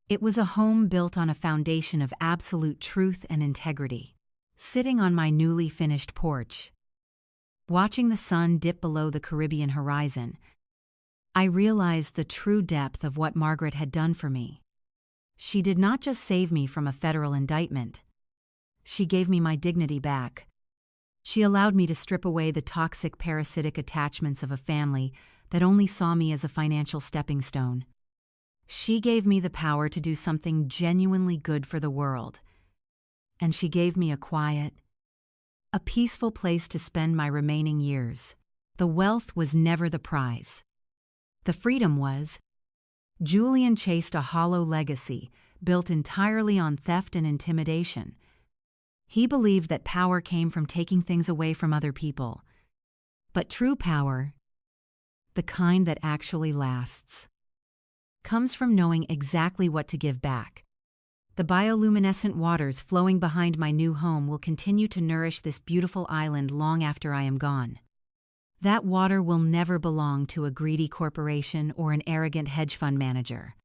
It was a home built on a foundation of absolute truth and integrity. Sitting on my newly finished porch, watching the sun dip below the Caribbean horizon, I realized the true depth of what Margaret had done for me. She did not just save me from a federal indictment. She gave me my dignity back. She allowed me to strip away the toxic parasitic attachments of a family that only saw me as a financial stepping stone. She gave me the power to do something genuinely good for the world. And she gave me a quiet, a peaceful place to spend my remaining years. The wealth was never the prize. The freedom was. Julian chased a hollow legacy built entirely on theft and intimidation. He believed that power came from taking things away from other people. But true power, the kind that actually lasts, comes from knowing exactly what to give back. The bioluminescent waters flowing behind my new home will continue to nourish this beautiful island long after I am gone. That water will never belong to a greedy corporation or an arrogant hedge fund manager.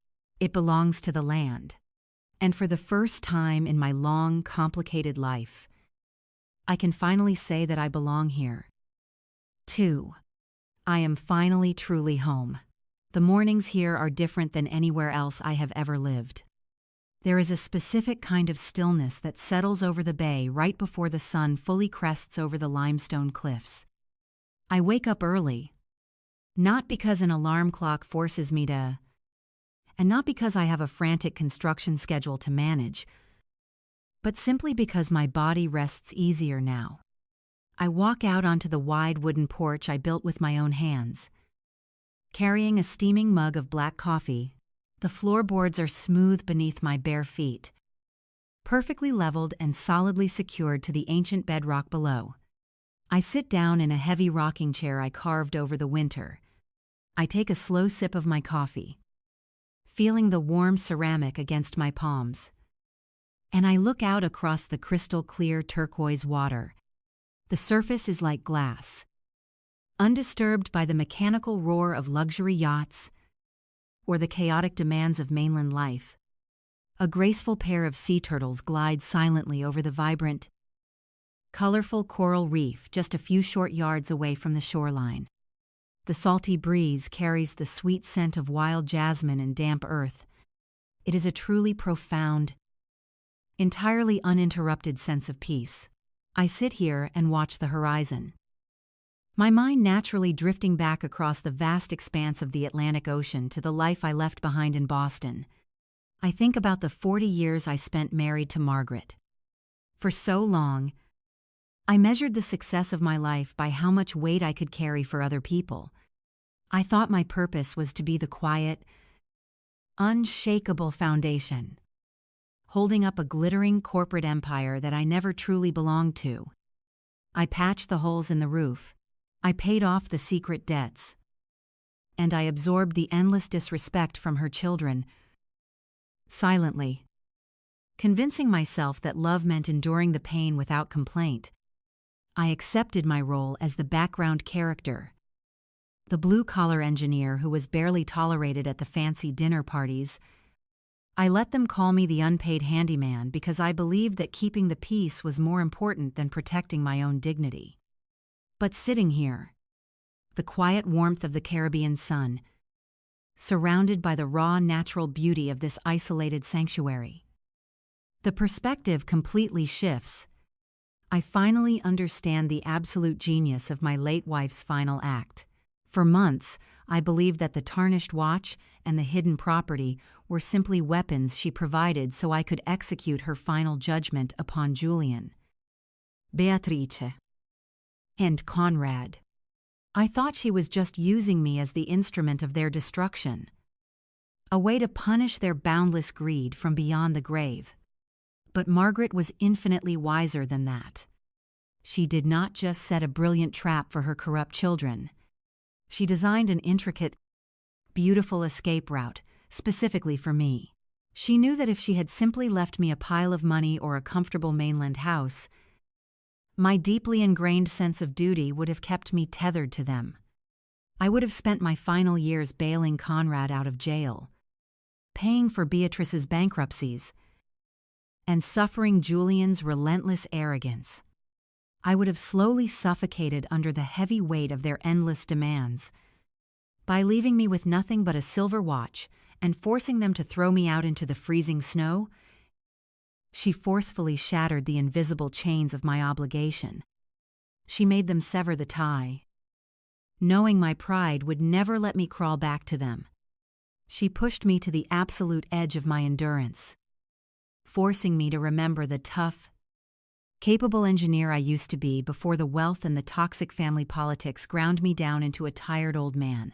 It belongs to the land. And for the first time in my long, complicated life, I can finally say that I belong here. 2. I am finally truly home. The mornings here are different than anywhere else I have ever lived. There is a specific kind of stillness that settles over the bay right before the sun fully crests over the limestone cliffs. I wake up early, not because an alarm clock forces me to, and not because I have a frantic construction schedule to manage, but simply because my body rests easier now. I walk out onto the wide wooden porch I built with my own hands. Carrying a steaming mug of black coffee, the floorboards are smooth beneath my bare feet, perfectly leveled and solidly secured to the ancient bedrock below. I sit down in a heavy rocking chair I carved over the winter. I take a slow sip of my coffee, feeling the warm ceramic against my palms. And I look out across the crystal-clear turquoise water. The surface is like glass, undisturbed by the mechanical roar of luxury yachts or the chaotic demands of mainland life. A graceful pair of sea turtles glide silently over the vibrant, colorful coral reef just a few short yards away from the shoreline. The salty breeze carries the sweet scent of wild jasmine and damp earth. It is a truly profound, entirely uninterrupted sense of peace. I sit here and watch the horizon, my mind naturally drifting back across the vast expanse of the Atlantic Ocean to the life I left behind in Boston. I think about the 40 years I spent married to Margaret. For so long, I measured the success of my life by how much weight I could carry for other people. I thought my purpose was to be the quiet, unshakable foundation, holding up a glittering corporate empire that I never truly belonged to. I patched the holes in the roof. I paid off the secret debts, and I absorbed the endless disrespect from her children, silently, convincing myself that love meant enduring the pain without complaint. I accepted my role as the background character, the blue-collar engineer who was barely tolerated at the fancy dinner parties. I let them call me the unpaid handyman because I believed that keeping the peace was more important than protecting my own dignity. But sitting here, the quiet warmth of the Caribbean sun, surrounded by the raw natural beauty of this isolated sanctuary, the perspective completely shifts. I finally understand the absolute genius of my late wife's final act. For months, I believed that the tarnished watch and the hidden property were simply weapons she provided so I could execute her final judgment upon Julian, Beatrice, and Conrad. I thought she was just using me as the instrument of their destruction, a way to punish their boundless greed from beyond the grave. But Margaret was infinitely wiser than that. She did not just set a brilliant trap for her corrupt children. She designed an intricate, beautiful escape route, specifically for me. She knew that if she had simply left me a pile of money or a comfortable mainland house, my deeply ingrained sense of duty would have kept me tethered to them. I would have spent my final years bailing Conrad out of jail, paying for Beatrice's bankruptcies, and suffering Julian's relentless arrogance. I would have slowly suffocated under the heavy weight of their endless demands. By leaving me with nothing but a silver watch and forcing them to throw me out into the freezing snow, she forcefully shattered the invisible chains of my obligation. She made them sever the tie. Knowing my pride would never let me crawl back to them, she pushed me to the absolute edge of my endurance, forcing me to remember the tough, capable engineer I used to be before the wealth and the toxic family politics ground me down into a tired old man.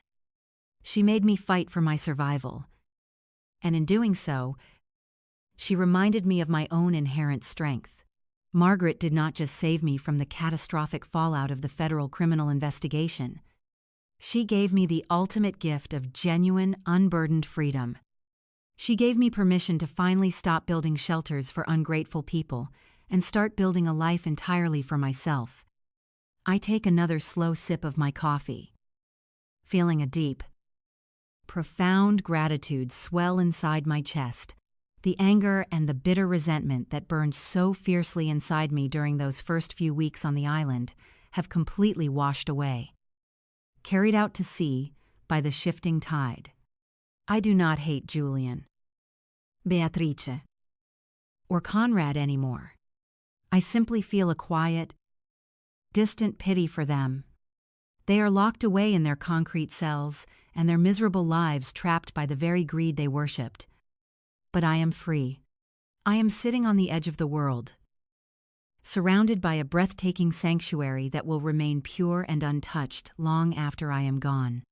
She made me fight for my survival, and in doing so, she reminded me of my own inherent strength. Margaret did not just save me from the catastrophic fallout of the federal criminal investigation. She gave me the ultimate gift of genuine, unburdened freedom. She gave me permission to finally stop building shelters for ungrateful people and start building a life entirely for myself. I take another slow sip of my coffee, feeling a deep, profound gratitude swell inside my chest. The anger and the bitter resentment that burned so fiercely inside me during those first few weeks on the island have completely washed away, carried out to sea by the shifting tide. I do not hate Julian, Beatrice, or Conrad anymore. I simply feel a quiet, distant pity for them. They are locked away in their concrete cells and their miserable lives trapped by the very greed they worshipped. But I am free. I am sitting on the edge of the world, surrounded by a breathtaking sanctuary that will remain pure and untouched long after I am gone.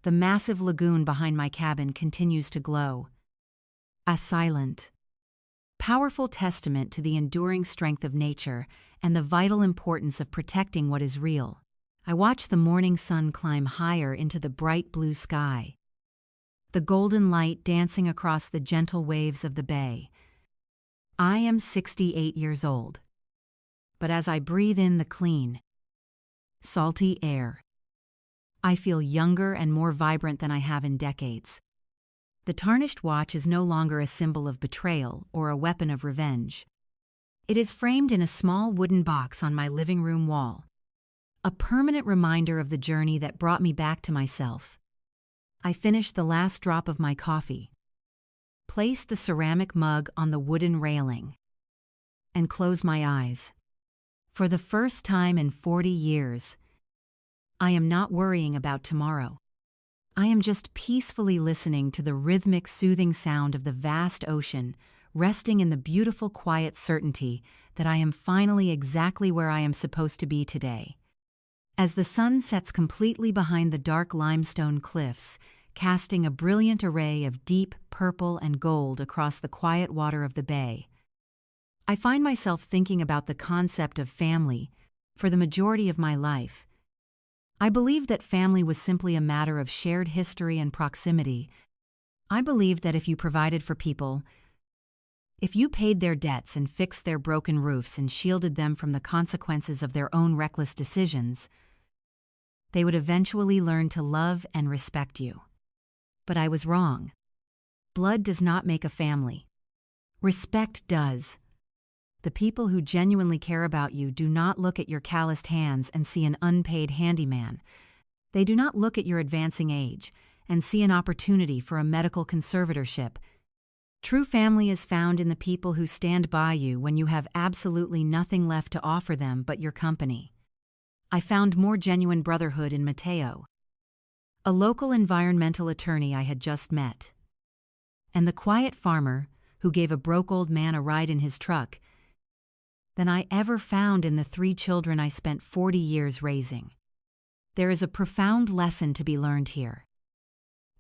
The massive lagoon behind my cabin continues to glow, a silent, powerful testament to the enduring strength of nature and the vital importance of protecting what is real. I watch the morning sun climb higher into the bright blue sky, the golden light dancing across the gentle waves of the bay. I am 68 years old, but as I breathe in the clean, salty air, I feel younger and more vibrant than I have in decades. The tarnished watch is no longer a symbol of betrayal or a weapon of revenge. It is framed in a small wooden box on my living room wall, a permanent reminder of the journey that brought me back to myself. I finish the last drop of my coffee, place the ceramic mug on the wooden railing, and close my eyes. For the first time in 40 years, I am not worrying about tomorrow. I am just peacefully listening to the rhythmic, soothing sound of the vast ocean, resting in the beautiful, quiet certainty that I am finally exactly where I am supposed to be today. As the sun sets completely behind the dark limestone cliffs, casting a brilliant array of deep purple and gold across the quiet water of the bay, I find myself thinking about the concept of family. For the majority of my life, I believed that family was simply a matter of shared history and proximity. I believed that if you provided for people, if you paid their debts and fixed their broken roofs and shielded them from the consequences of their own reckless decisions, they would eventually learn to love and respect you. But I was wrong. Blood does not make a family. Respect does. The people who genuinely care about you do not look at your calloused hands and see an unpaid handyman. They do not look at your advancing age and see an opportunity for a medical conservatorship. True family is found in the people who stand by you when you have absolutely nothing left to offer them but your company. I found more genuine brotherhood in Matteo, a local environmental attorney I had just met, and the quiet farmer who gave a broke old man a ride in his truck, than I ever found in the 3 children I spent 40 years raising. There is a profound lesson to be learned here,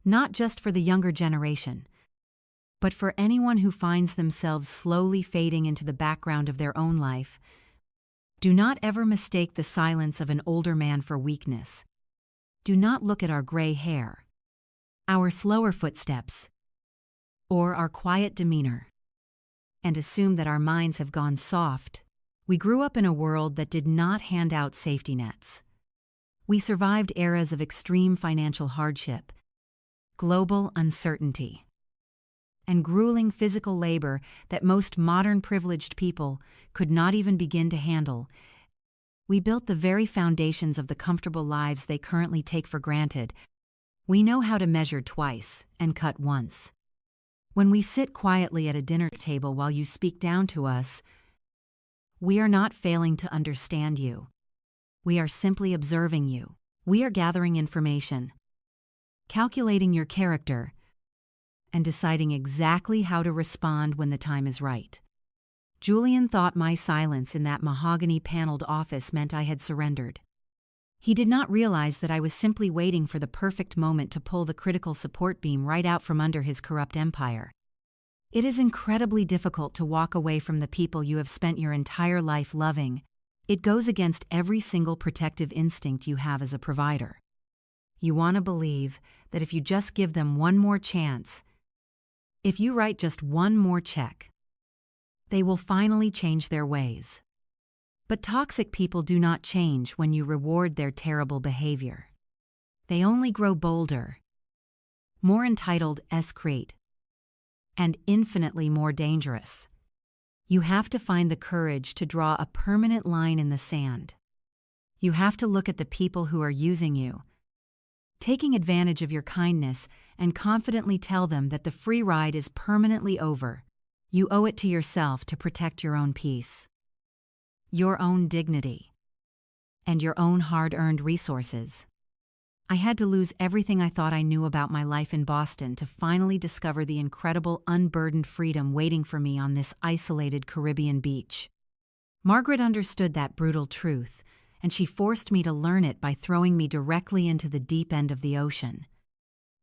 not just for the younger generation, but for anyone who finds themselves slowly fading into the background of their own life. Do not ever mistake the silence of an older man for weakness. Do not look at our gray hair, our slower footsteps, or our quiet demeanor, and assume that our minds have gone soft. We grew up in a world that did not hand out safety nets. We survived eras of extreme financial hardship, global uncertainty, and grueling physical labor that most modern privileged people could not even begin to handle. We built the very foundations of the comfortable lives they currently take for granted. We know how to measure twice and cut once. When we sit quietly at a dinner table while you speak down to us, we are not failing to understand you. We are simply observing you. We are gathering information, calculating your character, and deciding exactly how to respond when the time is right. Julian thought my silence in that mahogany-paneled office meant I had surrendered. He did not realize that I was simply waiting for the perfect moment to pull the critical support beam right out from under his corrupt empire. It is incredibly difficult to walk away from the people you have spent your entire life loving. It goes against every single protective instinct you have as a provider. You want to believe that if you just give them one more chance, if you write just one more check, they will finally change their ways. But toxic people do not change when you reward their terrible behavior. They only grow bolder, more entitled, escrate, and infinitely more dangerous. You have to find the courage to draw a permanent line in the sand. You have to look at the people who are using you, taking advantage of your kindness, and confidently tell them that the free ride is permanently over. You owe it to yourself to protect your own peace, your own dignity, and your own hard-earned resources. I had to lose everything I thought I knew about my life in Boston to finally discover the incredible unburdened freedom waiting for me on this isolated Caribbean beach. Margaret understood that brutal truth, and she forced me to learn it by throwing me directly into the deep end of the ocean.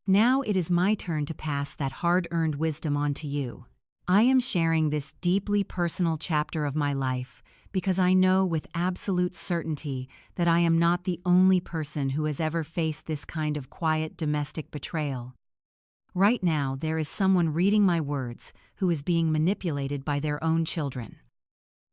Now it is my turn to pass that hard-earned wisdom on to you. I am sharing this deeply personal chapter of my life because I know with absolute certainty that I am not the only person who has ever faced this kind of quiet domestic betrayal. Right now, there is someone reading my words who is being manipulated by their own children.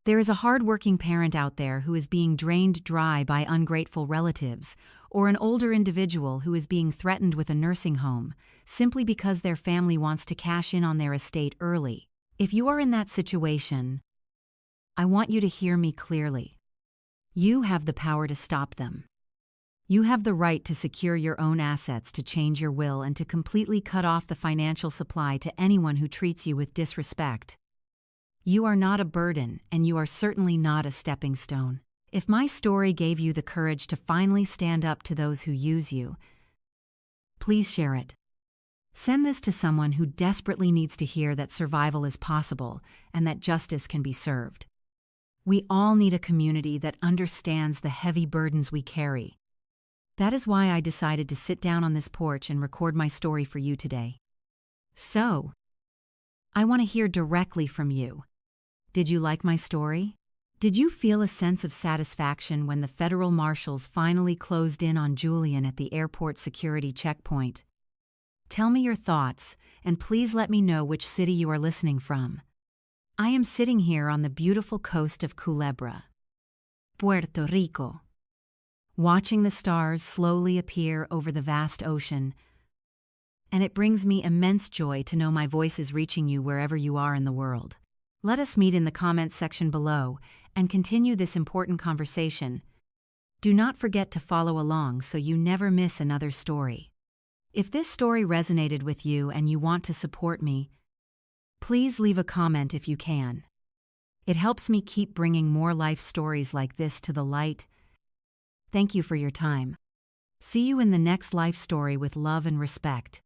There is a hard-working parent out there who is being drained dry by ungrateful relatives, or an older individual who is being threatened with a nursing home, simply because their family wants to cash in on their estate early. If you are in that situation, I want you to hear me clearly. You have the power to stop them. You have the right to secure your own assets, to change your will, and to completely cut off the financial supply to anyone who treats you with disrespect. You are not a burden, and you are certainly not a stepping stone. If my story gave you the courage to finally stand up to those who use you, please share it. Send this to someone who desperately needs to hear that survival is possible and that justice can be served. We all need a community that understands the heavy burdens we carry. That is why I decided to sit down on this porch and record my story for you today. So, I want to hear directly from you. Did you like my story? Did you feel a sense of satisfaction when the federal marshals finally closed in on Julian at the airport security checkpoint? Tell me your thoughts, and please let me know which city you are listening from. I am sitting here on the beautiful coast of Culebra, Puerto Rico, watching the stars slowly appear over the vast ocean, and it brings me immense joy to know my voice is reaching you wherever you are in the world. Let us meet in the comments section below and continue this important conversation. Do not forget to follow along so you never miss another story. If this story resonated with you and you want to support me, please leave a comment if you can. It helps me keep bringing more life stories like this to the light. Thank you for your time. See you in the next life story with love and respect.